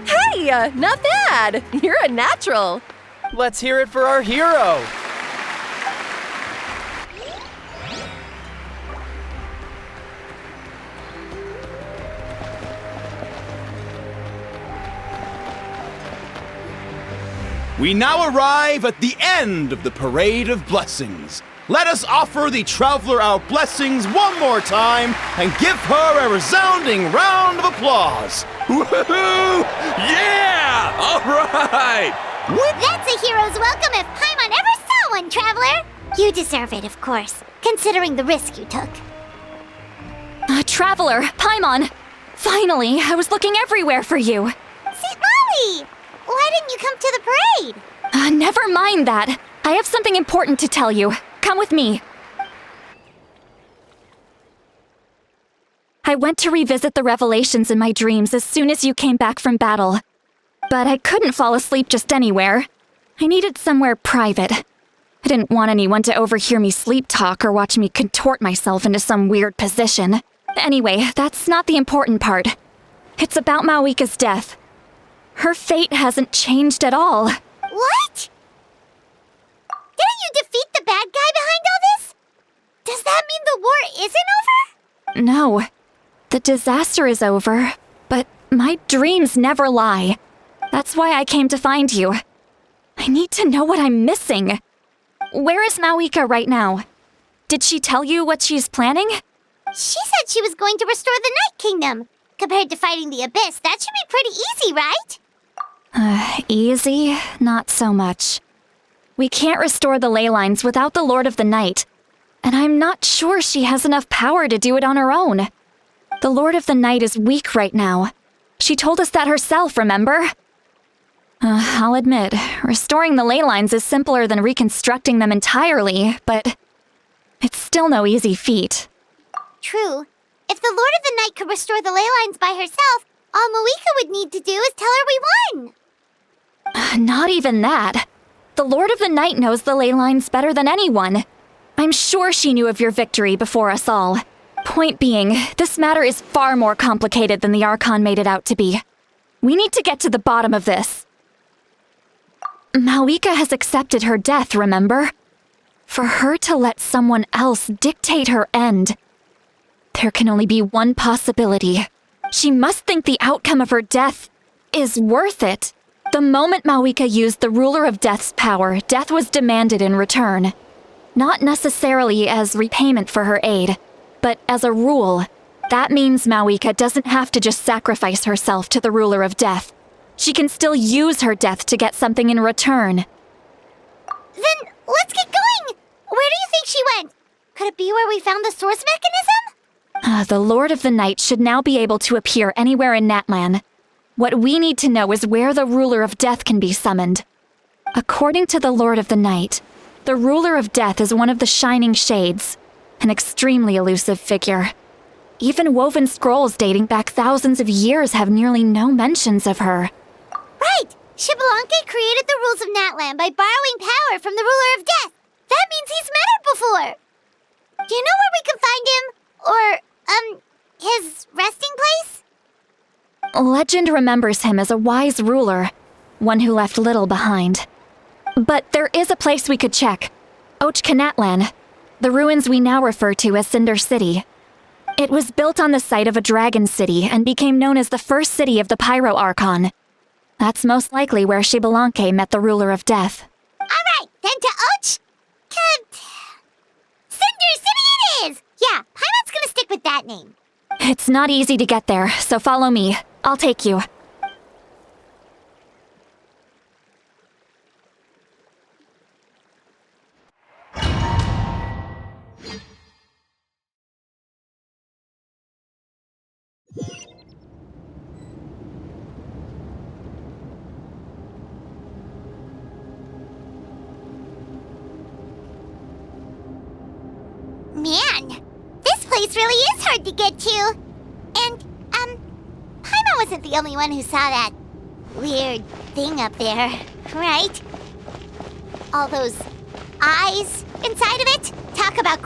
Hey, not bad! You're a natural!
Let's hear it for our hero!
We now arrive at the end of the Parade of Blessings. Let us offer the Traveler our blessings one more time and give her a resounding round of applause.
Woohoo! Yeah! All right!
That's a hero's welcome if Paimon ever saw one, Traveler! You deserve it, of course, considering the risk you took.
Traveler, Paimon! Finally, I was looking everywhere for you.
St. Molly! Why didn't you come to the parade?
Never mind that. I have something important to tell you. Come with me. I went to revisit the revelations in my dreams as soon as you came back from battle. But I couldn't fall asleep just anywhere. I needed somewhere private. I didn't want anyone to overhear me sleep talk or watch me contort myself into some weird position. Anyway, that's not the important part. It's about Mavuika's death. Her fate hasn't changed at all.
What? Didn't you defeat the bad guy behind all this? Does that mean the war isn't over?
No. The disaster is over, but my dreams never lie. That's why I came to find you. I need to know what I'm missing. Where is Mavuika right now? Did she tell you what she's planning?
She said she was going to restore the Night Kingdom. Compared to fighting the Abyss, that should be pretty easy, right?
Easy? Not so much. We can't restore the ley lines without the Lord of the Night, and I'm not sure she has enough power to do it on her own. The Lord of the Night is weak right now. She told us that herself, remember? I'll admit, restoring the ley lines is simpler than reconstructing them entirely, but it's still no easy feat.
True. If the Lord of the Night could restore the ley lines by herself, all Mavuika would need to do is tell her we won.
Not even that. The Lord of the Night knows the ley lines better than anyone. I'm sure she knew of your victory before us all. Point being, this matter is far more complicated than the Archon made it out to be. We need to get to the bottom of this. Mavuika has accepted her death, remember? For her to let someone else dictate her end, there can only be one possibility. She must think the outcome of her death is worth it. The moment Mavuika used the Ruler of Death's power, death was demanded in return. Not necessarily as repayment for her aid, but as a rule. That means Mavuika doesn't have to just sacrifice herself to the Ruler of Death. She can still use her death to get something in return.
Then let's get going! Where do you think she went? Could it be where we found the source mechanism?
The Lord of the Night should now be able to appear anywhere in Natlan. What we need to know is where the Ruler of Death can be summoned. According to the Lord of the Night, the Ruler of Death is one of the Shining Shades, an extremely elusive figure. Even woven scrolls dating back thousands of years have nearly no mentions of her.
Right! Xbalanque created the rules of Natlan by borrowing power from the Ruler of Death. That means he's met her before. Do you know where we can find him? Or, his resting place?
Legend remembers him as a wise ruler, one who left little behind. But there is a place we could check. Natlan, the ruins we now refer to as Cinder City. It was built on the site of a dragon city and became known as the first city of the Pyro Archon. That's most likely where Xbalanque met the Ruler of Death.
Alright, then to Cinder City it is! Yeah, Paimon's gonna stick with that name.
It's not easy to get there, so follow me. I'll take you.
Man, this place really is hard to get to. And, Paimon wasn't the only one who saw that weird thing up there, right? All those eyes inside of it? Talk about...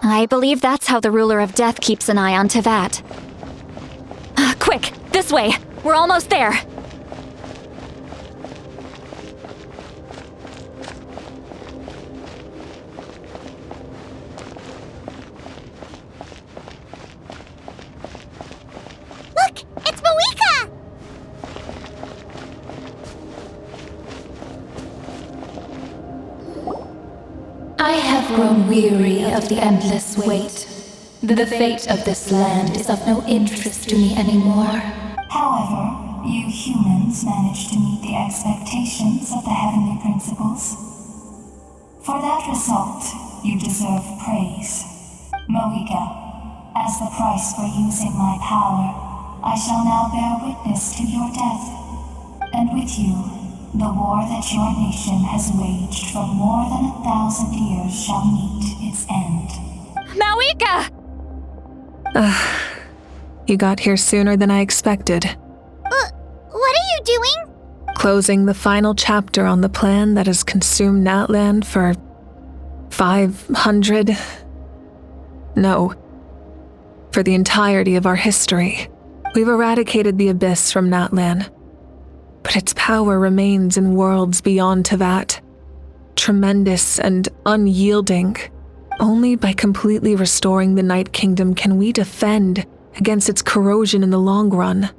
I believe that's how the Ruler of Death keeps an eye on Teyvat. Quick, this way! We're almost there!
Look! It's mavuika!
I have grown weary of the endless wait. The fate of this land is of no interest to me anymore.
However, you humans managed to meet the expectations of the heavenly principles. For that result, you deserve praise. Mavuika, as the price for using my power, I shall now bear witness to your death. And with you, the war that your nation has waged for more than 1,000 years shall meet its end.
Mavuika!
You got here sooner than I expected.
What are you doing?
Closing the final chapter on the plan that has consumed Natlan for 500... No. For the entirety of our history. We've eradicated the Abyss from Natlan. But its power remains in worlds beyond Teyvat. Tremendous and unyielding. Only by completely restoring the Night Kingdom can we defend against its corrosion in the long run.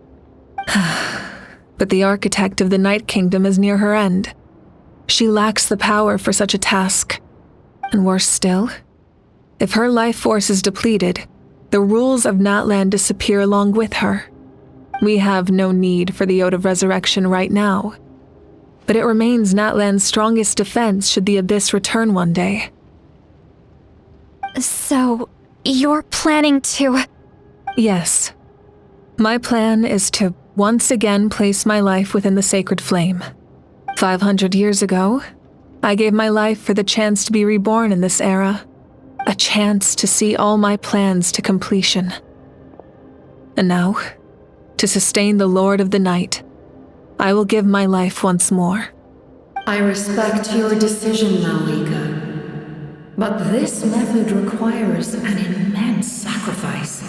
But the architect of the Night Kingdom is near her end. She lacks the power for such a task. And worse still, if her life force is depleted, the rules of Natlan disappear along with her. We have no need for the Ode of Resurrection right now. But it remains Natlan's strongest defense should the Abyss return one day.
So, you're planning to...
Yes. My plan is to once again place my life within the sacred flame. 500 years ago, I gave my life for the chance to be reborn in this era. A chance to see all my plans to completion. And now, to sustain the Lord of the Night, I will give my life once more.
I respect your decision, Mavuika. But this method requires an immense sacrifice.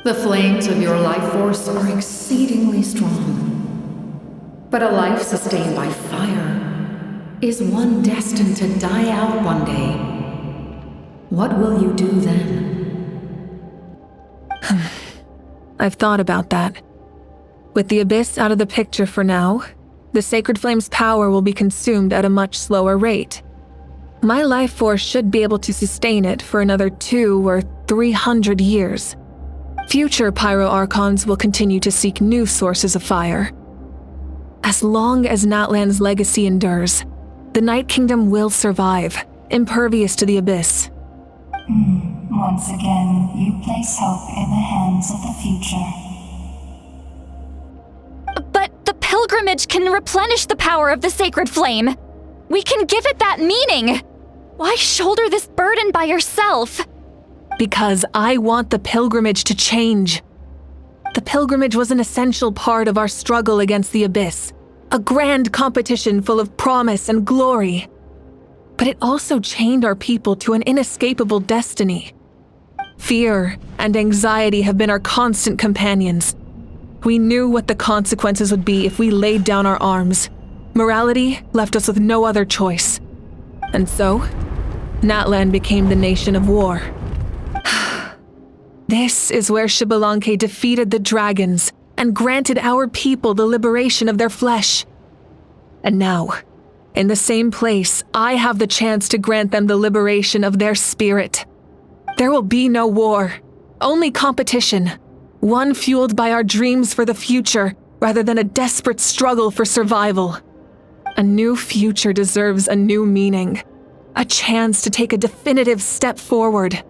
The flames of your life force are exceedingly strong. But a life sustained by fire is one destined to die out one day. What will you do then?
I've thought about that. With the Abyss out of the picture for now, the Sacred Flame's power will be consumed at a much slower rate. My life force should be able to sustain it for another 200 or 300 years. Future Pyro Archons will continue to seek new sources of fire. As long as Natlan's legacy endures, the Night Kingdom will survive, impervious to the Abyss.
Once again, you place hope in the hands of the future.
But the pilgrimage can replenish the power of the sacred flame. We can give it that meaning. Why shoulder this burden by yourself?
Because I want the pilgrimage to change. The pilgrimage was an essential part of our struggle against the abyss, a grand competition full of promise and glory. But it also chained our people to an inescapable destiny. Fear and anxiety have been our constant companions. We knew what the consequences would be if we laid down our arms. Morality left us with no other choice. And so, Natlan became the nation of war. This is where Xbalanque defeated the dragons and granted our people the liberation of their flesh. And now, in the same place, I have the chance to grant them the liberation of their spirit. There will be no war, only competition, one fueled by our dreams for the future rather than a desperate struggle for survival. A new future deserves a new meaning, a chance to take a definitive step forward.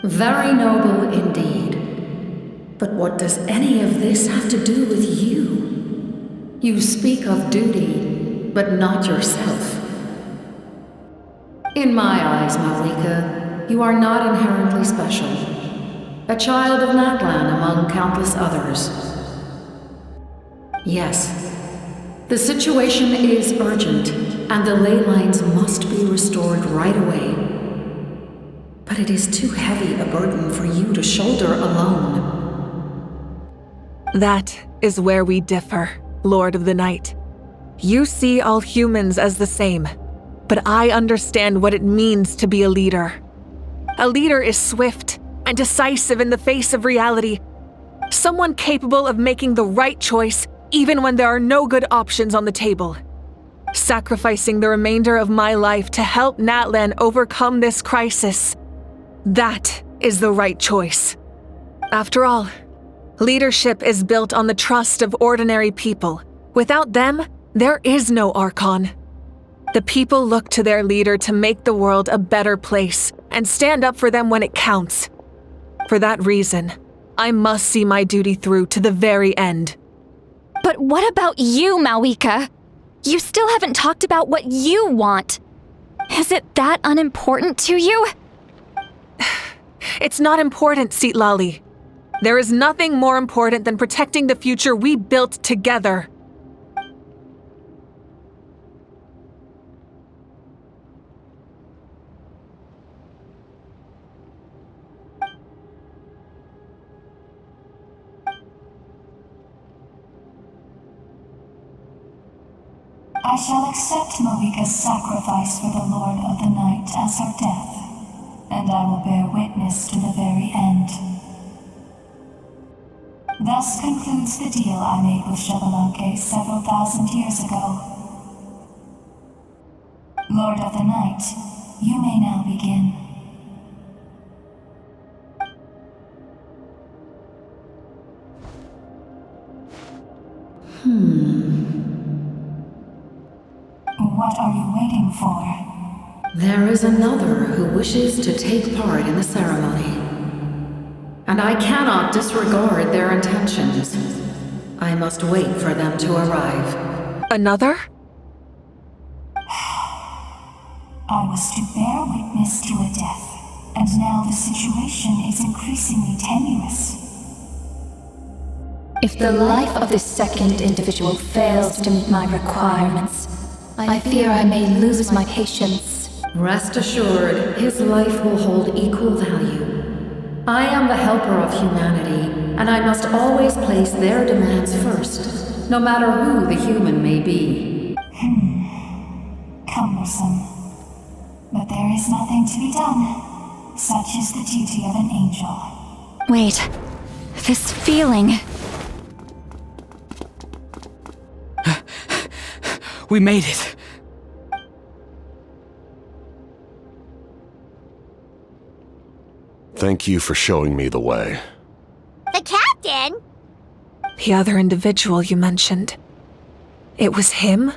Very noble indeed. But what does any of this have to do with you? You speak of duty, but not yourself. In my eyes, mavuika, you are not inherently special. A child of Natlan among countless others. Yes, the situation is urgent, and the ley lines must be restored right away. But it is too heavy a burden for you to shoulder alone.
That is where we differ, Lord of the Night. You see all humans as the same, but I understand what it means to be a leader. A leader is swift and decisive in the face of reality, someone capable of making the right choice even when there are no good options on the table. Sacrificing the remainder of my life to help Natlan overcome this crisis. That is the right choice. After all, leadership is built on the trust of ordinary people. Without them, there is no Archon. The people look to their leader to make the world a better place and stand up for them when it counts. For that reason, I must see my duty through to the very end.
But what about you, mavuika? You still haven't talked about what you want. Is it that unimportant to you?
It's not important, Citlali. There is nothing more important than protecting the future we built together.
I shall accept mavuika's sacrifice for the Lord of the Night as her death, and I will bear witness to the very end. Thus concludes the deal I made with Xbalanque several thousand years ago. Lord of the Night, you may now begin. What are you waiting for?
There is another who wishes to take part in the ceremony. And I cannot disregard their intentions. I must wait for them to arrive.
Another?
I was to bear witness to a death, and now the situation is increasingly tenuous.
If the life of this second individual fails to meet my requirements, I fear I may lose my patience.
Rest assured, his life will hold equal value. I am the helper of humanity, and I must always place their demands first, no matter who the human may be.
Cumbersome. But there is nothing to be done. Such is the duty of an angel.
Wait, this feeling.
We made it.
Thank you for showing me the way.
The captain?
The other individual you mentioned. It was him?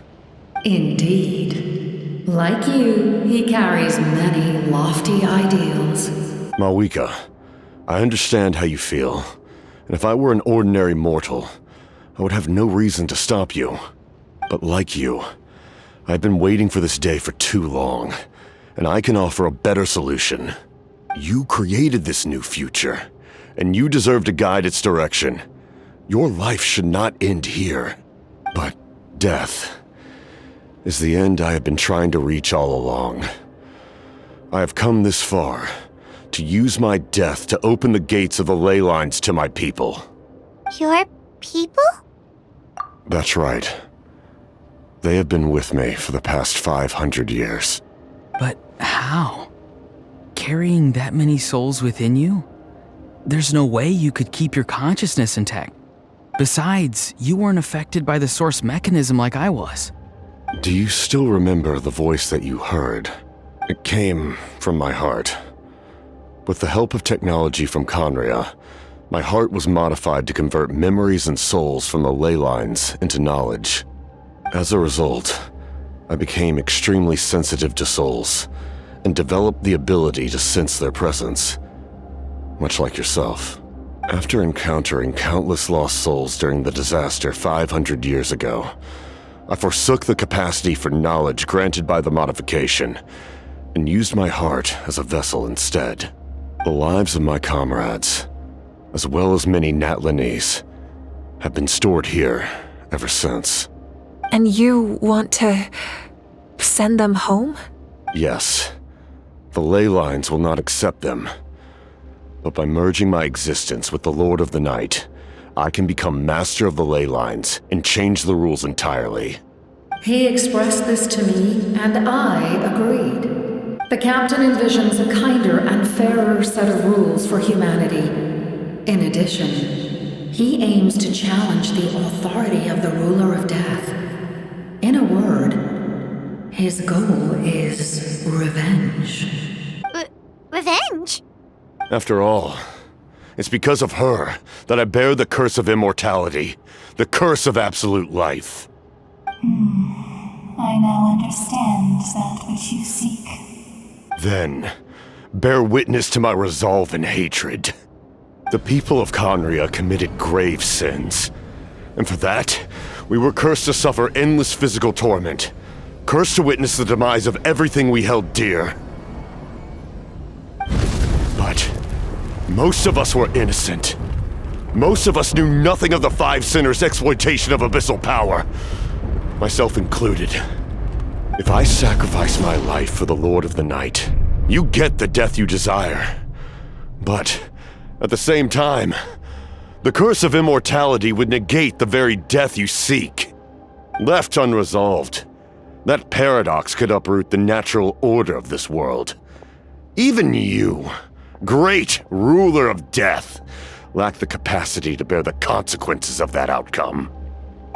Indeed. Like you, he carries many lofty ideals.
Mavuika, I understand how you feel, and if I were an ordinary mortal, I would have no reason to stop you. But like you, I've been waiting for this day for too long, and I can offer a better solution. You created this new future, and you deserve to guide its direction. Your life should not end here, but death is the end I have been trying to reach all along. I have come this far to use my death to open the gates of the ley lines to my people.
Your people?
That's right. They have been with me for the past 500 years.
But how? Carrying that many souls within you? There's no way you could keep your consciousness intact. Besides, you weren't affected by the source mechanism like I was.
Do you still remember the voice that you heard? It came from my heart. With the help of technology from Khaenri'ah, my heart was modified to convert memories and souls from the ley lines into knowledge. As a result, I became extremely sensitive to souls and developed the ability to sense their presence, much like yourself. After encountering countless lost souls during the disaster 500 years ago, I forsook the capacity for knowledge granted by the modification and used my heart as a vessel instead. The lives of my comrades, as well as many Natlanese, have been stored here ever since.
And you want to send them home?
Yes. The ley lines will not accept them. But by merging my existence with the Lord of the Night, I can become master of the ley lines and change the rules entirely.
He expressed this to me, and I agreed. The captain envisions a kinder and fairer set of rules for humanity. In addition, he aims to challenge the authority of the ruler of death. In a word, his goal is revenge.
Revenge?
After all, it's because of her that I bear the curse of immortality, the curse of absolute life.
I now understand that which you seek.
Then, bear witness to my resolve and hatred. The people of Khaenri'ah committed grave sins, and for that, we were cursed to suffer endless physical torment, cursed to witness the demise of everything we held dear. But most of us were innocent. Most of us knew nothing of the Five Sinners' exploitation of abyssal power, myself included. If I sacrifice my life for the Lord of the Night, you get the death you desire. But at the same time, the curse of immortality would negate the very death you seek. Left unresolved, that paradox could uproot the natural order of this world. Even you, great ruler of death, lack the capacity to bear the consequences of that outcome.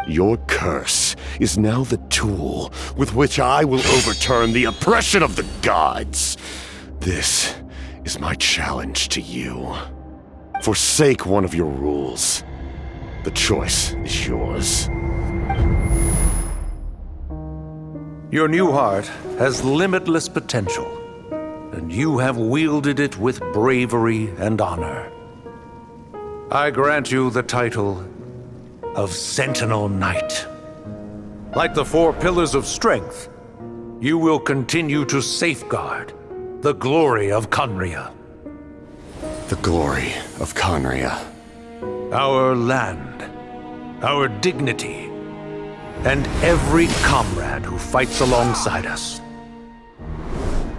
Your curse is now the tool with which I will overturn the oppression of the gods. This is my challenge to you. Forsake one of your rules. The choice is yours.
Your new heart has limitless potential, and you have wielded it with bravery and honor. I grant you the title of Sentinel Knight. Like the four pillars of strength, you will continue to safeguard the glory of Khaenri'ah.
The glory of Khaenri'ah.
Our land, our dignity, and every comrade who fights alongside us.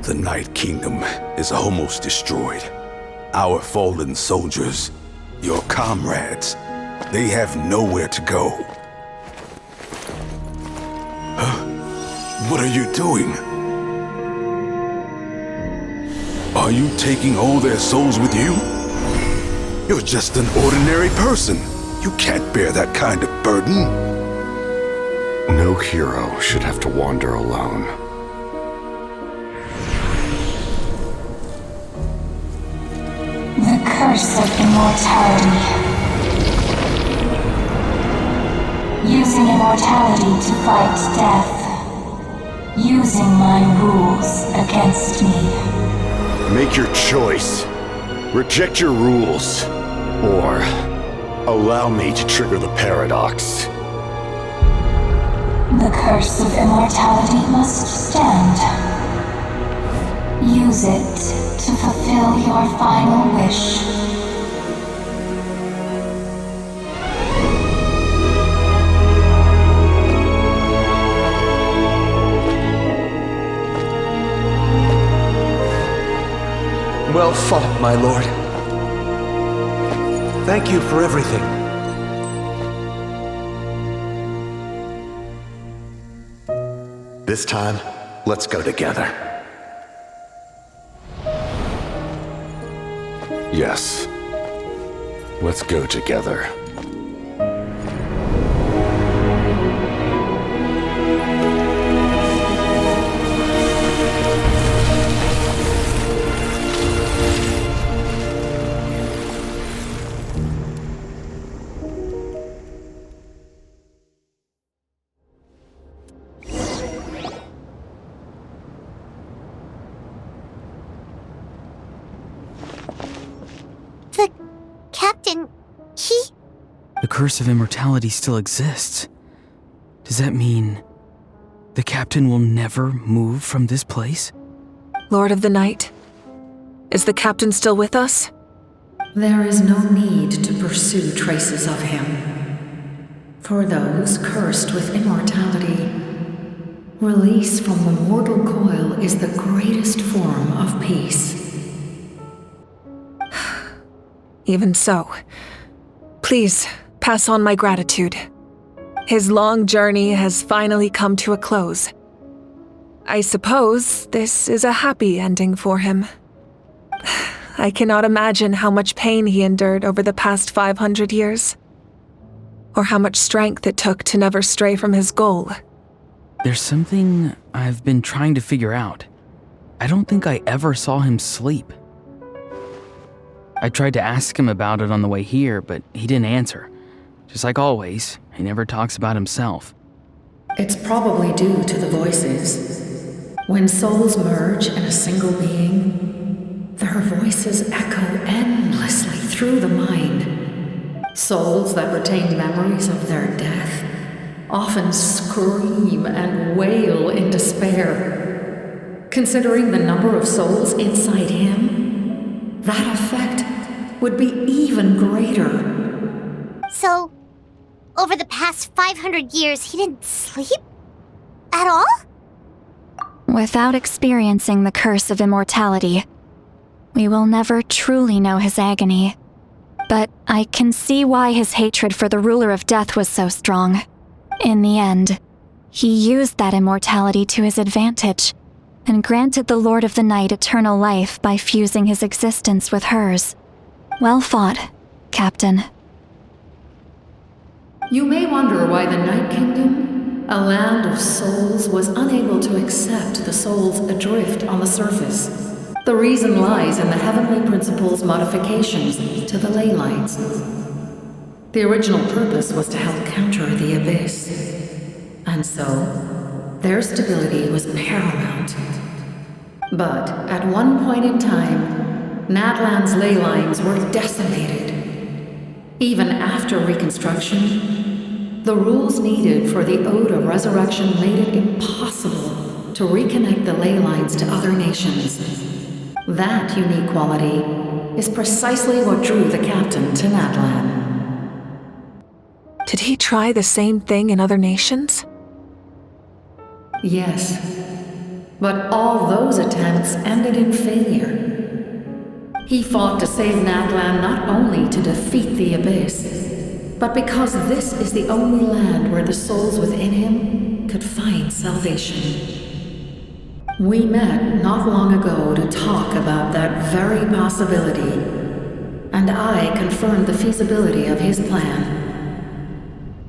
The Night Kingdom is almost destroyed. Our fallen soldiers, your comrades, they have nowhere to go. What are you doing? Are you taking all their souls with you? You're just an ordinary person. You can't bear that kind of burden.
No hero should have to wander alone.
The curse of immortality. Using immortality to fight death. using my rules against me.
Make your choice. Reject your rules. Or allow me to trigger the paradox.
The curse of immortality must stand. Use it to fulfill your final wish.
Well fought, my lord. Thank you for everything.
This time, let's go together. Yes. Let's go together.
The curse of immortality still exists. Does that mean the captain will never move from this place?
Lord of the Night, is the captain still with us?
There is no need to pursue traces of him. For those cursed with immortality, release from the mortal coil is the greatest form of peace.
Even so, please pass on my gratitude. His long journey has finally come to a close. I suppose this is a happy ending for him. I cannot imagine how much pain he endured over the past 500 years, or how much strength it took to never stray from his goal.
There's something I've been trying to figure out. I don't think I ever saw him sleep. I tried to ask him about it on the way here, but he didn't answer. Just like always, he never talks about himself.
It's probably due to the voices. When souls merge in a single being, their voices echo endlessly through the mind. Souls that retain memories of their death often scream and wail in despair. Considering the number of souls inside him, that effect would be even greater.
So, over the past 500 years, he didn't sleep? At all?
Without experiencing the curse of immortality, we will never truly know his agony. But I can see why his hatred for the ruler of death was so strong. In the end, he used that immortality to his advantage, and granted the Lord of the Night eternal life by fusing his existence with hers. Well fought, Captain.
You may wonder why the Night Kingdom, a land of souls, was unable to accept the souls adrift on the surface. The reason lies in the Heavenly Principle's modifications to the ley lines. The original purpose was to help counter the Abyss, and so their stability was paramount. But at one point in time, Natlan's ley lines were decimated. Even after reconstruction, the rules needed for the Ode of Resurrection made it impossible to reconnect the ley lines to other nations. That unique quality is precisely what drew the captain to Natlan.
Did he try the same thing in other nations?
Yes, but all those attempts ended in failure. He fought to save Natlan not only to defeat the Abyss, but because this is the only land where the souls within him could find salvation. We met not long ago to talk about that very possibility, and I confirmed the feasibility of his plan.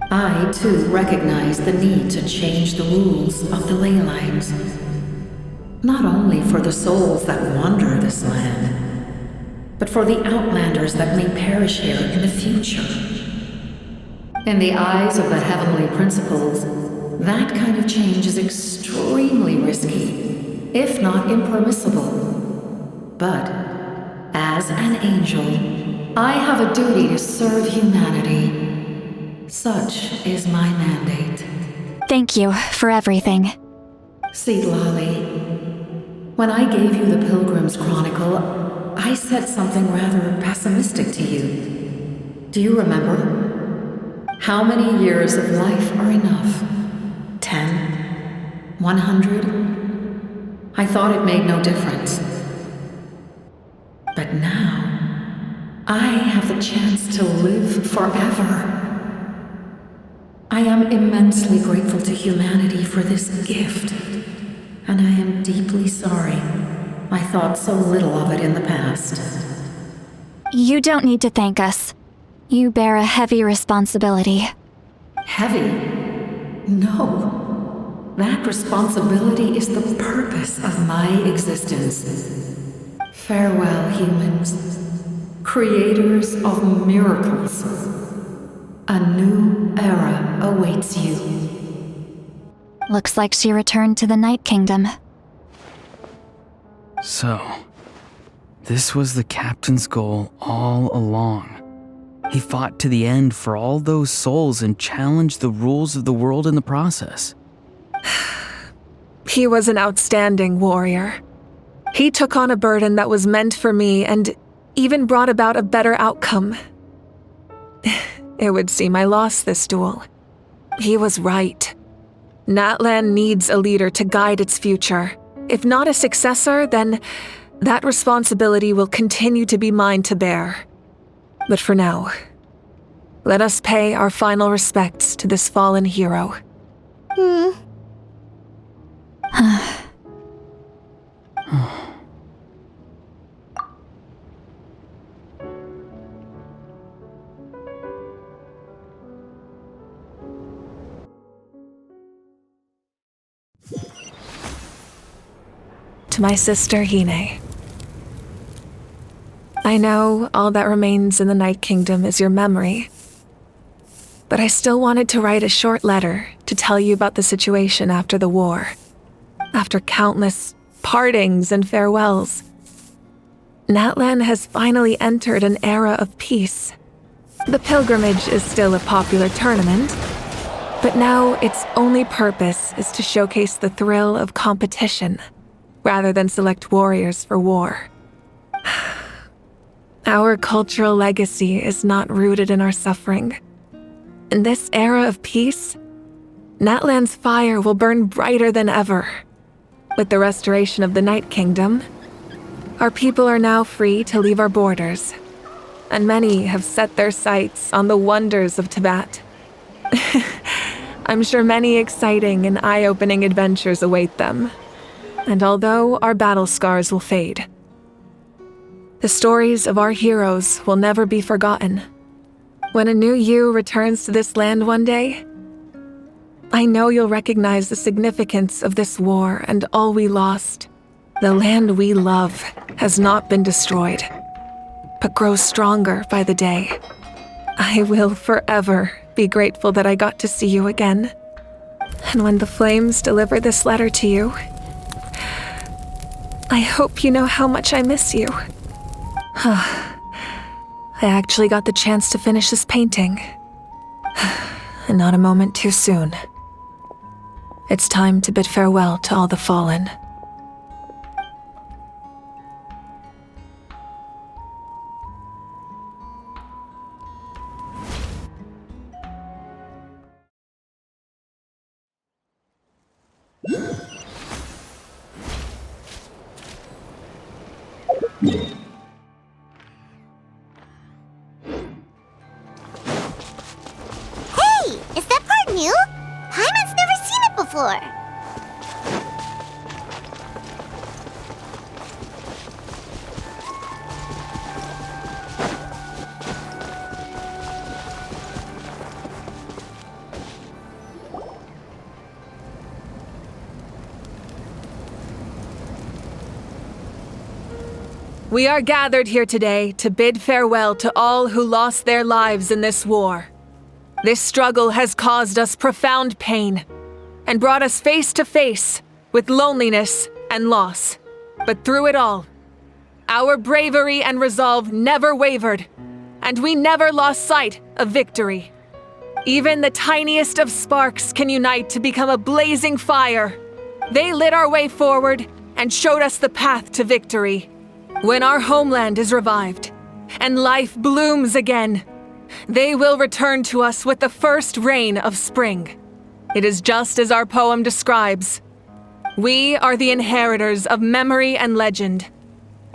I, too, recognized the need to change the rules of the ley lines, not only for the souls that wander this land, but for the outlanders that may perish here in the future. In the eyes of the Heavenly Principles, that kind of change is extremely risky, if not impermissible. But, as an angel, I have a duty to serve humanity. Such is my mandate.
Thank you for everything.
See, Lolly, when I gave you the Pilgrim's Chronicle, I said something rather pessimistic to you. Do you remember? How many years of life are enough? 10? 100? I thought it made no difference. But now, I have the chance to live forever. I am immensely grateful to humanity for this gift, and I am deeply sorry I thought so little of it in the past.
You don't need to thank us. You bear a heavy responsibility.
Heavy? No. That responsibility is the purpose of my existence. Farewell, humans. Creators of miracles. A new era awaits you.
Looks like she returned to the Night Kingdom.
So, this was the captain's goal all along. He fought to the end for all those souls and challenged the rules of the world in the process.
He was an outstanding warrior. He took on a burden that was meant for me and even brought about a better outcome. It would seem I lost this duel. He was right. Natlan needs a leader to guide its future. If not a successor, then that responsibility will continue to be mine to bear. But for now, let us pay our final respects to this fallen hero. To my sister Hine. I know all that remains in the Night Kingdom is your memory, but I still wanted to write a short letter to tell you about the situation after the war. After countless partings and farewells, Natlan has finally entered an era of peace. The pilgrimage is still a popular tournament, but now its only purpose is to showcase the thrill of competition, rather than select warriors for war. Our cultural legacy is not rooted in our suffering. In this era of peace, Natlan's fire will burn brighter than ever. With the restoration of the Night Kingdom, our people are now free to leave our borders, and many have set their sights on the wonders of Tibet. I'm sure many exciting and eye-opening adventures await them. And although our battle scars will fade, the stories of our heroes will never be forgotten. When a new you returns to this land one day, I know you'll recognize the significance of this war and all we lost. The land we love has not been destroyed, but grows stronger by the day. I will forever be grateful that I got to see you again. And when the flames deliver this letter to you, I hope you know how much I miss you. I actually got the chance to finish this painting. And not a moment too soon. It's time to bid farewell to all the fallen.
Hey, is that part new? Paimon's never seen it before.
We are gathered here today to bid farewell to all who lost their lives in this war. This struggle has caused us profound pain, and brought us face to face with loneliness and loss. But through it all, our bravery and resolve never wavered, and we never lost sight of victory. Even the tiniest of sparks can unite to become a blazing fire. They lit our way forward and showed us the path to victory. When our homeland is revived and life blooms again, they will return to us with the first rain of spring. It is just as our poem describes. We are the inheritors of memory and legend.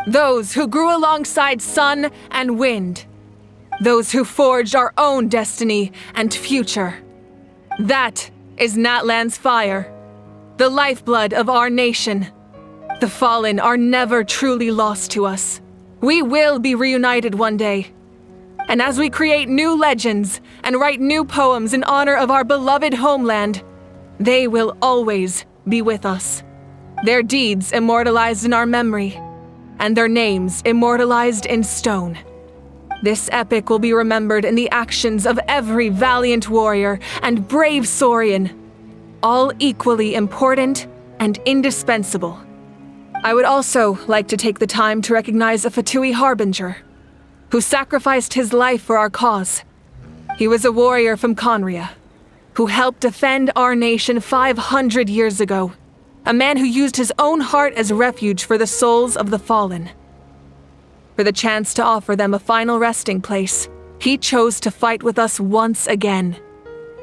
Those who grew alongside sun and wind. Those who forged our own destiny and future. That is Natlan's fire, the lifeblood of our nation. The fallen are never truly lost to us. We will be reunited one day. And as we create new legends and write new poems in honor of our beloved homeland, they will always be with us. Their deeds immortalized in our memory, and their names immortalized in stone. This epic will be remembered in the actions of every valiant warrior and brave Saurian, all equally important and indispensable. I would also like to take the time to recognize a Fatui Harbinger, who sacrificed his life for our cause. He was a warrior from Conria, who helped defend our nation 500 years ago. A man who used his own heart as refuge for the souls of the fallen. For the chance to offer them a final resting place, he chose to fight with us once again.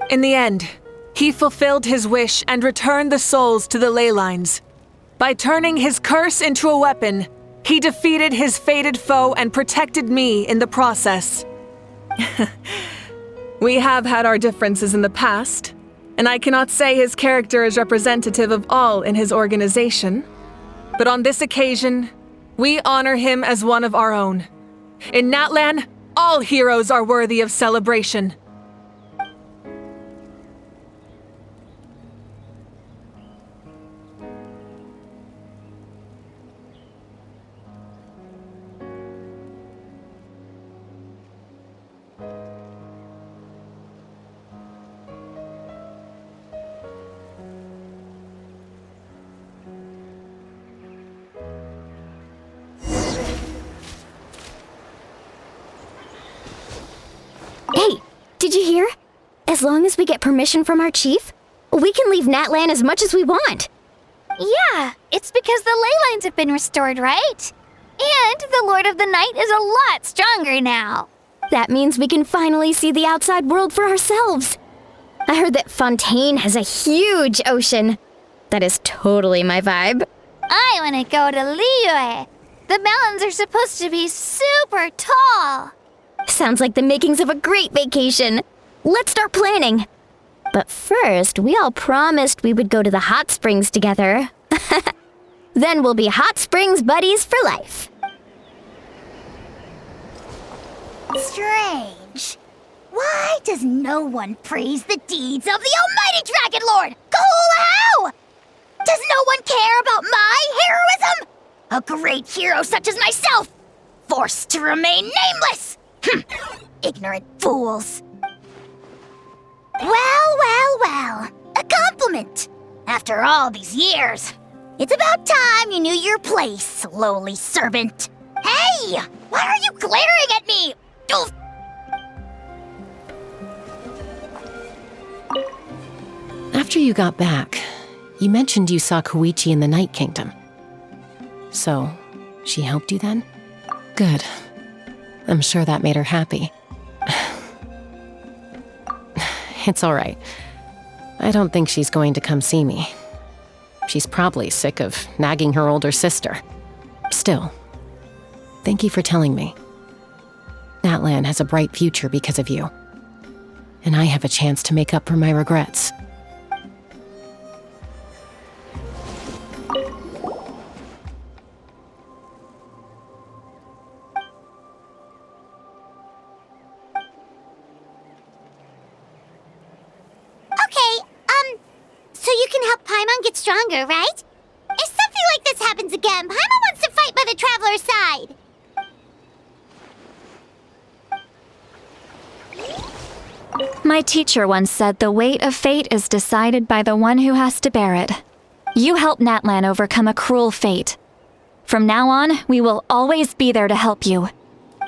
In the end, he fulfilled his wish and returned the souls to the ley lines. By turning his curse into a weapon, he defeated his fated foe and protected me in the process. We have had our differences in the past, and I cannot say his character is representative of all in his organization. But on this occasion, we honor him as one of our own. In Natlan, all heroes are worthy of celebration.
Hey, did you hear? As long as we get permission from our chief, we can leave Natlan as much as we want.
Yeah, it's because the ley lines have been restored, right? And the Lord of the Night is a lot stronger now.
That means we can finally see the outside world for ourselves. I heard that Fontaine has a huge ocean. That is totally my vibe.
I want to go to Liyue. The mountains are supposed to be super tall.
Sounds like the makings of a great vacation. Let's start planning. But first, we all promised we would go to the hot springs together. Then we'll be hot springs buddies for life.
Strange. Why does no one praise the deeds of the Almighty Dragon Lord, Kahula? Does no one care about my heroism? A great hero such as myself, forced to remain nameless. Ignorant fools. Well. A compliment. After all these years, it's about time you knew your place, lowly servant. Hey! Why are you glaring at me? Oof.
After you got back, you mentioned you saw Koichi in the Night Kingdom. So, she helped you then? Good. I'm sure that made her happy. It's all right. I don't think she's going to come see me. She's probably sick of nagging her older sister. Still, thank you for telling me. Natlan has a bright future because of you. And I have a chance to make up for my regrets.
So you can help Paimon get stronger, right? If something like this happens again, Paimon wants to fight by the Traveler's side.
My teacher once said the weight of fate is decided by the one who has to bear it. You helped Natlan overcome a cruel fate. From now on, we will always be there to help you.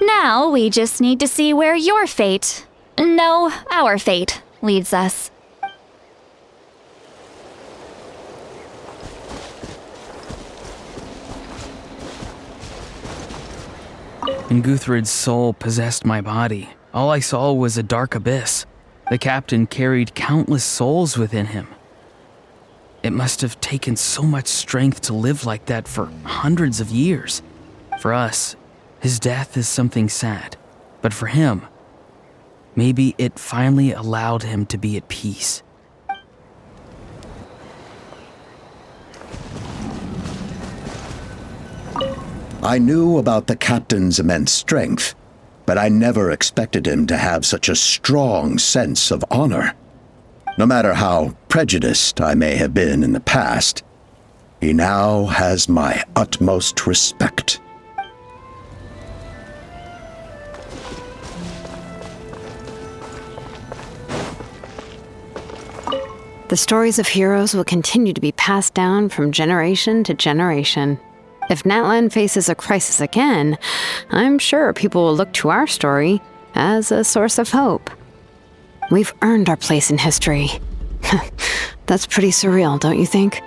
Now, we just need to see where your fate, no, our fate, leads us.
When Guthred's soul possessed my body, all I saw was a dark abyss. The captain carried countless souls within him. It must have taken so much strength to live like that for hundreds of years. For us, his death is something sad. But for him, maybe it finally allowed him to be at peace.
I knew about the captain's immense strength, but I never expected him to have such a strong sense of honor. No matter how prejudiced I may have been in the past, he now has my utmost respect.
The stories of heroes will continue to be passed down from generation to generation. If Natlan faces a crisis again, I'm sure people will look to our story as a source of hope. We've earned our place in history. That's pretty surreal, don't you think?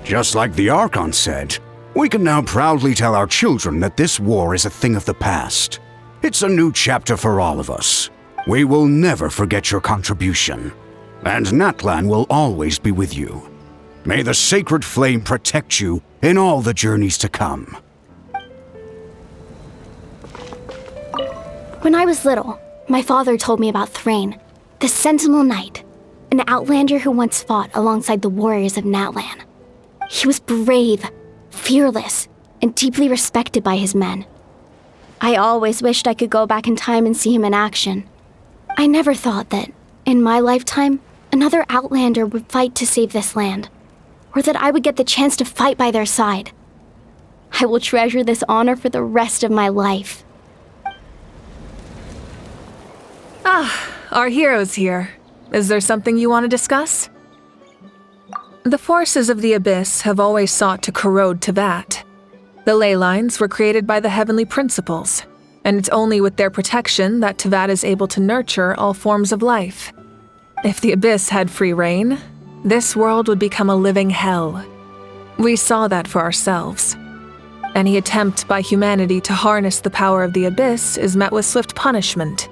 Just like the Archon said, we can now proudly tell our children that this war is a thing of the past. It's a new chapter for all of us. We will never forget your contribution. And Natlan will always be with you. May the sacred flame protect you in all the journeys to come.
When I was little, my father told me about Thrain, the Sentinel Knight, an outlander who once fought alongside the warriors of Natlan. He was brave, fearless, and deeply respected by his men. I always wished I could go back in time and see him in action. I never thought that, in my lifetime, another outlander would fight to save this land, or that I would get the chance to fight by their side. I will treasure this honor for the rest of my life.
Ah, our hero's here. Is there something you want to discuss? The forces of the Abyss have always sought to corrode Teyvat. The ley lines were created by the heavenly principles, and it's only with their protection that Teyvat is able to nurture all forms of life. If the Abyss had free reign, this world would become a living hell. We saw that for ourselves. Any attempt by humanity to harness the power of the Abyss is met with swift punishment.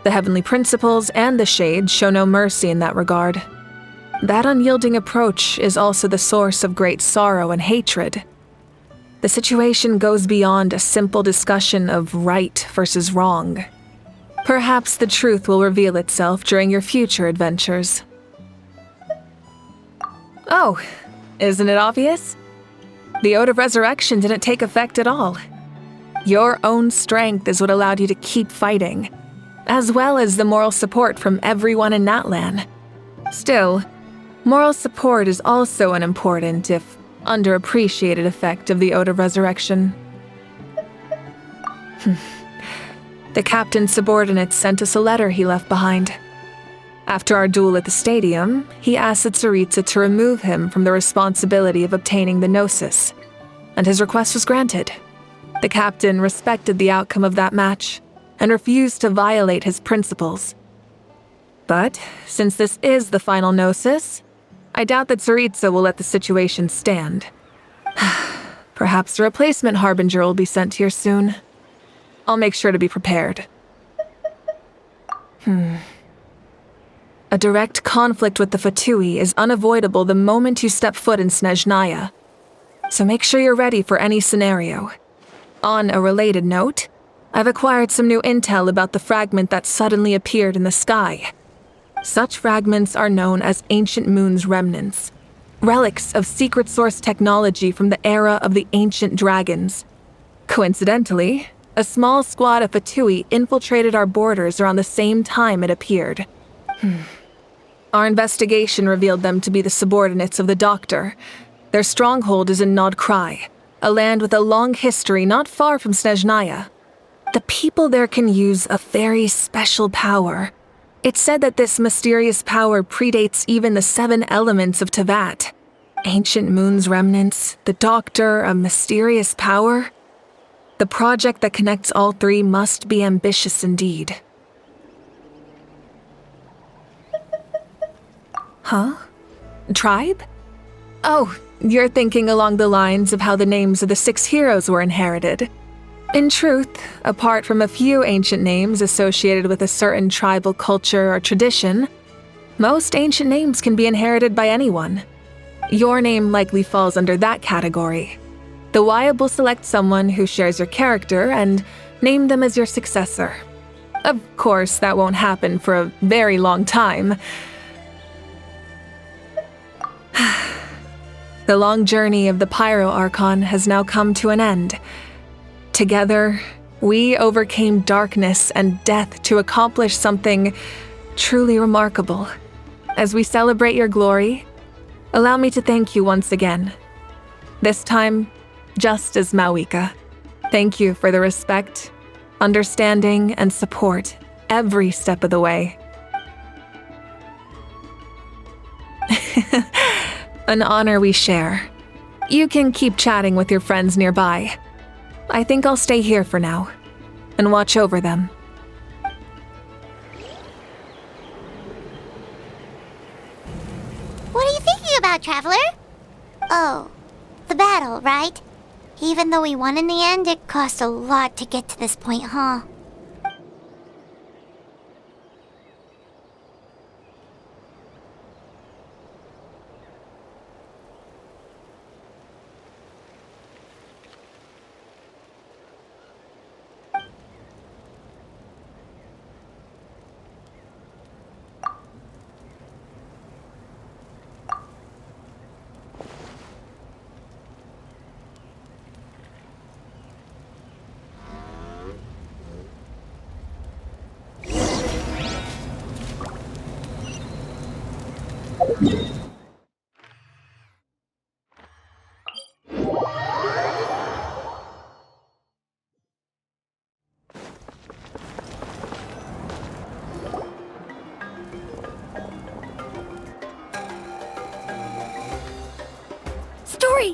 The heavenly principles and the Shade show no mercy in that regard. That unyielding approach is also the source of great sorrow and hatred. The situation goes beyond a simple discussion of right versus wrong. Perhaps the truth will reveal itself during your future adventures. Oh, isn't it obvious? The Ode of Resurrection didn't take effect at all. Your own strength is what allowed you to keep fighting, as well as the moral support from everyone in Natlan. Still, moral support is also an important, if underappreciated, effect of the Ode of Resurrection. The captain's subordinates sent us a letter he left behind. After our duel at the stadium, he asked Tsaritsa to remove him from the responsibility of obtaining the Gnosis, and his request was granted. The captain respected the outcome of that match and refused to violate his principles. But since this is the final Gnosis, I doubt that Tsaritsa will let the situation stand. Perhaps a replacement Harbinger will be sent here soon. I'll make sure to be prepared. A direct conflict with the Fatui is unavoidable the moment you step foot in Snezhnaya. So make sure you're ready for any scenario. On a related note, I've acquired some new intel about the fragment that suddenly appeared in the sky. Such fragments are known as Ancient Moon's remnants. relics of secret source technology from the era of the ancient dragons. Coincidentally, a small squad of Fatui infiltrated our borders around the same time it appeared. Our investigation revealed them to be the subordinates of the Doctor. Their stronghold is in Nodkrai, a land with a long history not far from Snezhnaya. The people there can use a very special power. It's said that this mysterious power predates even the 7 elements of Tevat. Ancient moon's remnants, the Doctor, a mysterious power. The project that connects all 3 must be ambitious indeed. Huh? Tribe? Oh, you're thinking along the lines of how the names of the 6 heroes were inherited. In truth, apart from a few ancient names associated with a certain tribal culture or tradition, most ancient names can be inherited by anyone. Your name likely falls under that category. The Wyabb will select someone who shares your character and name them as your successor. Of course, that won't happen for a very long time. The long journey of the Pyro Archon has now come to an end. Together, we overcame darkness and death to accomplish something truly remarkable. As we celebrate your glory, allow me to thank you once again. This time, just as mavuika. Thank you for the respect, understanding, and support every step of the way. An honor we share. You can keep chatting with your friends nearby. I think I'll stay here for now and watch over them.
What are you thinking about, Traveler? Oh, the battle, right? Even though we won in the end, it cost a lot to get to this point, huh?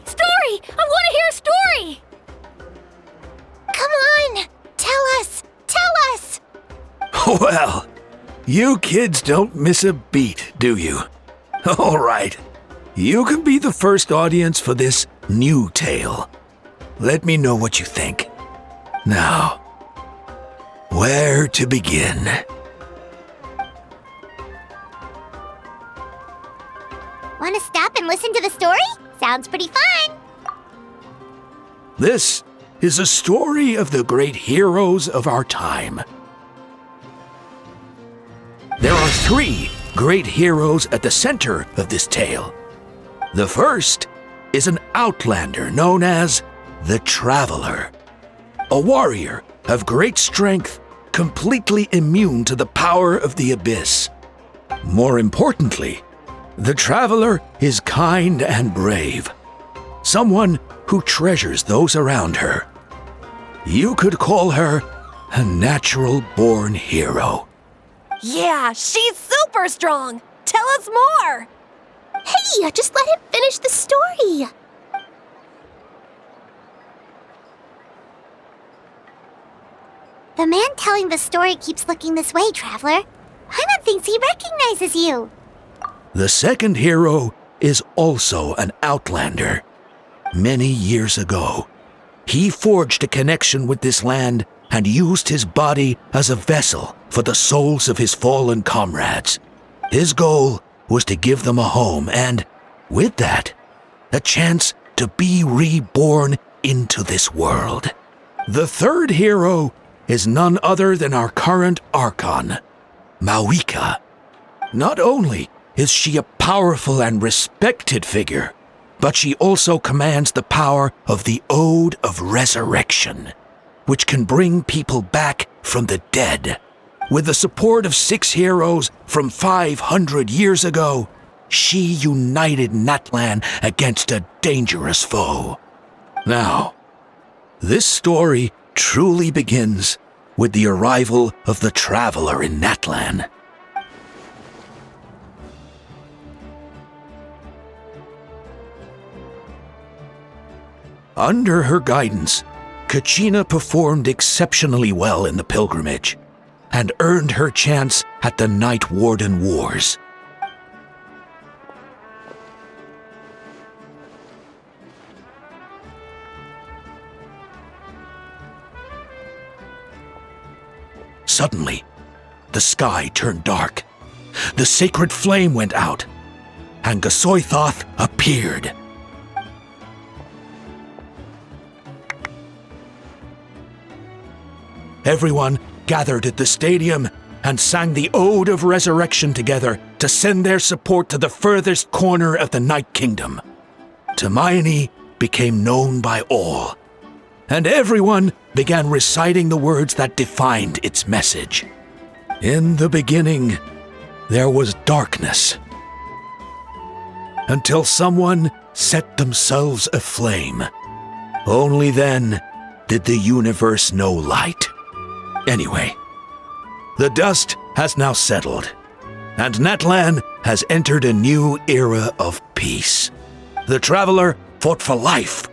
Story! I want to hear a story! Come on! Tell us! Tell us!
Well, you kids don't miss a beat, do you? All right. You can be the first audience for this new tale. Let me know what you think. Now, where to begin?
Want to stop and listen to the story? Sounds pretty fun!
This is a story of the great heroes of our time. There are 3 great heroes at the center of this tale. The first is an outlander known as the Traveler, a warrior of great strength, completely immune to the power of the Abyss. More importantly, the Traveler is kind and brave, someone who treasures those around her. You could call her a natural-born hero.
Yeah, she's super strong! Tell us more!
Hey, just let him finish the story! The man telling the story keeps looking this way, Traveler. Paimon thinks he recognizes you.
The second hero is also an outlander. Many years ago, he forged a connection with this land and used his body as a vessel for the souls of his fallen comrades. His goal was to give them a home and, with that, a chance to be reborn into this world. The third hero is none other than our current Archon, mavuika. Not only is she a powerful and respected figure, but she also commands the power of the Ode of Resurrection, which can bring people back from the dead. With the support of 6 heroes from 500 years ago, she united Natlan against a dangerous foe. Now, this story truly begins with the arrival of the Traveler in Natlan. Under her guidance, Kachina performed exceptionally well in the pilgrimage and earned her chance at the Night Warden Wars. Suddenly, the sky turned dark. The sacred flame went out, and Gasoithoth appeared. Everyone gathered at the stadium and sang the Ode of Resurrection together to send their support to the furthest corner of the Night Kingdom. Hermione became known by all, and everyone began reciting the words that defined its message. In the beginning, there was darkness, until someone set themselves aflame. Only then did the universe know light. Anyway, the dust has now settled, and Natlan has entered a new era of peace. The Traveler fought for life,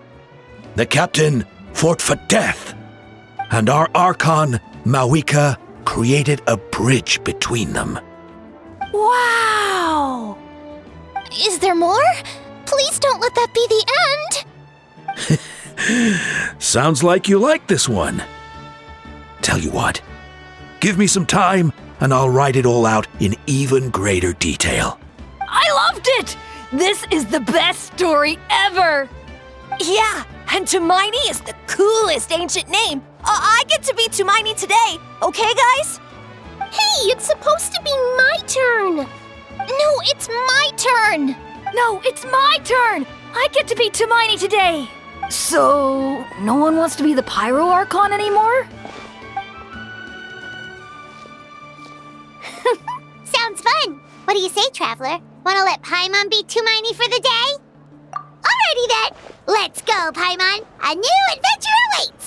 the Captain fought for death, and our Archon, Mavuika, created a bridge between them.
Wow! Is there more? Please don't let that be the end!
Sounds like you like this one. Tell you what, give me some time and I'll write it all out in even greater detail.
I loved it! This is the best story ever! Yeah, and Hermione is the coolest ancient name. I get to be Hermione today, okay guys?
Hey, it's supposed to be my turn! No, it's my turn!
No, it's my turn! I get to be Hermione today!
So, no one wants to be the Pyro Archon anymore?
Sounds fun! What do you say, Traveler? Wanna let Paimon be Hermione for the day? Alrighty then! Let's go, Paimon! A new adventure awaits!